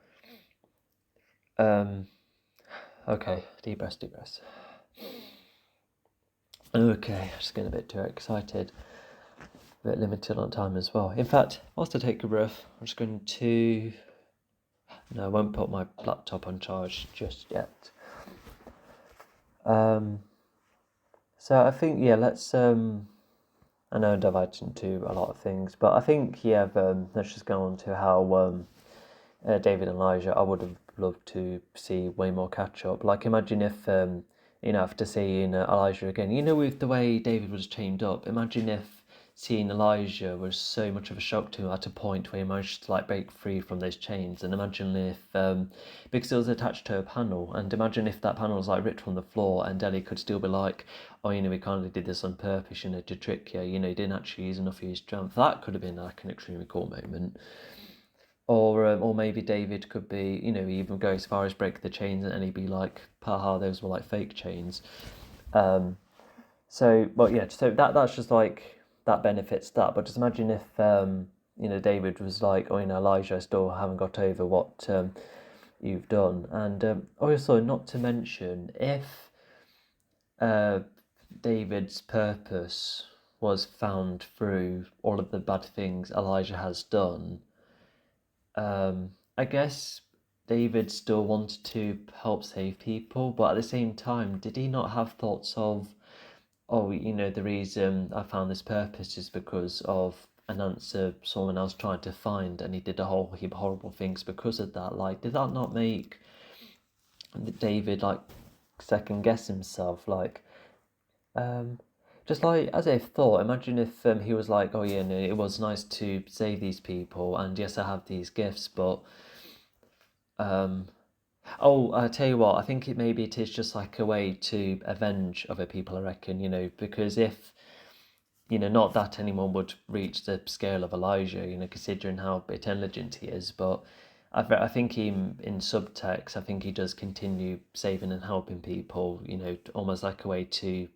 Okay, deep breaths, deep breaths. Okay, just getting a bit too excited. A bit limited on time as well. In fact, whilst I take a breath, I'm just going to... No, I won't put my laptop on charge just yet. So I think, yeah, let's... I know I'm divided into a lot of things, but I think, yeah, let's just go on to how David and Elijah, I would have loved to see way more catch up. Like, imagine if, after seeing Elijah again, with the way David was chained up, imagine if seeing Elijah was so much of a shock to him at a point where he managed to like break free from those chains. And imagine if, because it was attached to a panel, and imagine if that panel was like ripped from the floor and Ellie could still be like, oh, we kind of did this on purpose, to trick you, he didn't actually use enough of his strength. That could have been like an extremely cool moment. Or maybe David could be, even go as far as break the chains and he'd be like, haha, those were like fake chains. So that's just like, that benefits that. But just imagine if, David was like, oh, Elijah, I still haven't got over what you've done. And also, not to mention, if David's purpose was found through all of the bad things Elijah has done, I guess David still wanted to help save people, but at the same time, did he not have thoughts of, oh, the reason I found this purpose is because of an answer someone else tried to find, and he did a whole heap of horrible things because of that? Like, did that not make David like second guess himself? Like, just like as a thought, imagine if he was like, oh yeah, no, it was nice to save these people, and yes, I have these gifts, but I tell you what, I think maybe it is just like a way to avenge other people, I reckon, because if, not that anyone would reach the scale of Elijah, considering how intelligent he is, but I think in subtext, I think he does continue saving and helping people, almost like a way to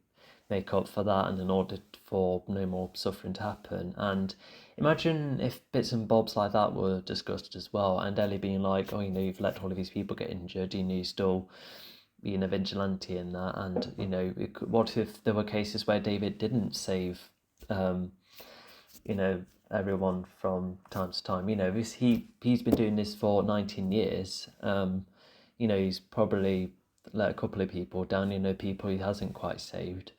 make up for that and in order for no more suffering to happen. And imagine if bits and bobs like that were discussed as well, and Ellie being like, oh, you've let all of these people get injured, you still being a vigilante in that. And what if there were cases where David didn't save everyone from time to time? He's been doing this for 19 years. He's probably let a couple of people down, people he hasn't quite saved.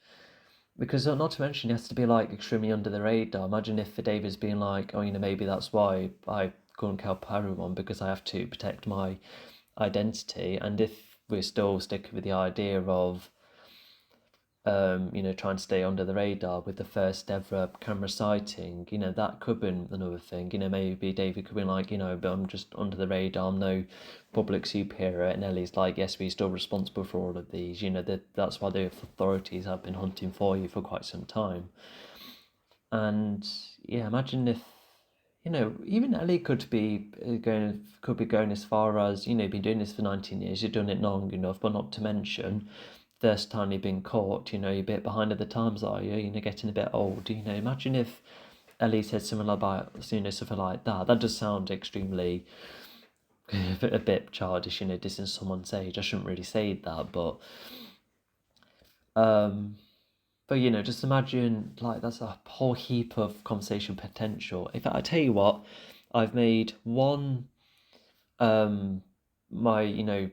Because not to mention, he has to be like extremely under the radar. Imagine if David's being like, oh, maybe that's why I couldn't help everyone, because I have to protect my identity. And if we're still sticking with the idea of, trying to stay under the radar with the first ever camera sighting, that could be another thing. Maybe David could be like, but I'm just under the radar, I'm no public superhero. And Ellie's like, yes, we're still responsible for all of these. That's why the authorities have been hunting for you for quite some time. And yeah, imagine if, even Ellie could be going as far as, been doing this for 19 years, you've done it long enough, but not to mention, first time you've been caught, you're a bit behind at the times, are you? Getting a bit old. Imagine if Ellie said something about, something like that. That does sound extremely a bit childish, dissing someone's age. I shouldn't really say that, but just imagine, like, that's a whole heap of conversation potential. In fact, I tell you what, I've made one, my,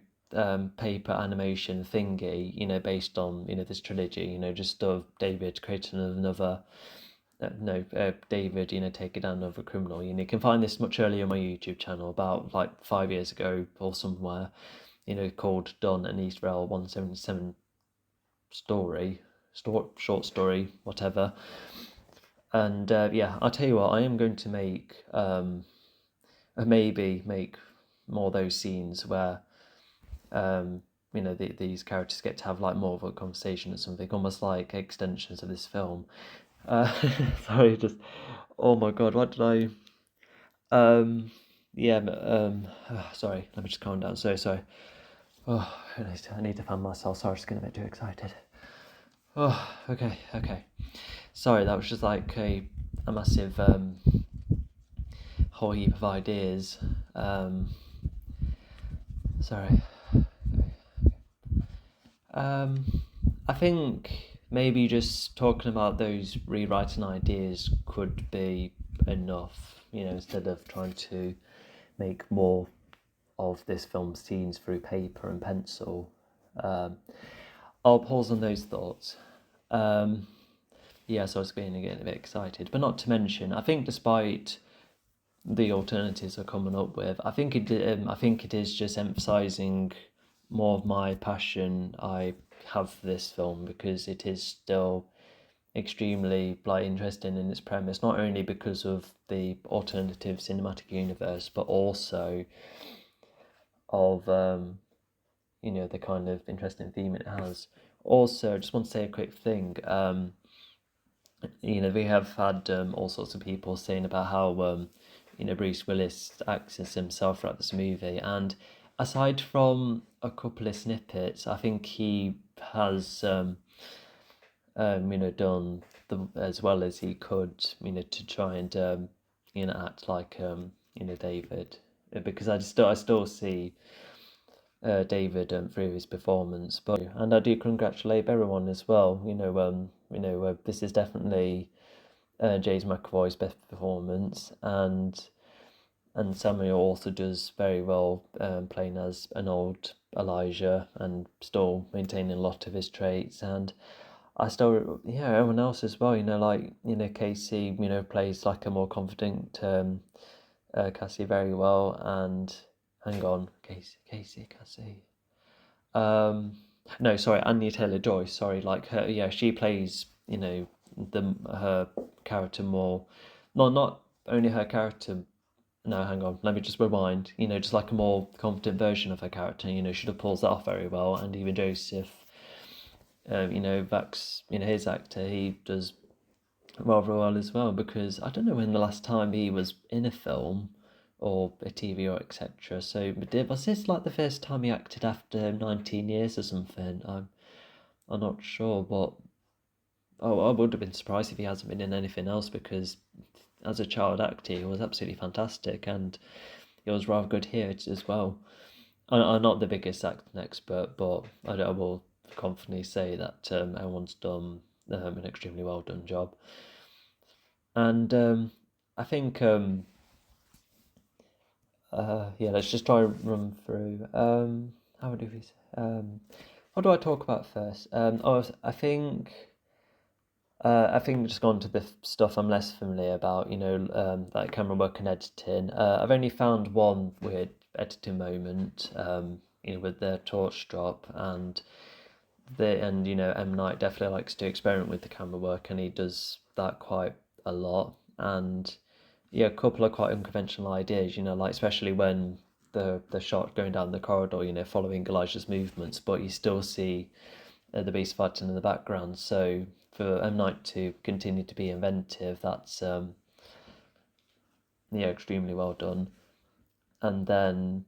paper animation thingy, based on, this trilogy, just of David creating another, David, taking down another criminal. You can find this much earlier on my YouTube channel, about like 5 years ago or somewhere, called Done an East Rail 177 short story, whatever. And yeah, I'll tell you what, I am going to maybe make more of those scenes where these characters get to have like more of a conversation or something, almost like extensions of this film. Uh, sorry, just oh my god, what did I? Yeah, sorry, let me just calm down. Sorry. Oh, I need to fan myself. Sorry, I was just getting a bit too excited. Oh, okay. Sorry, that was just like a massive whole heap of ideas. Sorry. I think maybe just talking about those rewriting ideas could be enough, instead of trying to make more of this film's scenes through paper and pencil. I'll pause on those thoughts. Yeah, so I was getting a bit excited, but not to mention, I think despite the alternatives are coming up with, I think it is just emphasising more of my passion I have for this film, because it is still extremely interesting in its premise, not only because of the alternative cinematic universe, but also of the kind of interesting theme it has. Also, I just want to say a quick thing. We have had all sorts of people saying about how Bruce Willis acts as himself throughout this movie, and aside from a couple of snippets, I think he has done as well as he could, to try and act like David, because I still see David through his performance. And I do congratulate everyone as well. This is definitely James McAvoy's best performance, and Samuel also does very well playing as an old Elijah and still maintaining a lot of his traits. And I still, everyone else as well. Casey, plays like a more confident Cassie very well, and hang on, Cassie. No, sorry, Anya Taylor-Joy. Sorry, like her. Yeah, she plays. Her character more. Not only her character. No, hang on. Let me just rewind. Just like a more confident version of her character. She pulls that off very well. And even Joseph, Vax, his actor, he does rather well as well, because I don't know when the last time he was in a film or a TV or etc. So was this like the first time he acted after 19 years or something? I'm not sure, but I would have been surprised if he hasn't been in anything else, because as a child actor he was absolutely fantastic, and he was rather good here as well. I'm not the biggest acting expert, but I will confidently say that everyone's done an extremely well done job. And I think let's just try and run through. How do we? What do I talk about first? I think just gone to the stuff I'm less familiar about. Like camera work and editing. I've only found one weird editing moment. With the torch drop, and M. Night definitely likes to experiment with the camera work, and he does that quite a lot. And yeah, a couple of quite unconventional ideas, like especially when the shot going down the corridor, following Elijah's movements, but you still see the beast fighting in the background. So for M. Night to continue to be inventive, that's extremely well done. And then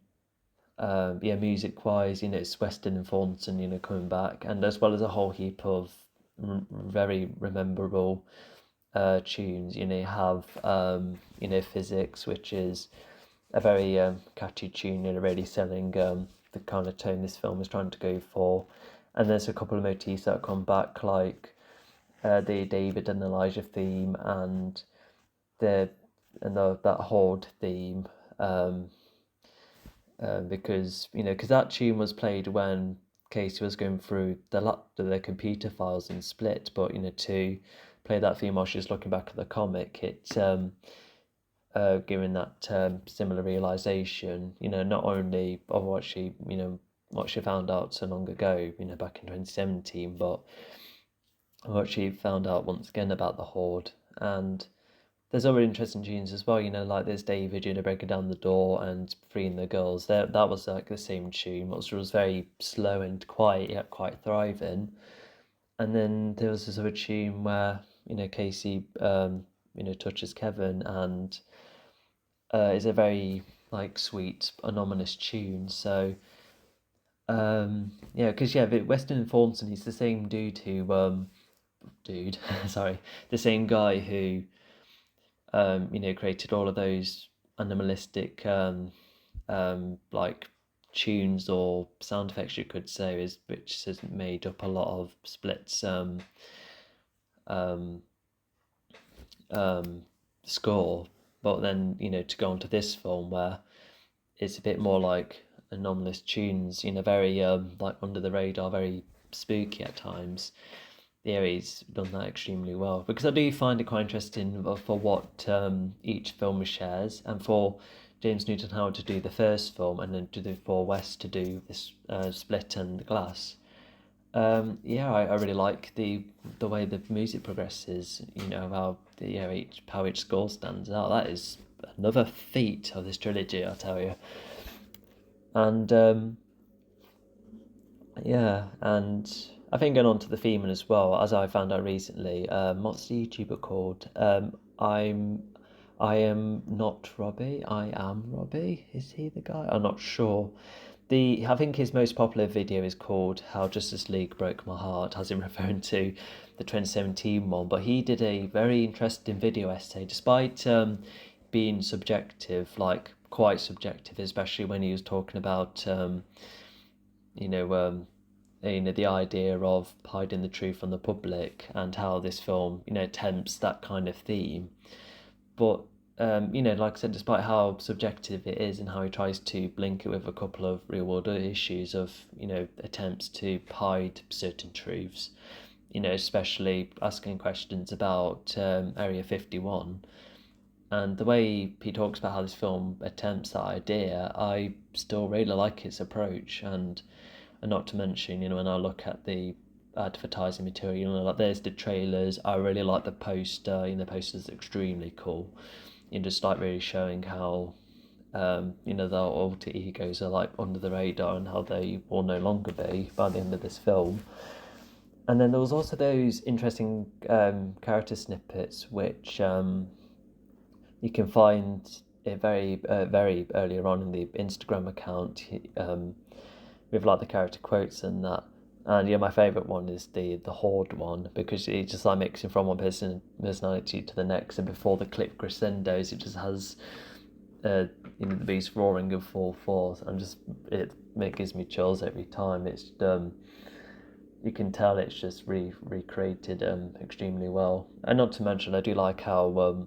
music wise, it's Weston and Thornton, coming back, and as well as a whole heap of very rememberable tunes. You have Physics, which is a very catchy tune, really selling the kind of tone this film is trying to go for. And there's a couple of motifs that come back, like the David and Elijah theme, and that Horde theme, because that tune was played when Casey was going through the computer files in Split, but to play that theme while she's looking back at the comic, it giving that similar realization, not only of what she found out so long ago, back in 2017, but what she found out once again about the Horde. and there's other interesting tunes as well, like there's David, breaking down the door and freeing the girls. That was like the same tune, which was very slow and quiet, yet quite thriving. And then there was this other tune where, Casey, touches Kevin, and is a very like sweet, anonymous tune. So, because Weston Thornton, he's the same sorry, the same guy who created all of those animalistic like tunes or sound effects, you could say, which has made up a lot of Split's um, score. But then, to go on to this film where it's a bit more like anomalous tunes, very like under the radar, very spooky at times. Yeah, he's done that extremely well, because I do find it quite interesting for what each film shares, and for James Newton Howard to do the first film and then for West to do this Split and the Glass. I really like the way the music progresses. How each score stands out. That is another feat of this trilogy, I tell you. And and I think going on to the theme as well, as I found out recently, what's the YouTuber called? I am not Robbie. I am Robbie. Is he the guy? I'm not sure. I think his most popular video is called "How Justice League Broke My Heart," as in referring to the 2017 one. But he did a very interesting video essay, despite being subjective, like quite subjective, especially when he was talking about the idea of hiding the truth from the public, and how this film, attempts that kind of theme. But, like I said, despite how subjective it is and how he tries to link it with a couple of real world issues of, attempts to hide certain truths, especially asking questions about Area 51. And the way he talks about how this film attempts that idea, I still really like its approach. And not to mention, when I look at the advertising material, like there's the trailers. I really like the poster. The poster's extremely cool. Just like really showing how, the alter egos are like under the radar, and how they will no longer be by the end of this film. And then there was also those interesting character snippets, which you can find it very earlier on in the Instagram account, with like the character quotes and that. And my favourite one is the Horde one, because it's just like mixing from one personality to the next, and before the clip crescendos, it just has the beast roaring in full force, and just it gives me chills every time. It's you can tell it's just recreated extremely well. And not to mention, I do like how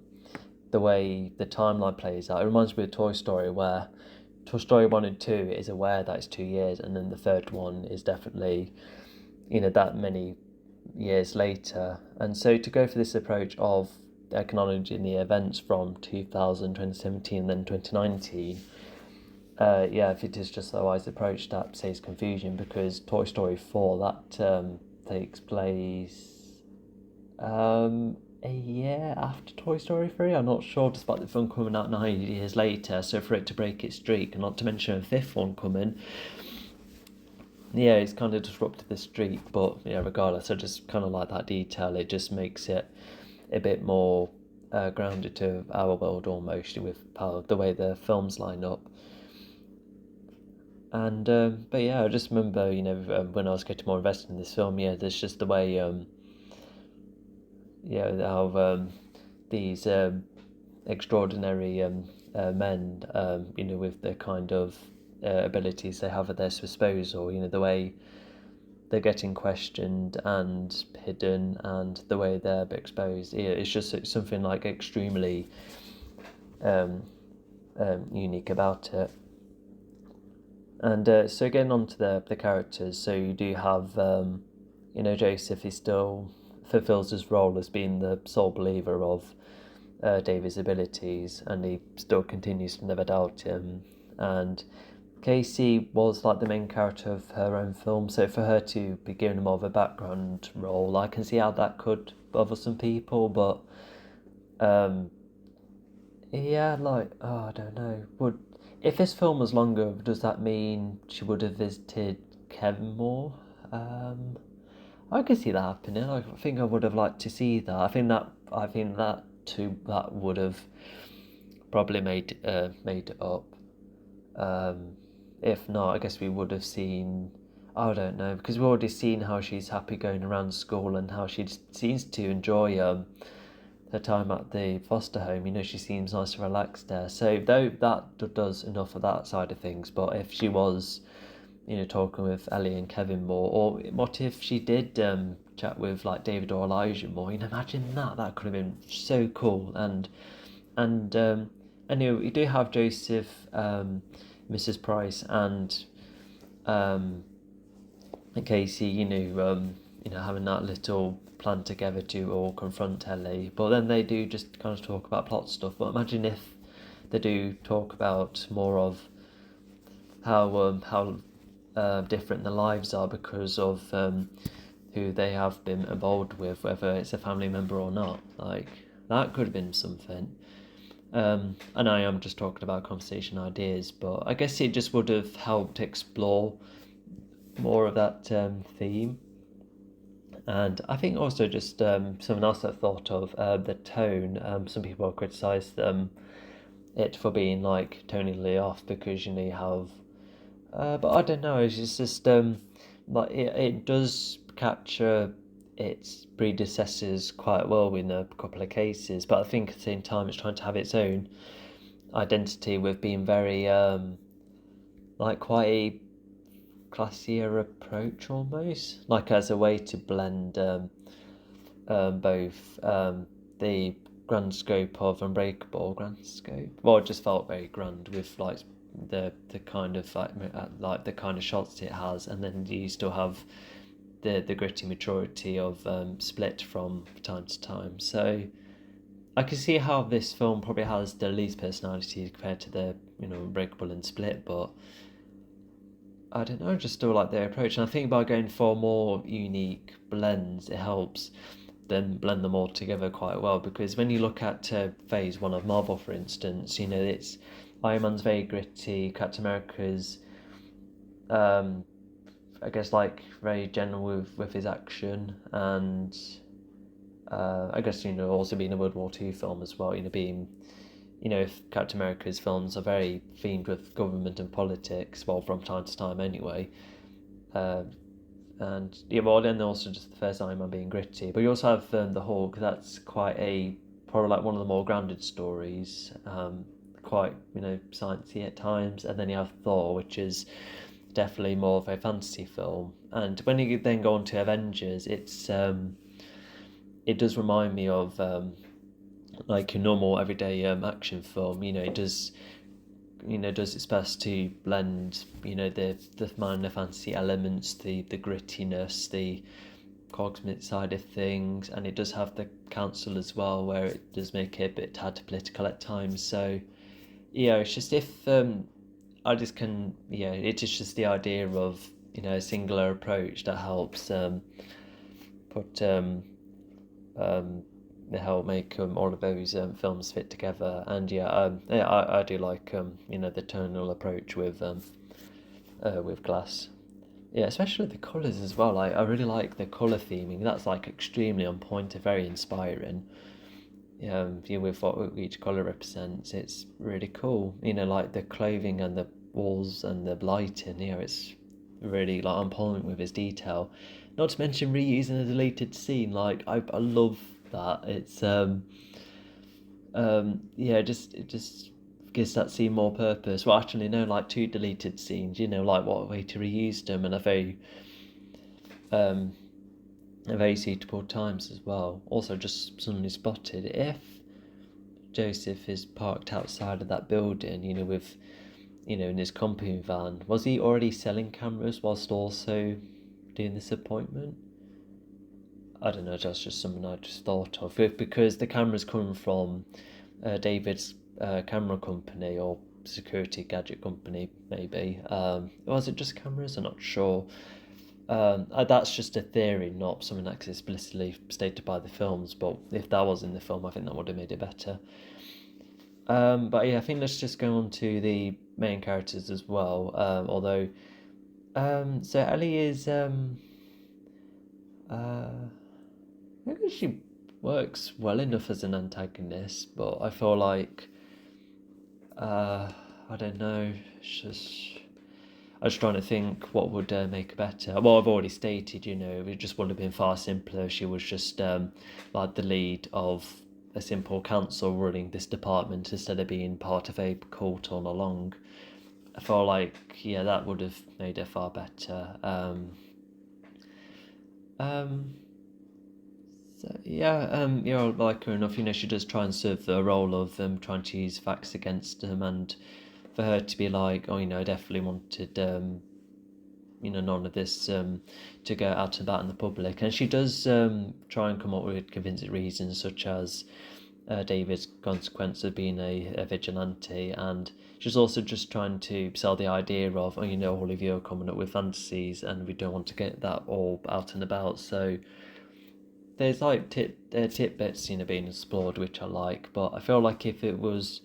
the way the timeline plays out. It reminds me of Toy Story, where Toy Story 1 and 2 is aware that it's 2 years, and then the third one is definitely, that many years later. And so to go for this approach of acknowledging the events from 2000, 2017, then 2019, if it is just a wise approach, that saves confusion, because Toy Story 4, that takes place a year after Toy Story 3, I'm not sure, despite the film coming out 9 years later. So for it to break its streak, and not to mention a fifth one coming, it's kind of disrupted the streak. But regardless, I just kind of like that detail. It just makes it a bit more grounded to our world, almost, with how the way the films line up. And I just remember, when I was getting more invested in this film, there's just the way how these extraordinary men, with the kind of abilities they have at their disposal, the way they're getting questioned and hidden, and the way they're exposed. It's just something like extremely unique about it. And so getting on to the characters, so you do have, Joseph, he still fulfills his role as being the sole believer of David's abilities, and he still continues to never doubt him. And Casey was like the main character of her own film, so for her to be given more of a background role, I can see how that could bother some people, but Um, yeah, like, oh, I don't know. If this film was longer, does that mean she would have visited Kevin more? Um, I could see that happening. I think I would have liked to see that. I think that too that would have probably made it up. Um, if not, I guess we would have seen. I don't know, because we've already seen how she's happy going around school and how she seems to enjoy her time at the foster home. She seems nice and relaxed there. So though that does enough of that side of things, but if she was, talking with Ellie and Kevin more, or what if she did chat with like David or Elijah more? Imagine that. That could have been so cool. And anyway, we do have Joseph, Mrs. Price, and um, Casey. Having that little plan together to all confront Ellie, but then they do just kind of talk about plot stuff. But imagine if they do talk about more of how different their lives are because of who they have been involved with, whether it's a family member or not. Like, that could have been something. And I am just talking about conversation ideas, but I guess it just would have helped explore more of that theme. And I think also just something else I've thought of, the tone. Some people have criticised it for being like tonally off because you have, but I don't know. It's just like it does capture its predecessors quite well in a couple of cases, but I think at the same time it's trying to have its own identity with being very like quite a classier approach almost, like as a way to blend both the grand scope of Unbreakable, grand scope. Well, it just felt very grand with like the kind of like the kind of shots it has, and then you still have the gritty maturity of Split from time to time. So I can see how this film probably has the least personality compared to the Unbreakable and Split, but I don't know, just still like their approach. And I think by going for more unique blends, it helps them blend them all together quite well. Because when you look at Phase 1 of Marvel, for instance, it's Iron Man's very gritty, Captain America's, I guess, like very general with his action, and I guess, also being a World War II film as well, being if Captain America's films are very themed with government and politics, well, from time to time anyway. And yeah, well, then also just the first Iron Man being gritty, but you also have the Hulk. That's probably like one of the more grounded stories, quite sciencey at times. And then you have Thor, which is definitely more of a fantasy film. And when you then go on to Avengers, it does remind me of like a normal everyday action film. It does does its best to blend the minor fantasy elements, the grittiness, the cosmic side of things, and it does have the council as well, where it does make it a bit tad political at times. So it's just if I just can it's just the idea of a singular approach that helps put help make all of those films fit together. And I do like the tonal approach with Glass. Yeah, especially the colours as well. I really like the colour theming. That's like extremely on point and very inspiring. With what each colour represents, it's really cool. Like the clothing and the walls and the lighting. It's really like on point with his detail. Not to mention reusing a deleted scene. Like I love that. It's it just gives that scene more purpose. Well, actually, no, like two deleted scenes. Like what a way to reuse them, and um a very suitable times as well. Also, just suddenly spotted if Joseph is parked outside of that building, with in his company van. Was he already selling cameras whilst also doing this appointment? I don't know, that's just something I just thought of. Because the cameras come from David's camera company or security gadget company, maybe. Was it just cameras? I'm not sure. That's just a theory, not something that's explicitly stated by the films. But if that was in the film, I think that would have made it better. But yeah, I think let's just go on to the main characters as well. So Ellie is I think she works well enough as an antagonist, but I feel like I don't know. It's just I was trying to think what would make her better. Well, I've already stated, it just would have been far simpler if she was just like the lead of a simple council running this department instead of being part of a cult all along. I feel like, yeah, that would have made her far better. Um, so yeah, like her enough. She does try and serve the role of trying to use facts against him, and for her to be like, oh, I definitely wanted none of this to go out about in the public. And she does try and come up with convincing reasons, such as David's consequence of being a vigilante, and she's also just trying to sell the idea of, all of you are coming up with fantasies, and we don't want to get that all out and about. So there's like tidbits, being explored, which I like, but I feel like if it was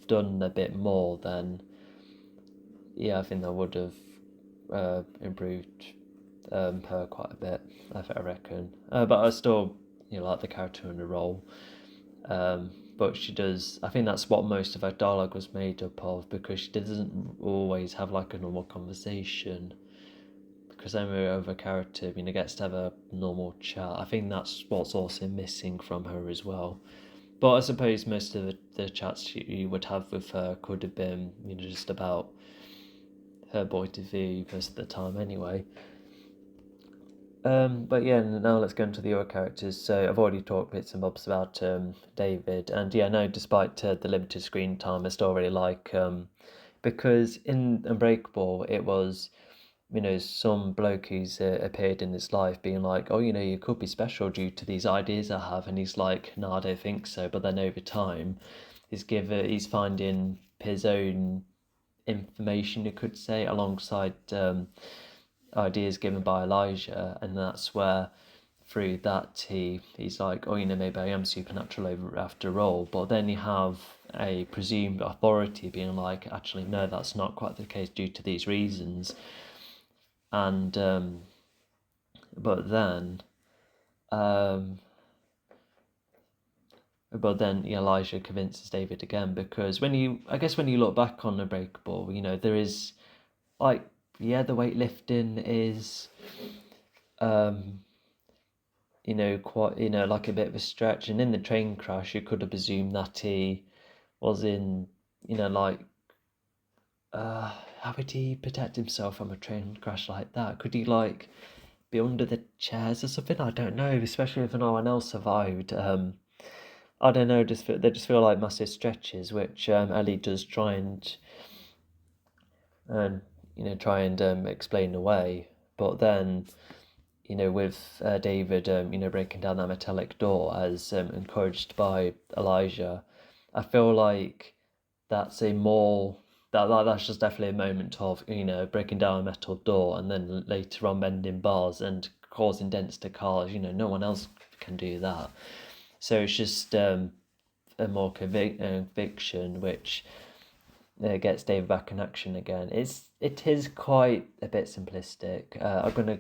done a bit more, then yeah, I think that would have improved her quite a bit, I reckon. But I still, like the character and the role. But she does. I think that's what most of her dialogue was made up of, because she doesn't always have like a normal conversation. Because every other character, gets to have a normal chat. I think that's what's also missing from her as well. But I suppose most of the chats you would have with her could have been, just about her point of view most of the time anyway. But yeah, now let's go into the other characters. So I've already talked bits and bobs about David, and yeah, no, despite the limited screen time, I still really like because in Unbreakable it was, some bloke who's appeared in his life being like, oh, you could be special due to these ideas I have, and he's like, no, I don't think so. But then over time, he's finding his own information, you could say, alongside ideas given by Elijah, and that's where through that he's like, oh, maybe I am supernatural after all. But then you have a presumed authority being like, actually no, that's not quite the case due to these reasons. And but then Elijah convinces David again, because when you look back on Unbreakable, there is like, yeah, the weightlifting is quite, like a bit of a stretch. And in the train crash, you could have presumed that he was in, like, how would he protect himself from a train crash like that? Could he, like, be under the chairs or something? I don't know, especially if no one else survived. I don't know, they just feel like massive stretches, which Ellie does try and explain away. But then, with David, breaking down that metallic door as encouraged by Elijah, I feel like that's that's just definitely a moment of, breaking down a metal door and then later on bending bars and causing dents to cars. No one else can do that. So it's just a more conviction, which gets David back in action again. It is quite a bit simplistic. I'm gonna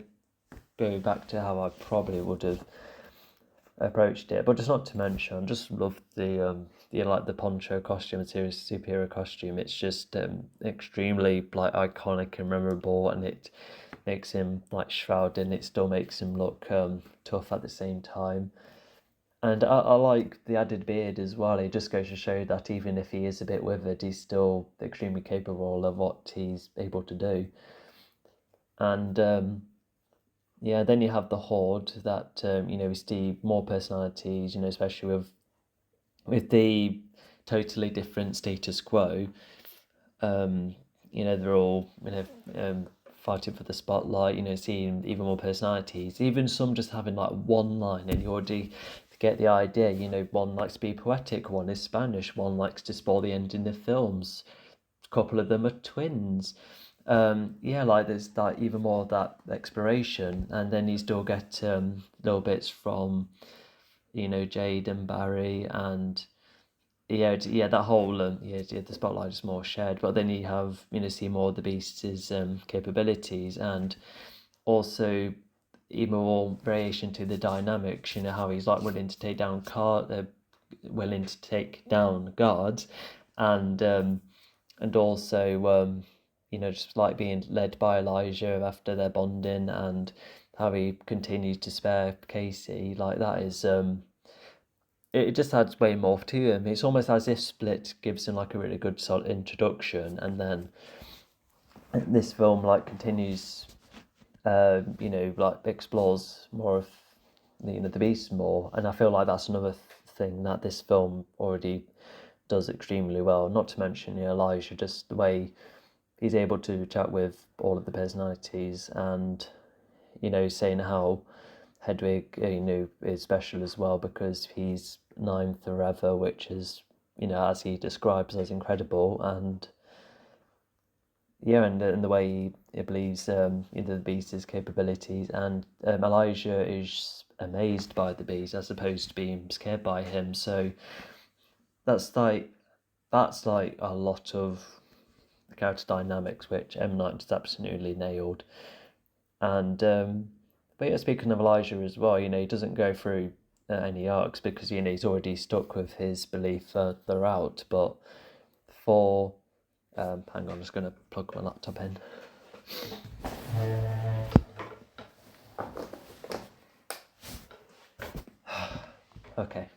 go back to how I probably would have approached it, but just not to mention, I just love the the poncho costume, the superhero costume. It's just extremely like iconic and memorable, and it makes him like shrouded, and it still makes him look tough at the same time. And I like the added beard as well. It just goes to show that even if he is a bit withered, he's still extremely capable of what he's able to do. And yeah, then you have the Horde that we see more personalities, especially with the totally different status quo. They're all fighting for the spotlight. Seeing even more personalities, even some just having like one line, and you already get the idea. One likes to be poetic, one is Spanish, one likes to spoil the ending of films. A couple of them are twins. Yeah, like there's like even more of that exploration, and then you still get little bits from Jade and Barry, and yeah, that whole the spotlight is more shared, but then you have see more of the Beast's capabilities, and also even more variation to the dynamics. How he's like willing to take down guards, and also just like being led by Elijah after their bonding, and how he continues to spare Casey. Like that is it just adds way more to him. It's almost as if Split gives him like a really good solid introduction, and then this film like continues, like explores more of the Beast more, and I feel like that's another thing that this film already does extremely well. Not to mention Elijah, just the way he's able to chat with all of the personalities, and saying how Hedwig is special as well because he's ninth forever, which is as he describes as incredible. And yeah, and the way he believes the Beast's capabilities, and Elijah is amazed by the Beast as opposed to being scared by him. So that's like a lot of the character dynamics which M. Night just absolutely nailed. And but yeah, speaking of Elijah as well, he doesn't go through any arcs because he's already stuck with his belief throughout. But for hang on, I'm just going to plug my laptop in. Okay.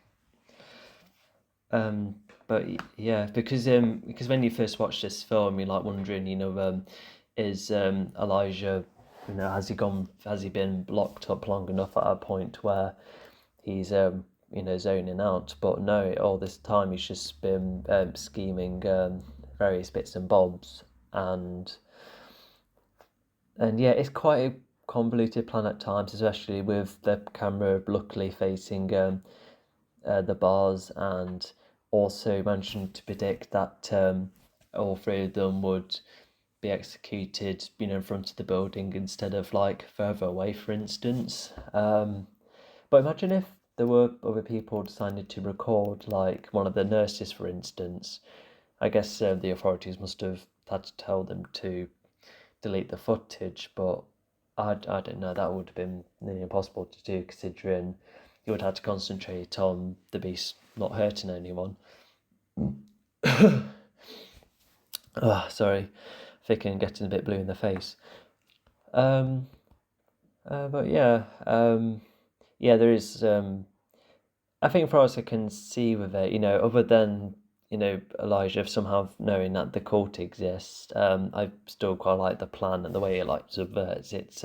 But yeah, because when you first watch this film, you're like wondering, is Elijah, has he been locked up long enough at a point where he's zoning out? But no, all this time he's just been scheming various bits and bobs, and yeah, it's quite a convoluted plan at times, especially with the camera luckily facing the bars, and also managing to predict that all three of them would be executed, in front of the building instead of like further away, for instance. But imagine if there were other people decided to record, like one of the nurses, for instance. I guess the authorities must have had to tell them to delete the footage, but I don't know, that would have been nearly impossible to do considering you would have to concentrate on the Beast not hurting anyone. Sorry, I think I'm getting a bit blue in the face. But yeah, there is. I think for us, I can see with it, other than Elijah somehow knowing that the cult exists. I still quite like the plan and the way it like subverts. It's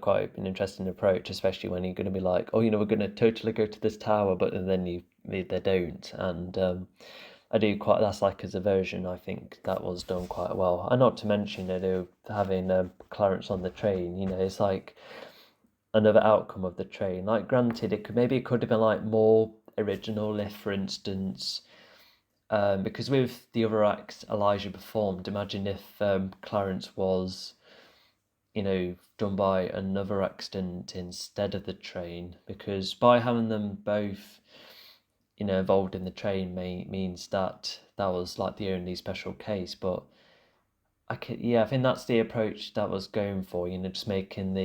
quite an interesting approach, especially when you're going to be like, oh, we're going to totally go to this tower, but then they don't, and I do quite. That's like as a version, I think that was done quite well, and not to mention, having Clarence on the train. It's like another outcome of the train. Like, granted, it could have been like more original if, for instance, because with the other acts Elijah performed, imagine if Clarence was done by another accident instead of the train, because by having them both involved in the train means that was like the only special case. But I think that's the approach that was going for, just making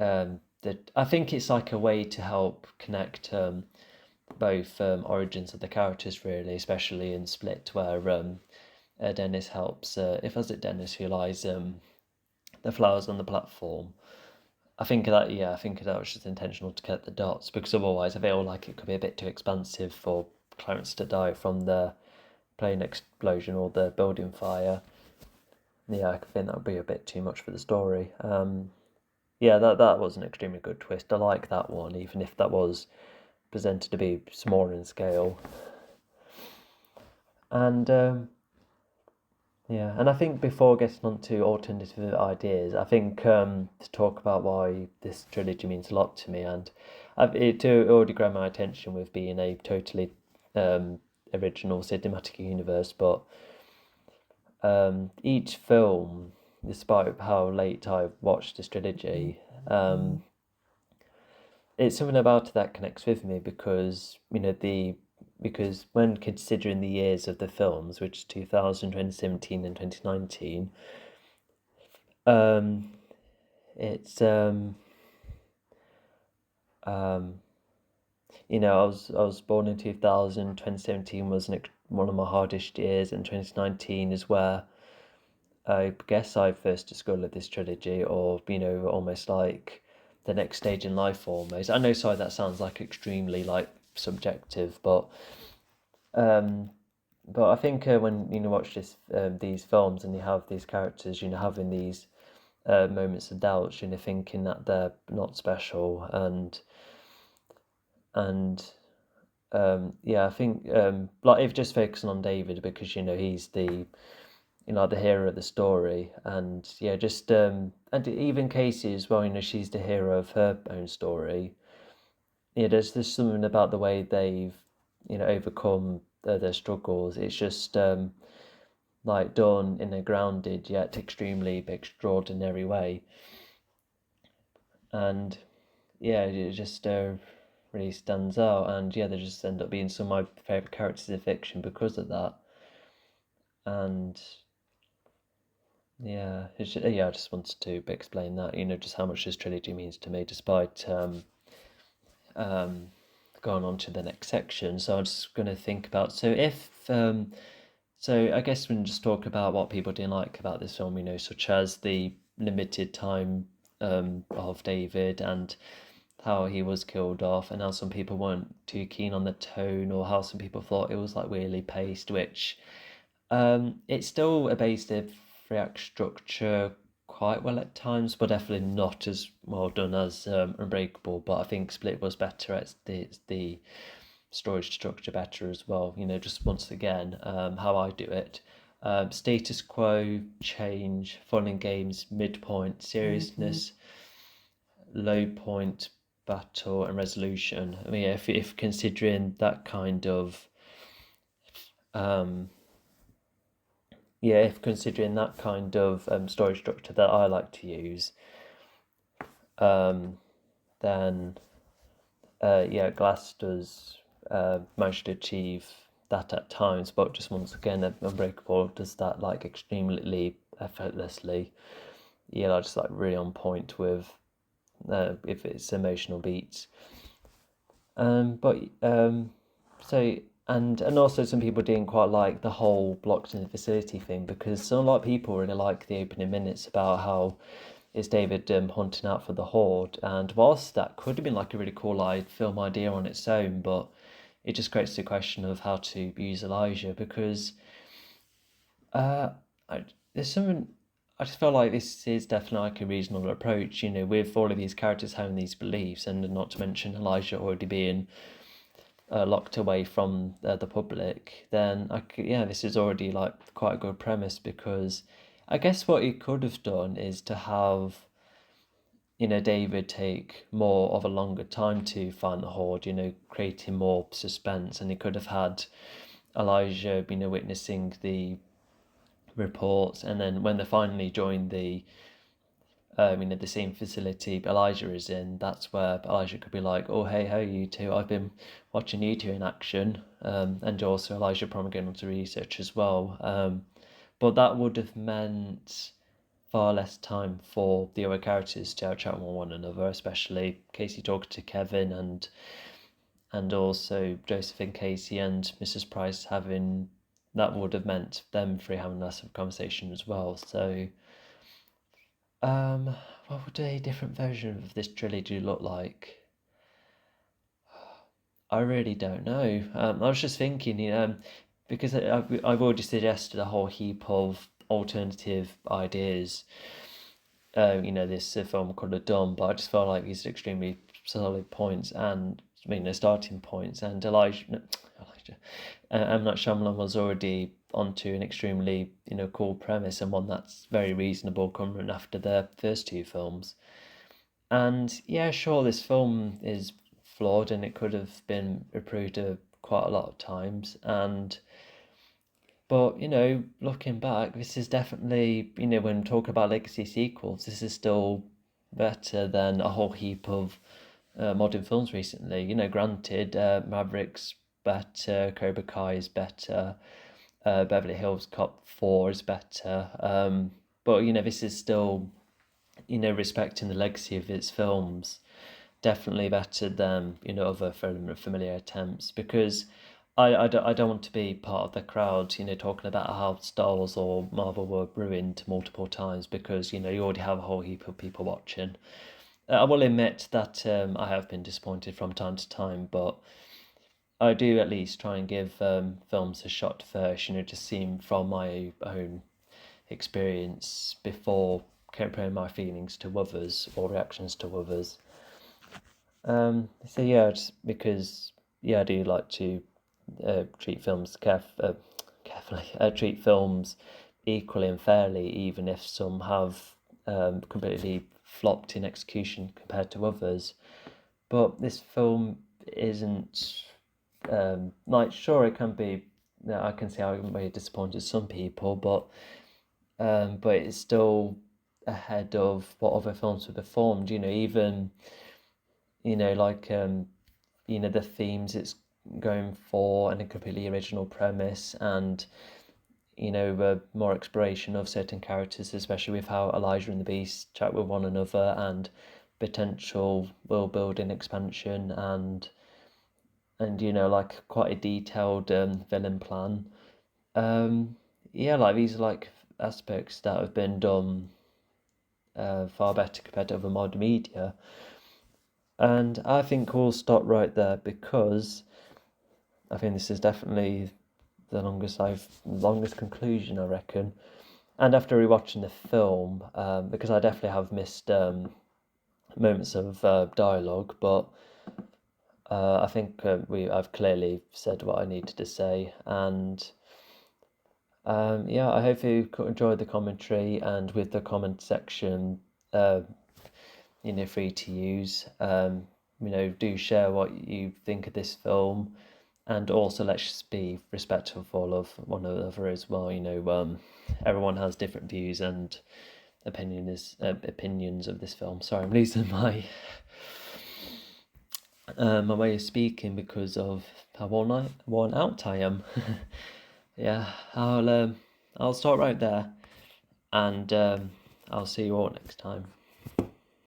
I think it's like a way to help connect both origins of the characters, really, especially in Split, where Dennis helps, if was it Dennis who lies the flowers on the platform. I think that was just intentional to get the dots, because otherwise I feel like it could be a bit too expansive for Clarence to die from the plane explosion or the building fire. Yeah, I think that would be a bit too much for the story. That was an extremely good twist. I like that one, even if that was presented to be smaller in scale. And and I think before getting on to alternative ideas, I think to talk about why this trilogy means a lot to me, and it already grabbed my attention with being a totally original cinematic universe, but each film, despite how late I watched this trilogy, it's something about it that connects with me because because when considering the years of the films, which is 2000, 2017 and 2019, it's I was born in 2000. 2017 was one of my hardest years, and 2019 is where I guess I first discovered this trilogy, or almost like the next stage in life. Almost, I know. Sorry, that sounds like extremely like subjective, um, but I think when watch these films and you have these characters, having these moments of doubt, thinking that they're not special, and yeah, I think like if just focusing on David because he's the the hero of the story, and yeah, just and even Casey as well. She's the hero of her own story. Yeah, there's something about the way they've overcome their struggles. It's just like done in a grounded yet extremely extraordinary way, and yeah, it just really stands out. And yeah, they just end up being some of my favorite characters in fiction because of that. And yeah, I just wanted to explain that, just how much this trilogy means to me, despite um, going on to the next section. So I'm just going to think about, so I guess we can just talk about what people didn't like about this film, such as the limited time of David and how he was killed off, and how some people weren't too keen on the tone, or how some people thought it was like weirdly paced, which it's still a basic three-act structure quite well at times, but definitely not as well done as Unbreakable. But I think Split was better at the storage structure better as well. Just once again, how I do it. Status quo, change, fun and games, midpoint, seriousness, low point, battle, and resolution. I mean, if considering that kind of if considering that kind of story structure that I like to use, then yeah, Glass does manage to achieve that at times, but just once again, Unbreakable does that like extremely effortlessly. Yeah, like, just like really on point with if it's emotional beats. But so and also some people didn't quite like the whole blocked in the facility thing, because a lot of people really like the opening minutes about how it's David hunting out for the Horde, and whilst that could have been like a really cool film idea on its own, but it just creates the question of how to use Elijah, because uh, there's something. I just feel like this is definitely like a reasonable approach, with all of these characters having these beliefs, and not to mention Elijah already being locked away from the public. Then this is already like quite a good premise, because I guess what he could have done is to have David take more of a longer time to find the Horde, creating more suspense, and he could have had Elijah, witnessing the reports, and then when they finally join the the same facility Elijah is in, that's where Elijah could be like, oh, hey, you two, I've been watching you two in action, and also Elijah probably going on to research as well. But that would have meant far less time for the other characters to have a chat with one another, especially Casey talking to Kevin, and also Joseph and Casey and Mrs. Price having, that would have meant them three having less of a conversation as well. So what would a different version of this trilogy look like? I really don't know. I was just thinking, because I've already suggested a whole heap of alternative ideas. This film could have done, but I just felt like these are extremely solid points, and the starting points. And M. Night Shyamalan was already onto an extremely cool premise, and one that's very reasonable coming after their first two films. And yeah, sure, this film is flawed, and it could have been improved quite a lot of times. And But, looking back, this is definitely, when talking about legacy sequels, this is still better than a whole heap of modern films recently. Granted, Maverick's better, Cobra Kai is better, Beverly Hills Cop 4 is better. But, this is still, respecting the legacy of its films, definitely better than, other familiar attempts, because I don't want to be part of the crowd, talking about how Star Wars or Marvel were ruined multiple times because, you already have a whole heap of people watching. I will admit that I have been disappointed from time to time, but I do at least try and give films a shot first, just seeing from my own experience before comparing my feelings to others or reactions to others. So yeah, just because I do like to treat films carefully, treat films equally and fairly, even if some have completely flopped in execution compared to others. But this film isn't sure it can be. I can see how it may have disappointed some people, but it's still ahead of what other films have performed. Even the themes it's going for and a completely original premise, and more exploration of certain characters, especially with how Elijah and the Beast chat with one another, and potential world building expansion, and quite a detailed villain plan. These are aspects that have been done far better compared to other modern media. And I think we'll stop right there because I think this is definitely the longest conclusion, I reckon. And after rewatching the film, because I definitely have missed moments of dialogue, but I think I've clearly said what I needed to say, and I hope you enjoyed the commentary, and with the comment section, free to use. Do share what you think of this film, and also let's just be respectful of one another as well. Everyone has different views and opinions of this film. Sorry, I'm losing my way of speaking because of how worn out I am. Yeah, I'll start right there, and I'll see you all next time.